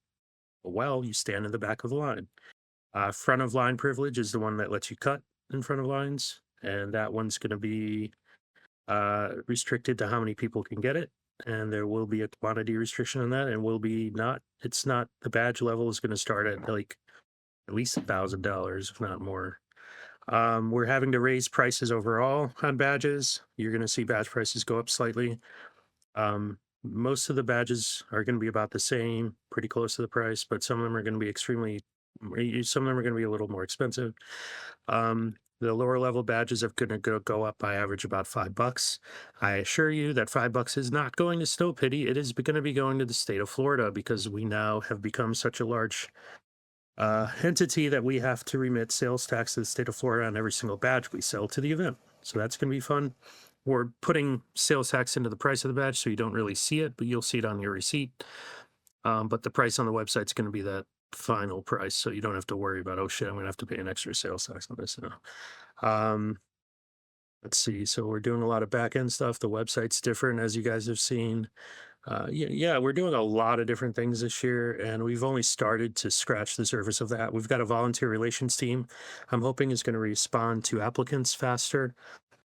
Speaker 7: well, you stand in the back of the line. Front of line privilege is the one that lets you cut in front of lines, and that one's going to be restricted to how many people can get it, and there will be a quantity restriction on that, and the badge level is going to start at like at least $1,000, if not more. We're having to raise prices overall on badges. You're going to see badge prices go up slightly. Most of the badges are going to be about the same, pretty close to the price, but some of them are going to be some of them are going to be a little more expensive. The lower level badges are going to go up by average about $5. I assure you that $5 is not going to Snow Pity. It is going to be going to the state of Florida because we now have become such a large entity that we have to remit sales tax to the state of Florida on every single badge we sell to the event. So that's going to be fun. We're putting sales tax into the price of the badge, so you don't really see it, but you'll see it on your receipt. But the price on the website is going to be that final price, so you don't have to worry about, oh shit, I'm going to have to pay an extra sales tax on this. Let's see. So we're doing a lot of back end stuff. The website's different, as you guys have seen. We're doing a lot of different things this year, and we've only started to scratch the surface of that. We've got a volunteer relations team I'm hoping is going to respond to applicants faster.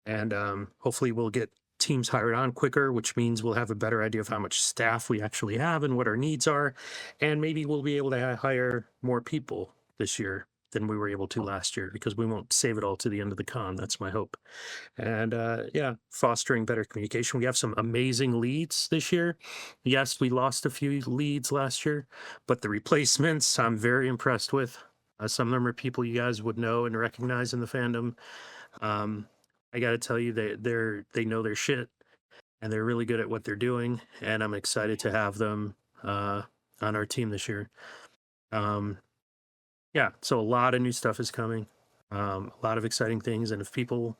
Speaker 7: And hopefully we'll get teams hired on quicker, which means we'll have a better idea of how much staff we actually have and what our needs are. And maybe we'll be able to hire more people this year than we were able to last year because we won't save it all to the end of the con. That's my hope. And fostering better communication. We have some amazing leads this year. Yes, we lost a few leads last year, but the replacements I'm very impressed with. Some of them are people you guys would know and recognize in the fandom. I got to tell you, they know their shit, and they're really good at what they're doing, and I'm excited to have them on our team this year. Yeah, so a lot of new stuff is coming, a lot of exciting things, and if people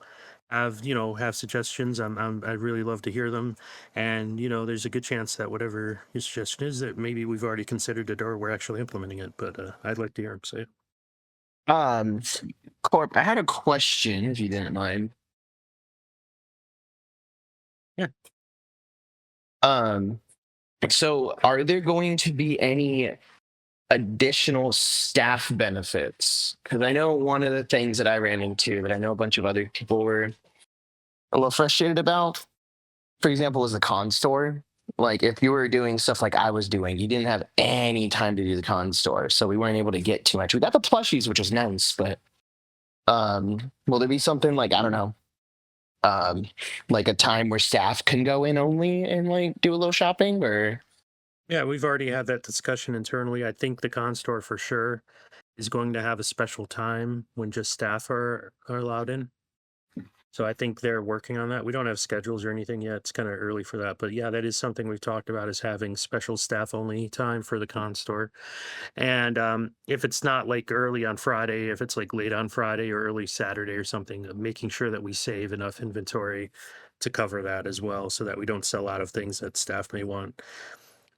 Speaker 7: have suggestions, I'd really love to hear them. And there's a good chance that whatever your suggestion is, that maybe we've already considered it or we're actually implementing it. But I'd like to hear him say it.
Speaker 12: Corp, I had a question, if you didn't mind.
Speaker 7: Yeah.
Speaker 12: So are there going to be any additional staff benefits? Because I know one of the things that I ran into that I know a bunch of other people were a little frustrated about, for example, is the con store. Like, if you were doing stuff like I was doing, you didn't have any time to do the con store, so we weren't able to get too much. We got the plushies, which was nice, but will there be something like, I don't know, like a time where staff can go in only and like do a little shopping? Or
Speaker 7: Yeah, we've already had that discussion internally. I think the con store for sure is going to have a special time when just staff are allowed in. So I think they're working on that. We don't have schedules or anything yet. It's kind of early for that. But yeah, that is something we've talked about, is having special staff only time for the con store. And if it's not like early on Friday, if it's like late on Friday or early Saturday or something, making sure that we save enough inventory to cover that as well, so that we don't sell out of things that staff may want.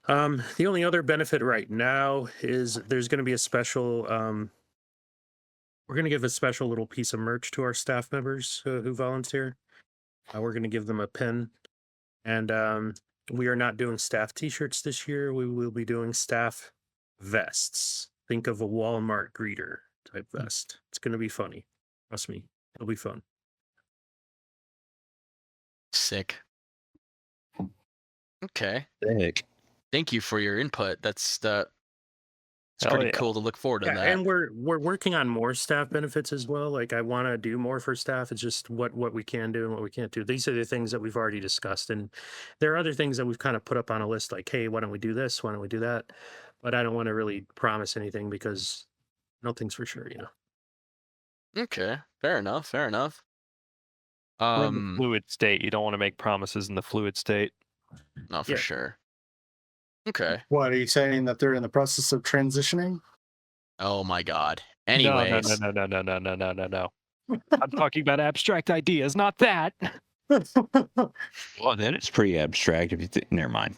Speaker 7: The only other benefit right now is there's going to be a special, we're going to give a special little piece of merch to our staff members who volunteer. We're going to give them a pin. And we are not doing staff t-shirts this year. We will be doing staff vests. Think of a Walmart greeter type vest. It's going to be funny. Trust me, it'll be fun.
Speaker 2: Sick. Okay.
Speaker 6: Sick.
Speaker 2: Thank you for your input. It's
Speaker 10: Hell
Speaker 2: pretty
Speaker 10: yeah.
Speaker 2: cool to look forward to
Speaker 7: Yeah,
Speaker 2: that.
Speaker 7: and we're working on more staff benefits as well. Like, I want to do more for staff. It's just what we can do and what we can't do. These are the things that we've already discussed, and there are other things that we've kind of put up on a list, like, hey, why don't we do this? Why don't we do that? But I don't want to really promise anything because nothing's for sure,
Speaker 2: Okay, fair enough. Fair enough.
Speaker 10: We're in the fluid state. You don't want to make promises in the fluid state.
Speaker 2: No, for
Speaker 7: Yeah.
Speaker 2: sure. Okay.
Speaker 11: What are you saying, that they're in the process of transitioning?
Speaker 2: Oh my God. Anyways,
Speaker 10: No. I'm talking about abstract ideas, not that.
Speaker 6: Well, then it's pretty abstract if you never mind.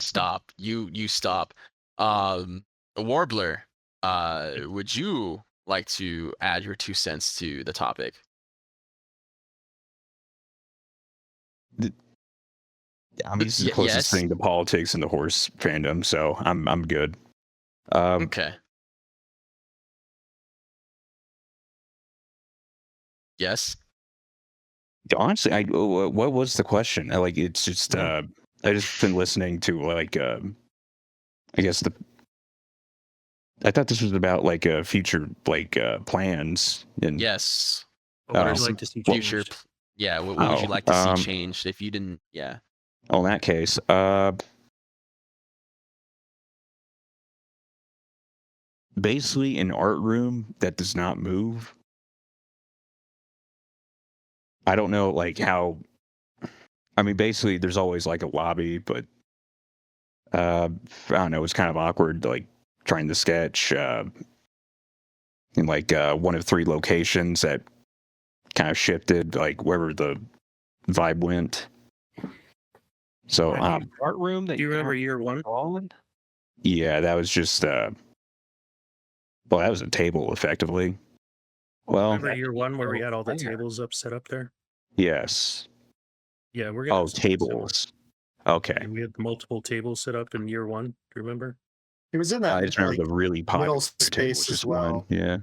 Speaker 2: stop. You stop. Warbler, would you like to add your 2 cents to the topic?
Speaker 6: I'm used to the closest thing to politics and the horse fandom, so I'm good.
Speaker 2: Okay. Yes.
Speaker 6: Honestly, what was the question? It's just I just been listening to I guess I thought this was about future plans and
Speaker 2: Yes.
Speaker 7: What would you like to see
Speaker 2: Future.
Speaker 7: changed?
Speaker 2: Yeah. What would you like to see changed if you didn't? Yeah.
Speaker 6: Oh, in that case, basically an art room that does not move. I don't know how. I mean, basically, there's always a lobby, but I don't know. It's kind of awkward, trying to sketch in one of 3 locations that kind of shifted, wherever the vibe went. So,
Speaker 10: art room that
Speaker 7: Do you remember year one?
Speaker 6: yeah, that was just that was a table, effectively. Well,
Speaker 7: Remember year one where we had all the tables set up there?
Speaker 6: yes.
Speaker 7: Yeah, we're gonna.
Speaker 6: Oh,
Speaker 7: have something similar.
Speaker 6: tables. Okay.
Speaker 7: We had multiple tables set up in year one. Do you remember?
Speaker 11: It was in that
Speaker 6: I just remember the really popular
Speaker 11: middle
Speaker 6: table
Speaker 11: space
Speaker 6: was
Speaker 11: as
Speaker 6: just
Speaker 11: well.
Speaker 6: one. Yeah.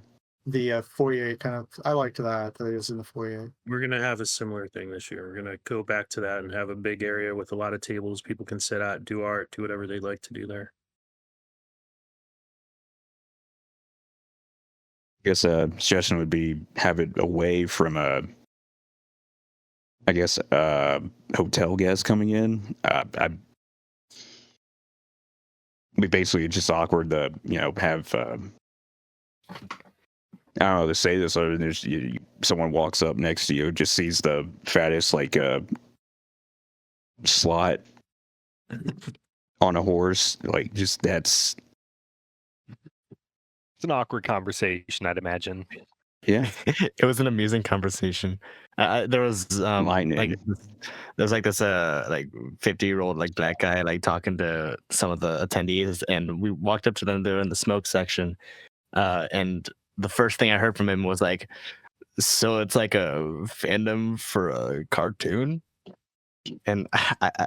Speaker 11: The foyer kind of, I liked that it was in the foyer.
Speaker 7: We're gonna have a similar thing this year. We're gonna go back to that and have a big area with a lot of tables. People can sit at, do art, do whatever they'd like to do there.
Speaker 6: I guess a suggestion would be have it away from hotel guests coming in. We basically, it's just awkward to have I don't know how to say this. Other than someone walks up next to you, just sees the fattest slot on a horse. Like, just that's.
Speaker 10: It's an awkward conversation, I'd imagine.
Speaker 6: Yeah,
Speaker 5: it was an amusing conversation. There was like there's like this like 50-year-old like black guy like talking to some of the attendees, and we walked up to them. They're in the smoke section, and the first thing I heard from him was like, "So it's like a fandom for a cartoon," and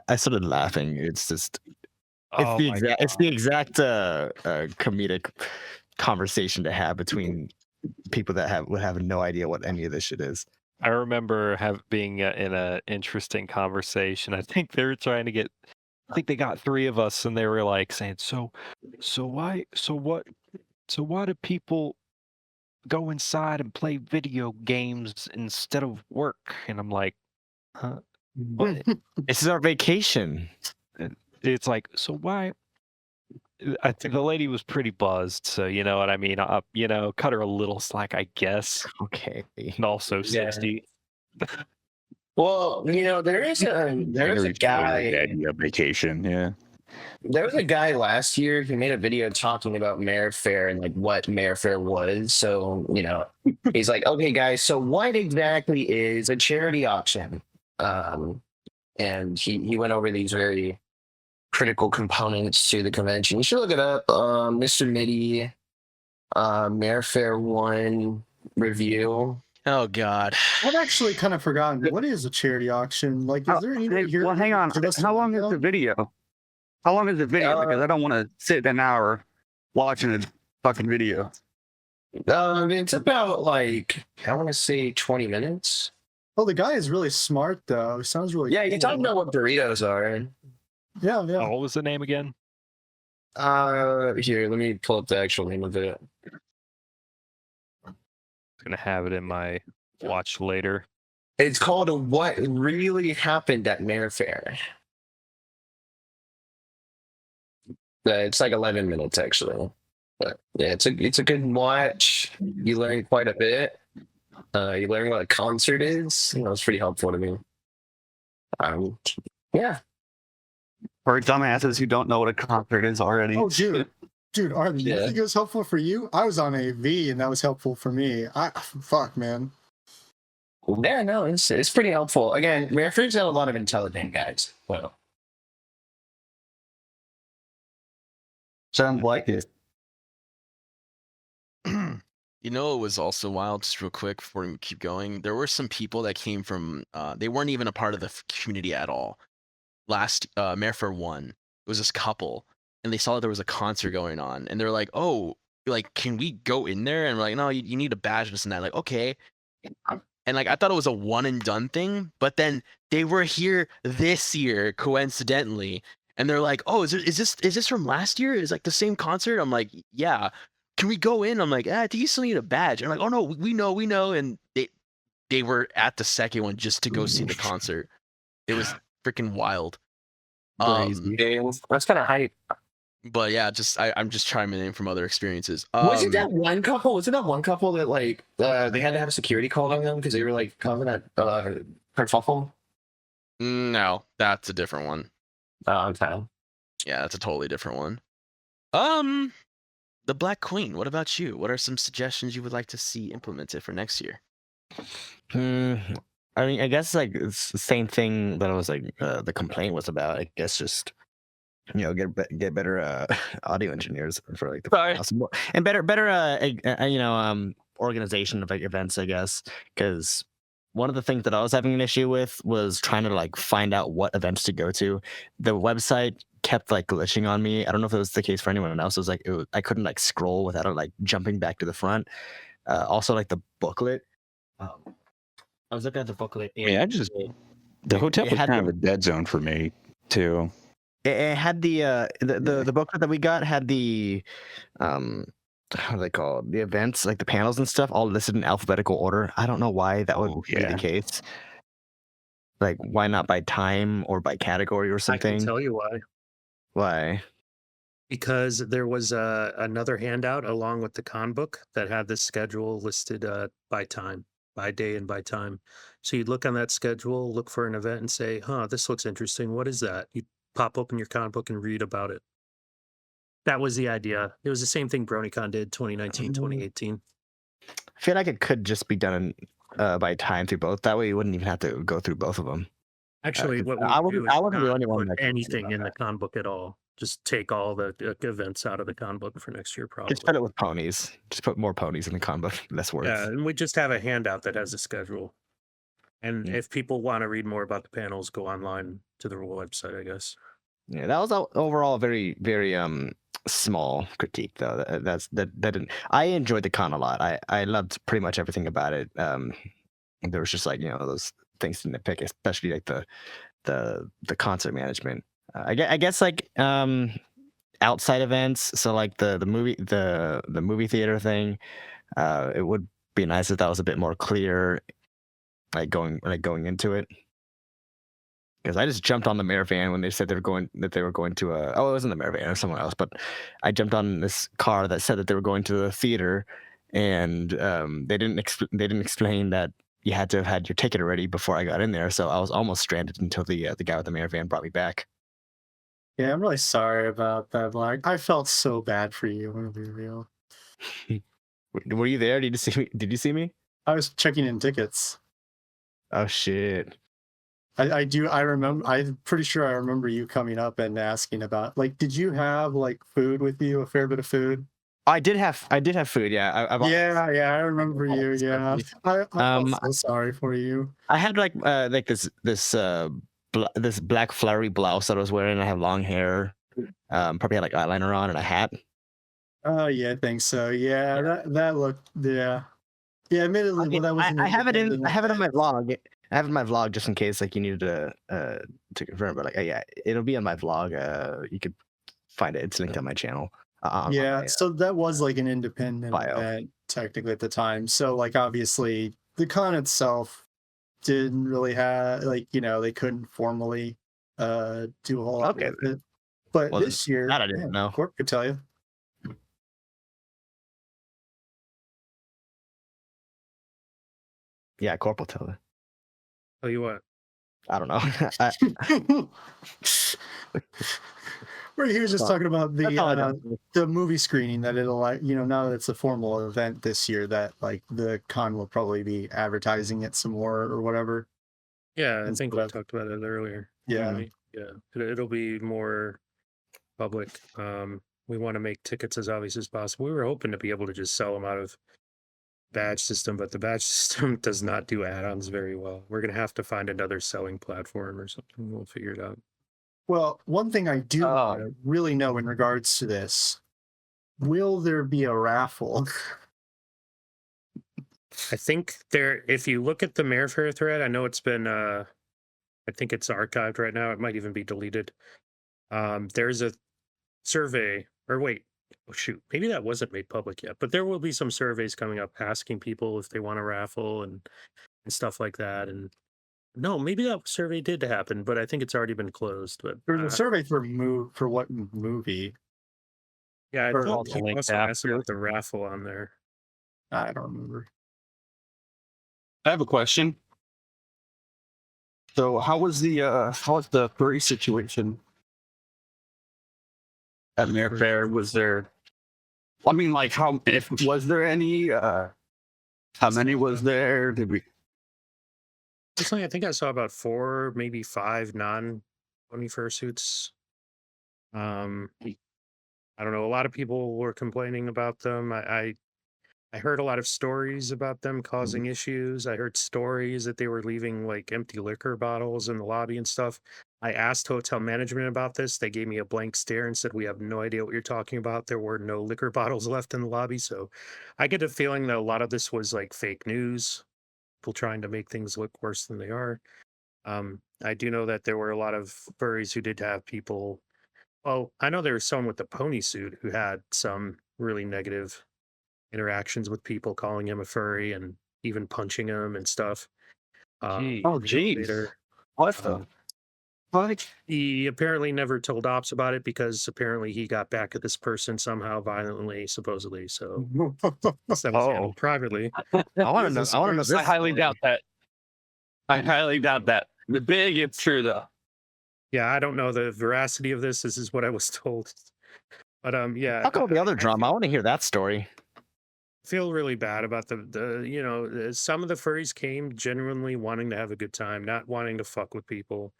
Speaker 5: I started laughing. It's just it's the exact comedic conversation to have between people that would have no idea what any of this shit is.
Speaker 10: I remember being in an interesting conversation. I think they were trying to get. I think they got 3 of us, and they were like saying, "So why do people go inside and play video games instead of work?" And I'm like, "Huh? What?"
Speaker 5: This is our vacation.
Speaker 10: It's like, so why? I think the lady was pretty buzzed, so you know what I mean. Cut her a little slack, I guess.
Speaker 5: Okay.
Speaker 10: And also 60.
Speaker 12: Well, there is a guy.
Speaker 6: Vacation, yeah.
Speaker 12: There was a guy last year who made a video talking about Mare Fair and like what Mare Fair was. So, he's like, okay, guys, so what exactly is a charity auction? And he went over these very critical components to the convention. You should look it up. Mr. Mitty, Mare Fair 1 review.
Speaker 2: Oh God.
Speaker 11: I've actually kind of forgotten. What is a charity auction? Like, is there anything here?
Speaker 15: Well, hang on. How long is the video? How long is the video? Because I don't want to sit an hour watching a fucking video.
Speaker 12: It's about like, I want to say 20 minutes.
Speaker 11: Oh, the guy is really smart though. He sounds really
Speaker 12: Yeah, you're talking about what burritos are.
Speaker 11: Yeah.
Speaker 10: Oh, what was the name again?
Speaker 12: Here, let me pull up the actual name of it.
Speaker 10: I'm gonna have it in my watch later.
Speaker 12: It's called What Really Happened at Mare Fair. It's like 11 minutes actually. But yeah, it's a good watch. You learn quite a bit. You learn what a concert is. It's pretty helpful to me. Yeah.
Speaker 15: For dumbasses who don't know what a concert is already.
Speaker 11: Oh, dude, Arden, you think it was helpful for you? I was on AV, and that was helpful for me. Fuck, man.
Speaker 12: Yeah, no, it's pretty helpful. Again, Mare Fair's got a lot of intelligent guys. Well,
Speaker 15: sounds like it.
Speaker 2: It was also wild, just real quick before we keep going. There were some people that came from, they weren't even a part of the community at all. Last Mare Fair 1, it was this couple, and they saw that there was a concert going on, and they're like, "Oh, like, can we go in there?" And we're like, "No, you need a badge, this and that." Like, okay. And like, I thought it was a one and done thing, but then they were here this year, coincidentally, and they're like, "Oh, is this from last year? Is like the same concert?" I'm like, "Yeah." Can we go in? I'm like, I think you still need a badge. And I'm like, "Oh no, we know. And they were at the second one just to go see the concert. It was freaking wild.
Speaker 12: That's kind of hype.
Speaker 2: But yeah, I'm just chiming in from other experiences.
Speaker 12: Was it that one couple? Was it that one couple that like they had to have security called on them because they were like causing that kerfuffle?
Speaker 2: No, that's a different one.
Speaker 12: Oh, okay.
Speaker 2: Yeah, that's a totally different one. The Black Queen. What about you? What are some suggestions you would like to see implemented for next year?
Speaker 5: I mean, I guess like it's the same thing that I was like the complaint was about. I guess just get better audio engineers for like the and better organization of like events. I guess because one of the things that I was having an issue with was trying to like find out what events to go to. The website kept like glitching on me. I don't know if it was the case for anyone else. It was like I couldn't like scroll without it like jumping back to the front. Also, like the booklet. I was looking at the booklet.
Speaker 6: Yeah, the hotel was kind of a dead zone for me too.
Speaker 5: It had the booklet that we got had the how are they called? The events, like the panels and stuff, all listed in alphabetical order. I don't know why that would be the case. Like, why not by time or by category or something?
Speaker 7: I can tell you why.
Speaker 5: Why?
Speaker 7: Because there was another handout along with the con book that had the schedule listed by time, by day and by time. So you'd look on that schedule, look for an event and say, huh, this looks interesting. What is that? You'd pop open your con book and read about it. That was the idea. It was the same thing BronyCon did 2019, 2018.
Speaker 5: I feel like it could just be done by time through both. That way you wouldn't even have to go through both of them.
Speaker 7: Actually, what we do is
Speaker 5: I wasn't the
Speaker 7: not
Speaker 5: only one
Speaker 7: put
Speaker 5: that
Speaker 7: anything in the con book at all. Just take all the events out of the con book for next year, probably.
Speaker 5: just put it with ponies. Just put more ponies in the con book. Less words.
Speaker 7: Yeah, and we just have a handout that has a schedule. And if people want to read more about the panels, go online to the website, I guess.
Speaker 5: Yeah, that was overall a very, very small critique though. That didn't. I enjoyed the con a lot. I loved pretty much everything about it. There was just like those things to nitpick, especially like the concert management. I guess like outside events. So like the movie theater thing. It would be nice if that was a bit more clear, like going into it. Because I just jumped on the Mare van when they said they were going to it wasn't the Mare van, it was someone else, but I jumped on this car that said that they were going to the theater, and they didn't explain that you had to have had your ticket already before I got in there, so I was almost stranded until the guy with the Mare van brought me back.
Speaker 11: Yeah, I'm really sorry about that, Black. I felt so bad for you. I'm gonna be real.
Speaker 5: Were you there? Did you see me?
Speaker 11: I was checking in tickets.
Speaker 5: Oh shit.
Speaker 11: I do. I remember. I'm pretty sure I remember you coming up and asking about, like, did you have like food with you? A fair bit of food.
Speaker 5: I did have food. Yeah.
Speaker 11: I remember you. Yeah. I'm so sorry for you.
Speaker 5: I had like this black flowery blouse that I was wearing. I have long hair. Probably had like eyeliner on and a hat.
Speaker 11: Oh yeah, I think so. Yeah, that looked. Yeah. Admittedly, well, that was.
Speaker 5: I have it in my vlog. I have it in my vlog just in case like you needed to confirm. But like yeah, it'll be on my vlog. You could find it. It's linked on my channel.
Speaker 11: So that was like an independent event technically at the time. So like obviously the con itself didn't really have they couldn't formally do a whole lot with it. But this year,
Speaker 5: that I didn't know.
Speaker 11: Corp could tell you.
Speaker 5: Yeah, Corp will tell you.
Speaker 7: Tell you what.
Speaker 5: I don't know.
Speaker 11: Where he was just talking about the movie screening that it'll now that it's a formal event this year that like the con will probably be advertising it some more or whatever.
Speaker 7: Yeah, I think we talked about it earlier.
Speaker 11: Yeah.
Speaker 7: It'll be more public. We want to make tickets as obvious as possible. We were hoping to be able to just sell them out of badge system, but the badge system does not do add-ons very well. We're gonna have to find another selling platform or something. We'll figure it out.
Speaker 11: Well, one thing I do really know in regards to this, will there be a raffle?
Speaker 7: I think if you look at the Mare Fair thread, I know it's been I think it's archived right now. It might even be deleted. There's a survey, or wait, shoot, maybe that wasn't made public yet, but there will be some surveys coming up asking people if they want to raffle and stuff like that. And no, maybe that survey did happen, but I think it's already been closed. But
Speaker 11: there's a survey for what movie?
Speaker 7: Yeah, I thought he also asked about the raffle on there.
Speaker 11: I don't remember.
Speaker 15: I have a question. So, how was the furry situation at Mare Fair? Was there? I mean, like, was there any? How many was there? Did we?
Speaker 7: Personally, I think I saw about 4, maybe 5 non-pony fursuits. I don't know. A lot of people were complaining about them. I heard a lot of stories about them causing issues. I heard stories that they were leaving like empty liquor bottles in the lobby and stuff. I asked hotel management about this. They gave me a blank stare and said, "We have no idea what you're talking about. There were no liquor bottles left in the lobby." So I get a feeling that a lot of this was like fake news, people trying to make things look worse than they are. I do know that there were a lot of furries who did have people. Well, I know there was someone with the pony suit who had some really negative interactions with people, calling him a furry and even punching him and stuff.
Speaker 15: Oh, geez. What the? Like,
Speaker 7: He apparently never told ops about it because apparently he got back at this person somehow violently, supposedly. So that was handled privately.
Speaker 15: I want to know. I want to know this. I highly doubt that. I highly doubt that. The big, it's true though.
Speaker 7: Yeah, I don't know the veracity of this. This is what I was told. But yeah.
Speaker 5: How about the other drama? I want to hear that story.
Speaker 7: Feel really bad about some of the furries came genuinely wanting to have a good time, not wanting to fuck with people.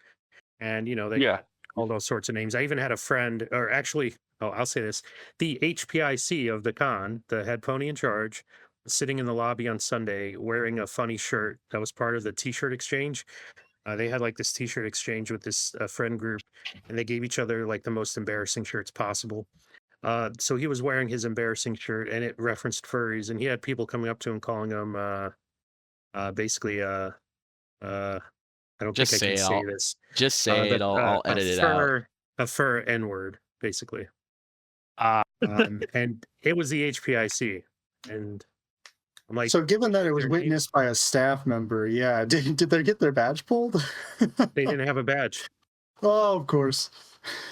Speaker 7: And they all those sorts of names. I even had a friend, or actually, I'll say this: the HPIC of the con, the head pony in charge, was sitting in the lobby on Sunday wearing a funny shirt that was part of the T-shirt exchange. They had like this T-shirt exchange with this friend group, and they gave each other like the most embarrassing shirts possible. So he was wearing his embarrassing shirt, and it referenced furries, and he had people coming up to him calling him basically I don't
Speaker 2: Just
Speaker 7: think I
Speaker 2: say
Speaker 7: can
Speaker 2: it.
Speaker 7: say this.
Speaker 2: Just say it. I'll edit it out.
Speaker 7: A fur N-word, basically. And it was the HPIC, and I'm like,
Speaker 11: so given that it was witnessed by a staff member, yeah, did they get their badge pulled?
Speaker 7: They didn't have a badge.
Speaker 11: Oh, of course.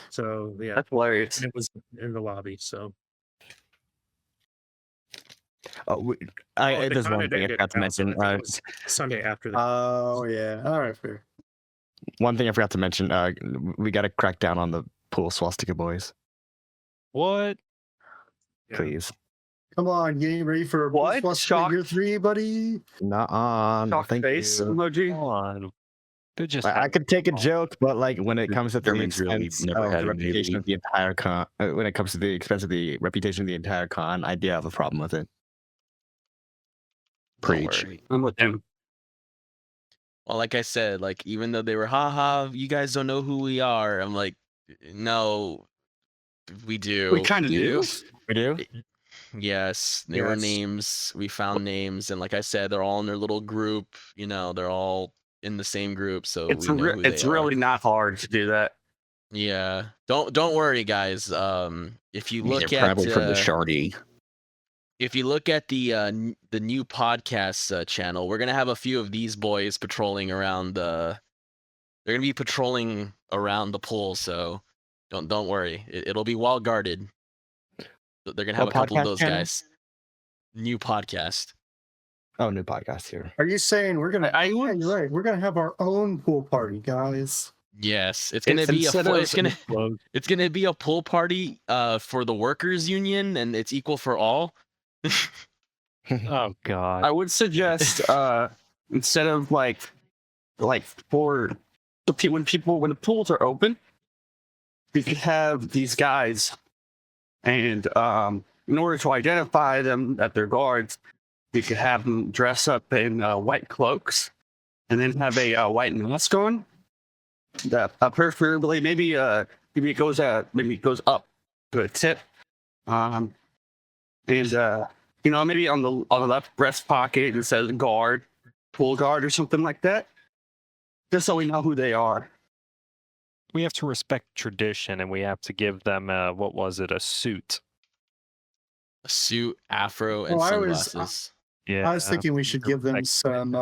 Speaker 7: So yeah,
Speaker 15: that's hilarious.
Speaker 7: And it was in the lobby. So
Speaker 5: there's one thing I forgot to mention.
Speaker 7: Sunday after.
Speaker 11: Oh yeah, all right, fair.
Speaker 5: One thing I forgot to mention. We got to crack down on the pool swastika boys.
Speaker 10: What?
Speaker 5: Please.
Speaker 11: Come on, getting ready for
Speaker 15: what?
Speaker 11: Shock year 3, buddy.
Speaker 5: Nuh-uh.
Speaker 15: Shock
Speaker 5: Thank
Speaker 15: face
Speaker 5: you.
Speaker 15: emoji.
Speaker 10: Come on.
Speaker 5: I could take a joke, but like when it comes to the
Speaker 6: Germans really
Speaker 5: expense
Speaker 6: never
Speaker 5: of
Speaker 6: had
Speaker 5: the
Speaker 6: a
Speaker 5: reputation
Speaker 6: navy.
Speaker 5: of the entire con, when it comes to the expense of the reputation of the entire con, I do have a problem with it.
Speaker 6: Preach.
Speaker 15: I'm with him.
Speaker 2: Well, like I said, like even though they were, haha, you guys don't know who we are. I'm like, no, we do.
Speaker 15: We kind of do.
Speaker 5: We do.
Speaker 2: Yes, there were names. We found names, and like I said, they're all in their little group. They're all in the same group, so
Speaker 15: It's
Speaker 2: we know who
Speaker 15: it's
Speaker 2: they are.
Speaker 15: really not hard to do that.
Speaker 2: Yeah, don't worry, guys. If you look
Speaker 14: They're
Speaker 2: at
Speaker 14: probably from the Shardy.
Speaker 2: if you look at the new podcast channel, we're gonna have a few of these boys patrolling around the. They're gonna be patrolling around the pool, so don't worry. It'll be well guarded. They're gonna have a couple of those guys. New podcast.
Speaker 5: Oh, new podcast here.
Speaker 11: Are you saying we're gonna? Yeah, you're right. We're gonna have our own pool party, guys.
Speaker 2: Yes, it's gonna be it's gonna be a pool party for the workers union, and it's equal for all.
Speaker 10: Oh God!
Speaker 15: I would suggest instead of like for the when the pools are open, we could have these guys, and in order to identify them that they're guards, we could have them dress up in white cloaks, and then have a white mask on. That preferably maybe it goes up to a tip, and maybe on the left breast pocket it says guard, pool guard or something like that, just so we know who they are.
Speaker 10: We have to respect tradition, and we have to give them what was it? A suit.
Speaker 2: A suit, afro, and sunglasses.
Speaker 11: I was thinking we should give them some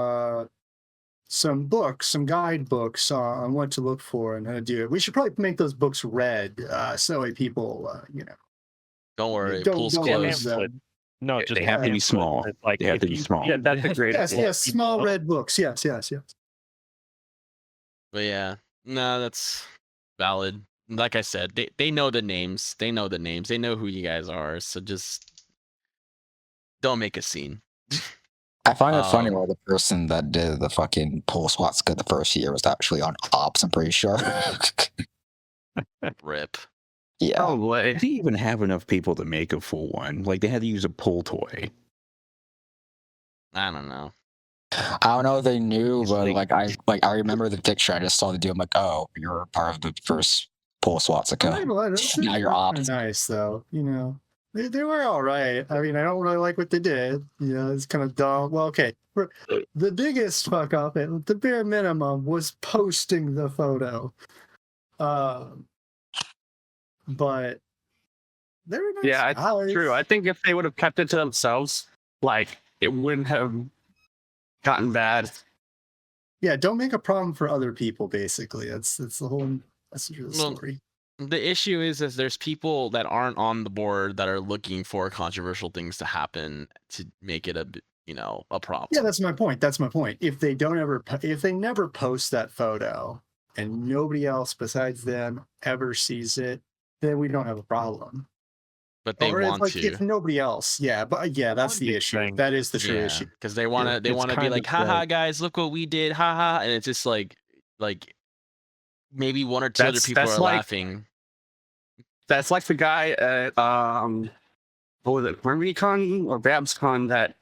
Speaker 11: books, some guidebooks on what to look for and how to do it. We should probably make those books red, so that way people,
Speaker 2: Don't worry,
Speaker 11: don't
Speaker 2: pool's
Speaker 11: lose
Speaker 2: closed.
Speaker 11: them.
Speaker 10: No,
Speaker 6: They have to be small.
Speaker 10: Like
Speaker 6: They have to be small.
Speaker 15: Yeah, that's a great
Speaker 11: Yes,
Speaker 15: idea.
Speaker 11: yes, small red books. Yes.
Speaker 2: But yeah, no, that's valid. Like I said, they know the names. They know the names. They know who you guys are. So just don't make a scene.
Speaker 14: I find it funny where the person that did the fucking pole swastika the first year was actually on ops, I'm pretty sure.
Speaker 2: Rip.
Speaker 14: Yeah.
Speaker 6: Oh, well, they didn't even have enough people to make a full one. Like, they had to use a pull toy.
Speaker 2: I don't know.
Speaker 14: I don't know if they knew, but I remember the picture. I just saw the deal. I'm like, oh, you're part of the first pole swastika. Now you're ops.
Speaker 11: Nice though, They were all right. I mean, I don't really like what they did. It's kind of dumb. Well, okay. The biggest fuck up, at the bare minimum, was posting the photo. But they were nice.
Speaker 15: Yeah, it's true. I think if they would have kept it to themselves, it wouldn't have gotten bad.
Speaker 11: Yeah, don't make a problem for other people. Basically, that's the whole message of the
Speaker 2: Well,
Speaker 11: story.
Speaker 2: the issue is there's people that aren't on the board that are looking for controversial things to happen to make it a problem.
Speaker 11: Yeah, that's my point. That's my point. If they never post that photo and nobody else besides them ever sees it, then we don't have a problem.
Speaker 2: But they
Speaker 11: Or
Speaker 2: want
Speaker 11: if,
Speaker 2: to.
Speaker 11: if nobody else, that's the issue. That is the true issue.
Speaker 2: Because they want to be like, haha, guys, look what we did, haha, and it's just like maybe one or two other people are laughing.
Speaker 15: That's like the guy at what was it, HarmonyCon or BabsCon that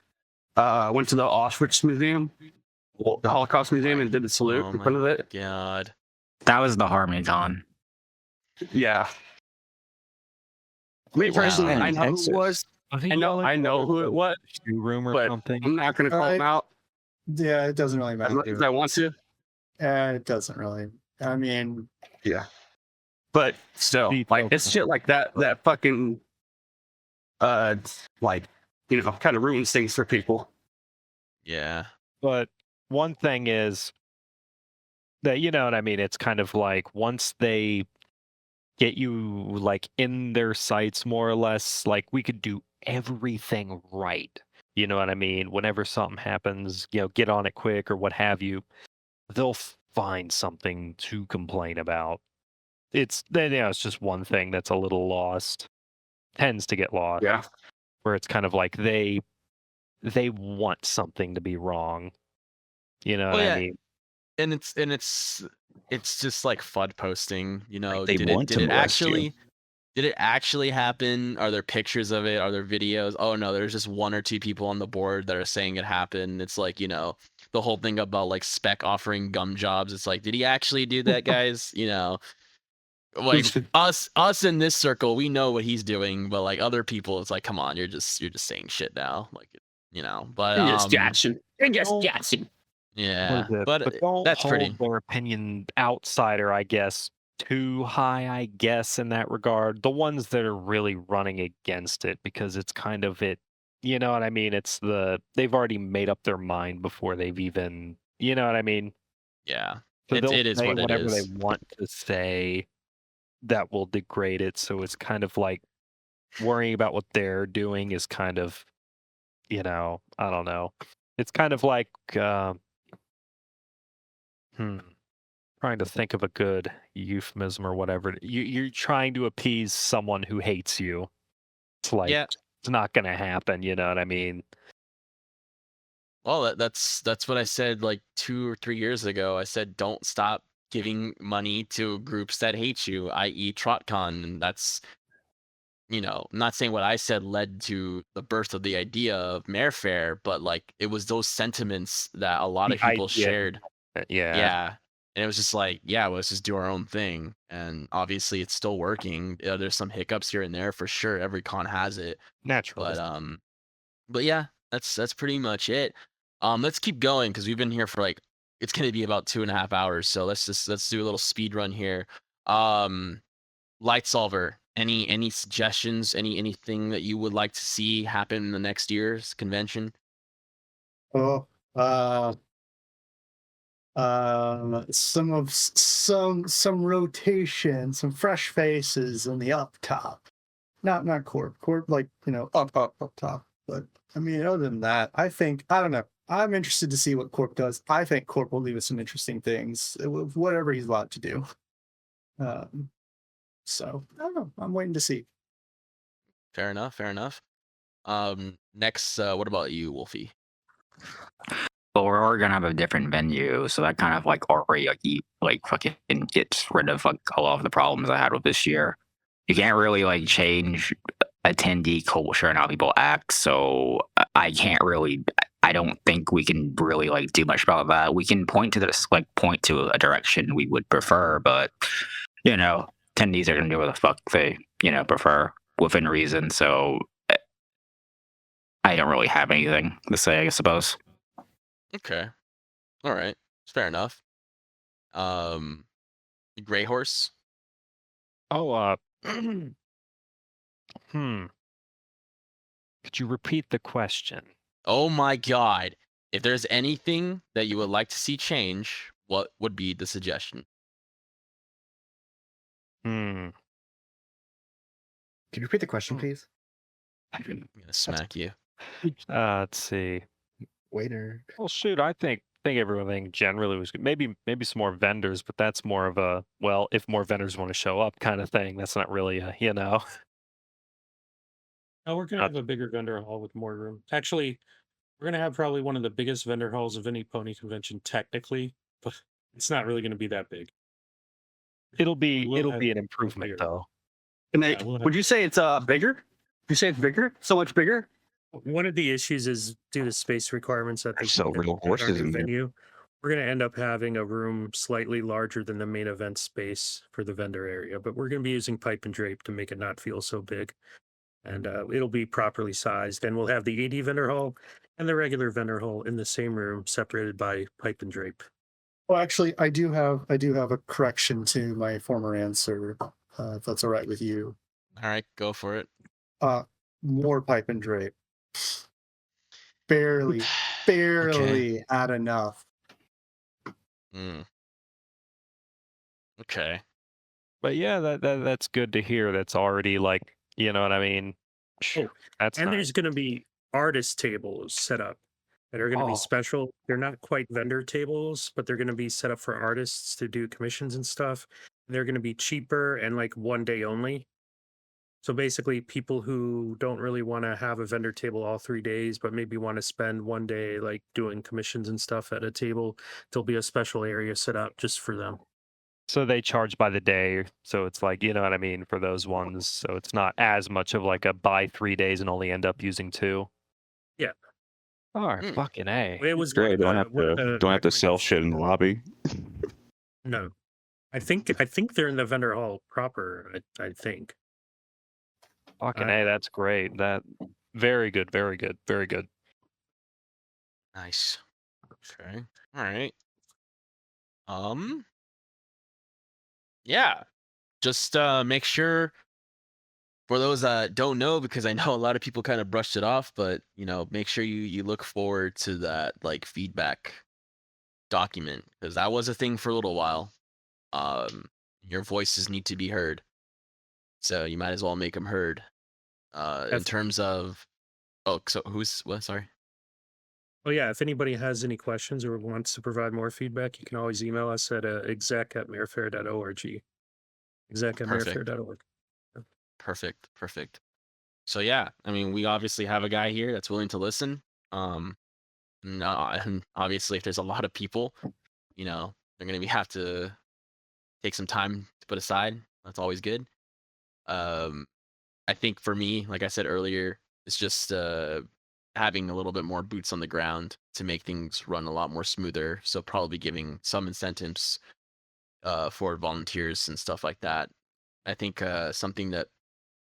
Speaker 15: went to the Auschwitz Museum, the Holocaust Museum, and did the salute in front of it.
Speaker 2: God,
Speaker 14: that was the HarmonyCon.
Speaker 15: Yeah. Me personally, I know who it was. I know who it was.
Speaker 10: Room or
Speaker 15: but
Speaker 10: something.
Speaker 15: I'm not going to call him out.
Speaker 11: Yeah, it doesn't really matter.
Speaker 15: If I want to.
Speaker 11: It doesn't really. I mean,
Speaker 15: yeah. But still, like it's shit like that fucking like, kind of ruins things for people.
Speaker 2: Yeah.
Speaker 10: But one thing is that, you know what I mean? It's kind of like once they get you like in their sights more or less, like we could do everything right. You know what I mean? Whenever something happens, get on it quick or what have you, they'll find something to complain about. It's just one thing that's a little lost, tends to get lost.
Speaker 15: Yeah.
Speaker 10: Where it's kind of like they want something to be wrong. You know what I mean?
Speaker 2: And it's just like FUD posting,
Speaker 6: Like they
Speaker 2: did
Speaker 6: want to
Speaker 2: it
Speaker 6: molest you.
Speaker 2: actually did it actually happen? Are there pictures of it? Are there videos? Oh no, there's just one or two people on the board that are saying it happened. It's like, the whole thing about like Spec offering gum jobs. It's like, did he actually do that, guys? Like us in this circle, we know what he's doing, but like other people, it's like, come on, you're just saying shit now, like, but
Speaker 15: You're just guessing.
Speaker 2: yeah,
Speaker 10: but don't
Speaker 2: that's
Speaker 10: hold
Speaker 2: pretty.
Speaker 10: their opinion outsider, I guess, too high, I guess, in that regard. The ones that are really running against it, because it's kind of it, you know what I mean? It's they've already made up their mind before they've even, you know what I mean?
Speaker 2: Yeah,
Speaker 10: So
Speaker 2: it is
Speaker 10: say
Speaker 2: what it
Speaker 10: whatever
Speaker 2: is.
Speaker 10: they want to say that will degrade it. So it's kind of like worrying about what they're doing is kind of, I don't know. It's kind of like, trying to think of a good euphemism or whatever. You're trying to appease someone who hates you. It's like, it's not going to happen. You know what I mean?
Speaker 2: Well, that's what I said like 2 or 3 years ago. I said, don't stop giving money to groups that hate you, i.e. TrotCon. And that's, not saying what I said led to the birth of the idea of Mare Fair, but like it was those sentiments that a lot of people shared.
Speaker 10: Yeah.
Speaker 2: And it was just like, yeah, let's just do our own thing. And obviously it's still working. There's some hiccups here and there for sure. Every con has it.
Speaker 10: Naturally.
Speaker 2: But yeah, that's pretty much it. Let's keep going because we've been here for like, it's gonna be about 2.5 hours. So let's do a little speed run here. Light Solver, any suggestions, anything that you would like to see happen in the next year's convention?
Speaker 11: Some rotation, some fresh faces in the up top. Not Corp, like up top. But I mean, other than that, I don't know. I'm interested to see what Corp does. I think Corp will leave us some interesting things with whatever he's allowed to do. So I don't know. I'm waiting to see.
Speaker 2: Fair enough. Next, what about you, Wolfie?
Speaker 14: Well, we're already gonna have a different venue, so that kind of like already fucking gets rid of like a lot of the problems I had with this year. You can't really like change attendee culture and how people act, so I can't really. I don't think we can really like do much about that. We can point to a direction we would prefer, but attendees are gonna do what the fuck they prefer within reason. So I don't really have anything to say, I suppose.
Speaker 2: Okay. All right. Fair enough. Gray Horse.
Speaker 10: Oh, could you repeat the question?
Speaker 2: Oh my God. if there's anything that you would like to see change, what would be the suggestion?
Speaker 10: Hmm.
Speaker 16: Can you repeat the question, please?
Speaker 2: I'm gonna smack you.
Speaker 10: Let's see.
Speaker 16: Waiter.
Speaker 10: Well, shoot, I think everything generally was good. Maybe some more vendors, but that's more of a, well, if more vendors want to show up kind of thing. That's not really a, you know.
Speaker 7: Oh, we're gonna have a bigger vendor hall with more room. Actually, we're gonna have probably one of the biggest vendor halls of any pony convention technically, but it's not really gonna be that big.
Speaker 10: It'll be
Speaker 7: We'll
Speaker 10: an
Speaker 7: have
Speaker 10: improvement
Speaker 7: bigger.
Speaker 10: though.
Speaker 15: And
Speaker 7: Yeah, we'll have-
Speaker 15: would you say it's bigger? Would you say it's bigger? So much bigger?
Speaker 7: One of the issues is due to space requirements at the
Speaker 6: So real
Speaker 7: at our
Speaker 6: horses
Speaker 7: new
Speaker 6: in there.
Speaker 7: venue. We're going to end up having a room slightly larger than the main event space for the vendor area, but we're going to be using pipe and drape to make it not feel so big. And it'll be properly sized. And we'll have the AD vendor hall and the regular vendor hall in the same room, separated by pipe and drape.
Speaker 11: Well, actually, I do have a correction to my former answer, if that's all right with you.
Speaker 2: All right, go for it.
Speaker 11: More pipe and drape. Barely had enough.
Speaker 2: Okay.
Speaker 10: But yeah, that's good to hear. That's already like, you know what I mean? That's
Speaker 7: And
Speaker 10: nice.
Speaker 7: there's going to be artist tables set up that are going to be
Speaker 10: Oh.
Speaker 7: special. They're not quite vendor tables, but they're going to be set up for artists to do commissions and stuff. They're going to be cheaper and like one day only. So basically, people who don't really want to have a vendor table all 3 days, but maybe want to spend one day like doing commissions and stuff at a table, there'll be a special area set up just for them.
Speaker 10: So they charge by the day. So it's like, you know what I mean, for those ones. So it's not as much of like a buy 3 days and only end up using 2.
Speaker 7: Yeah.
Speaker 10: All right, fucking A.
Speaker 7: It was
Speaker 6: Great.
Speaker 7: one
Speaker 6: Don't
Speaker 7: of the
Speaker 6: have to sell shit in the lobby.
Speaker 7: No, I think they're in the vendor hall proper. I think.
Speaker 10: Fucking A, that's great. That very good, very good, very good.
Speaker 2: Nice. Okay. All right. Yeah. Just make sure, for those that don't know, because I know a lot of people kind of brushed it off, but make sure you look forward to that like feedback document, because that was a thing for a little while. Your voices need to be heard, so you might as well make them heard. In terms of, so who's what? Sorry.
Speaker 7: Oh yeah, if anybody has any questions or wants to provide more feedback, you can always email us at exec@marefair.org. Exec@marefair.org.
Speaker 2: Perfect. So yeah, I mean, we obviously have a guy here that's willing to listen. And obviously, if there's a lot of people, they're gonna have to take some time to put aside. That's always good. I think for me, like I said earlier, it's just having a little bit more boots on the ground to make things run a lot more smoother. So probably giving some incentives for volunteers and stuff like that. I think something that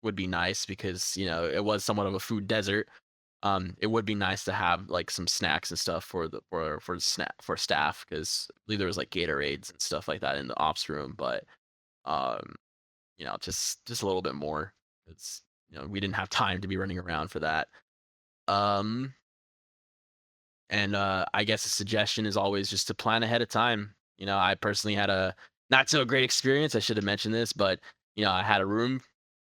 Speaker 2: would be nice, because it was somewhat of a food desert. It would be nice to have like some snacks and stuff for staff, because I believe there was like Gatorades and stuff like that in the ops room. But just a little bit more. It's we didn't have time to be running around for that. And I guess a suggestion is always just to plan ahead of time. I personally had a not so great experience. I should have mentioned this, but I had a room,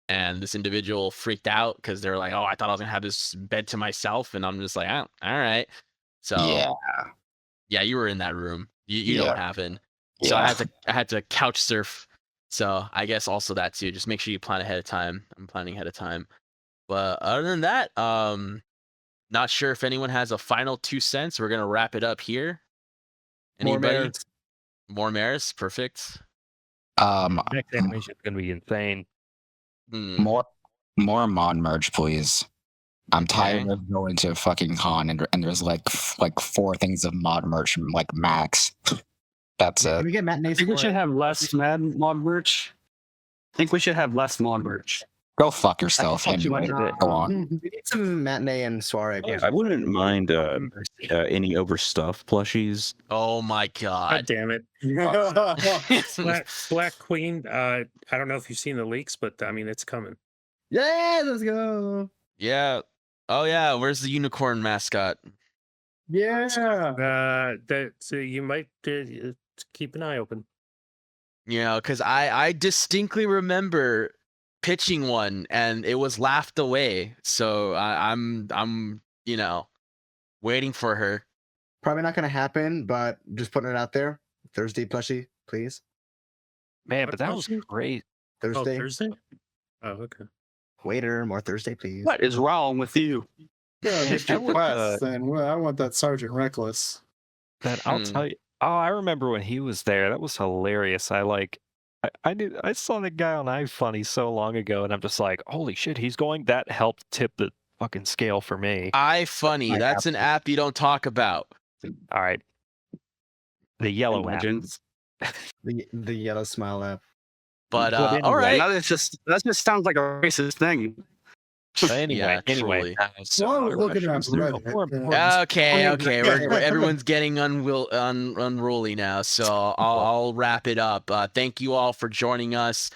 Speaker 2: and this individual freaked out because they were like, "Oh, I thought I was gonna have this bed to myself," and I'm just like, "Oh, all right." So yeah, you were in that room. You know what happened. So I had to couch surf. So I guess also that too. Just make sure you plan ahead of time. I'm planning ahead of time. But other than that, not sure if anyone has a final 2 cents. We're gonna wrap it up here. Anybody? More Mares, perfect.
Speaker 10: Next animation is gonna be insane.
Speaker 14: More mod merch, please. I'm tired of going to a fucking con and there's like 4 things of mod merch, like max. That's it.
Speaker 16: Can we get matinees?
Speaker 15: I think we should have less mod merch. I think we should have less mod merch.
Speaker 14: Go fuck yourself. Anyway. Go on.
Speaker 16: We need some matinee and soiree.
Speaker 6: I wouldn't mind any overstuffed plushies.
Speaker 2: Oh my god!
Speaker 7: God damn it! Black Queen. I don't know if you've seen the leaks, but I mean it's coming.
Speaker 16: Yeah, let's go.
Speaker 2: Yeah. Oh yeah. Where's the unicorn mascot?
Speaker 11: Yeah.
Speaker 7: So you might keep an eye open.
Speaker 2: You know, because I distinctly remember pitching one and it was laughed away. So I'm waiting for her.
Speaker 16: Probably not gonna happen, but just putting it out there. Thursday plushie, please.
Speaker 10: Man, but that was great.
Speaker 16: Thursday.
Speaker 7: Oh, Thursday? Oh, okay.
Speaker 16: Waiter, more Thursday, please.
Speaker 15: What is wrong with you?
Speaker 11: Yeah, just
Speaker 10: that was,
Speaker 11: request. Then well, I want that Sergeant Reckless.
Speaker 10: That I'll tell you. Oh, I remember when he was there. That was hilarious. I saw the guy on iFunny so long ago, and I'm just like, holy shit, he's going. That helped tip the fucking scale for me.
Speaker 2: iFunny, that's an app you don't talk about.
Speaker 10: All right, the yellow app.
Speaker 16: The yellow smile app.
Speaker 2: But
Speaker 15: anyway,
Speaker 2: all right,
Speaker 15: that just sounds like a racist thing.
Speaker 10: But anyway,
Speaker 2: truly.
Speaker 11: Looking at Reddit.
Speaker 2: Okay. Everyone's getting unruly now, so I'll wrap it up. Thank you all for joining us.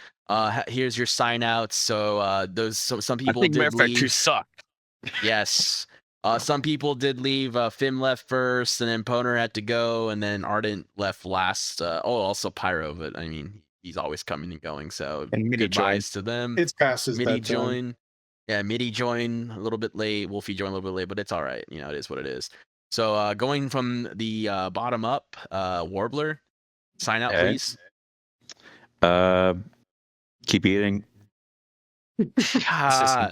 Speaker 2: Here's your sign outs. So some people
Speaker 15: I think
Speaker 2: did leave.
Speaker 15: you suck.
Speaker 2: Yes. Some people did leave. Fim left first, and then Poner had to go, and then Ardent left last. Also Pyro, but I mean, he's always coming and going. So
Speaker 12: And Midi
Speaker 2: goodbyes to them.
Speaker 11: It's past his
Speaker 2: Midi
Speaker 11: bedtime.
Speaker 2: joined. Yeah, Midi joined a little bit late. Wolfie joined a little bit late, but it's all right. You know, it is what it is. So going from the bottom up, Warbler, sign out,
Speaker 6: Okay.
Speaker 2: please.
Speaker 6: Keep eating.
Speaker 2: Ah,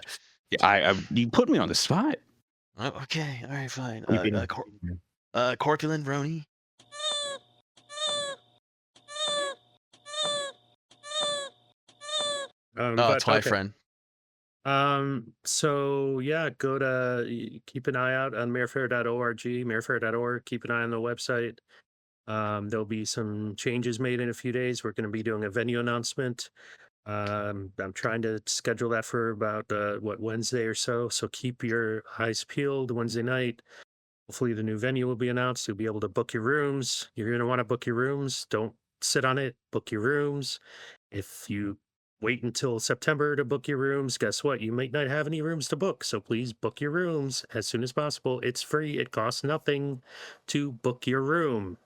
Speaker 6: You put me on the spot.
Speaker 2: okay, all right, fine.
Speaker 12: Keep eating.
Speaker 2: Corpulent Roni. It's my friend.
Speaker 7: So yeah, keep an eye out on marefair.org, marefair.org. Keep an eye on the website. There'll be some changes made in a few days. We're going to be doing a venue announcement. I'm trying to schedule that for about Wednesday or so. So keep your eyes peeled Wednesday night. Hopefully the new venue will be announced. You'll be able to book your rooms. You're going to want to book your rooms. Don't sit on it. Book your rooms. If you wait until September to book your rooms, guess what? You might not have any rooms to book. So please book your rooms as soon as possible. It's free. It costs nothing to book your room.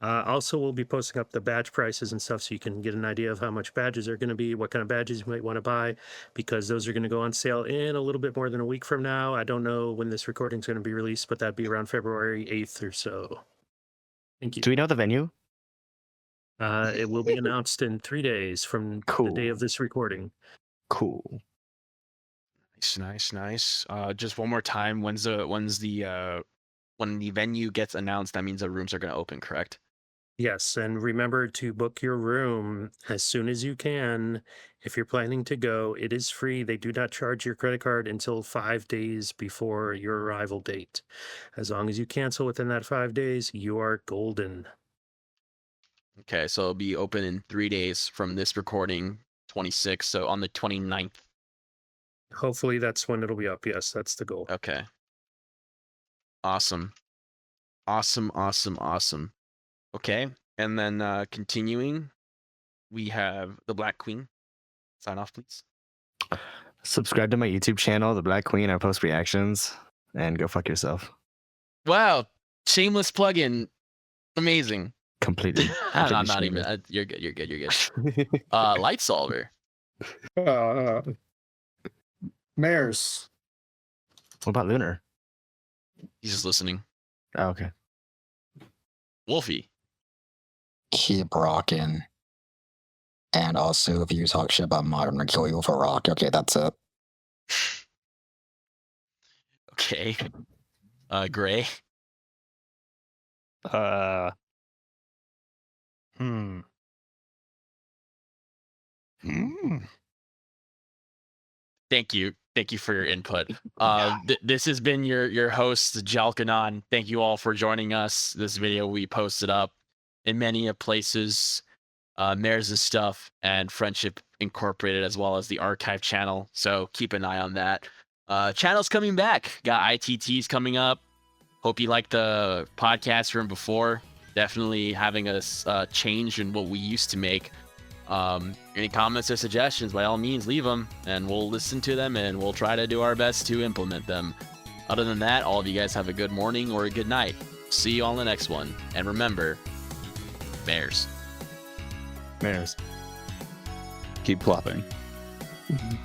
Speaker 7: Also, we'll be posting up the badge prices and stuff so you can get an idea of how much badges are going to be, what kind of badges you might want to buy, because those are going to go on sale in a little bit more than a week from now. I don't know when this recording is going to be released, but that'd be around February 8th or so. Thank you.
Speaker 12: Do we know the venue?
Speaker 7: It will be announced in 3 days from the day of this recording.
Speaker 12: Cool.
Speaker 2: Nice. Just one more time. When the venue gets announced, that means the rooms are going to open, correct?
Speaker 7: Yes, and remember to book your room as soon as you can. If you're planning to go, it is free. They do not charge your credit card until 5 days before your arrival date. As long as you cancel within that 5 days, you are golden.
Speaker 2: Okay, so it'll be open in 3 days from this recording, 26. So on the 29th.
Speaker 7: Hopefully that's when it'll be up. Yes, that's the goal.
Speaker 2: Okay. Awesome. Okay, and then continuing, we have the Black Queen. Sign off, please.
Speaker 12: Subscribe to my YouTube channel, The Black Queen. I post reactions, and go fuck yourself.
Speaker 2: Wow, shameless plug-in, amazing.
Speaker 12: Completely.
Speaker 2: I'm not even. You're good. Light Solver.
Speaker 11: Mares.
Speaker 12: What about Lunar?
Speaker 2: He's just listening.
Speaker 12: Oh, okay.
Speaker 2: Wolfie.
Speaker 14: Keep rocking. And also, if you talk shit about modern, I'll kill you with a rock. Okay, that's it.
Speaker 2: Okay. Gray. Thank you for your input. This has been your host, Jalkanon. Thank you all for joining us. This video we posted up in many places, Mares' stuff and Friendship Incorporated, as well as the archive channel. So keep an eye on that. Channel's coming back. Got ITTs coming up. Hope you liked the podcast from before. Definitely having a change in what we used to make. Any comments or suggestions, by all means, leave them, and we'll listen to them, and we'll try to do our best to implement them. Other than that, all of you guys have a good morning or a good night. See you on the next one. And remember, Bears.
Speaker 6: Keep plopping.
Speaker 9: Mhm.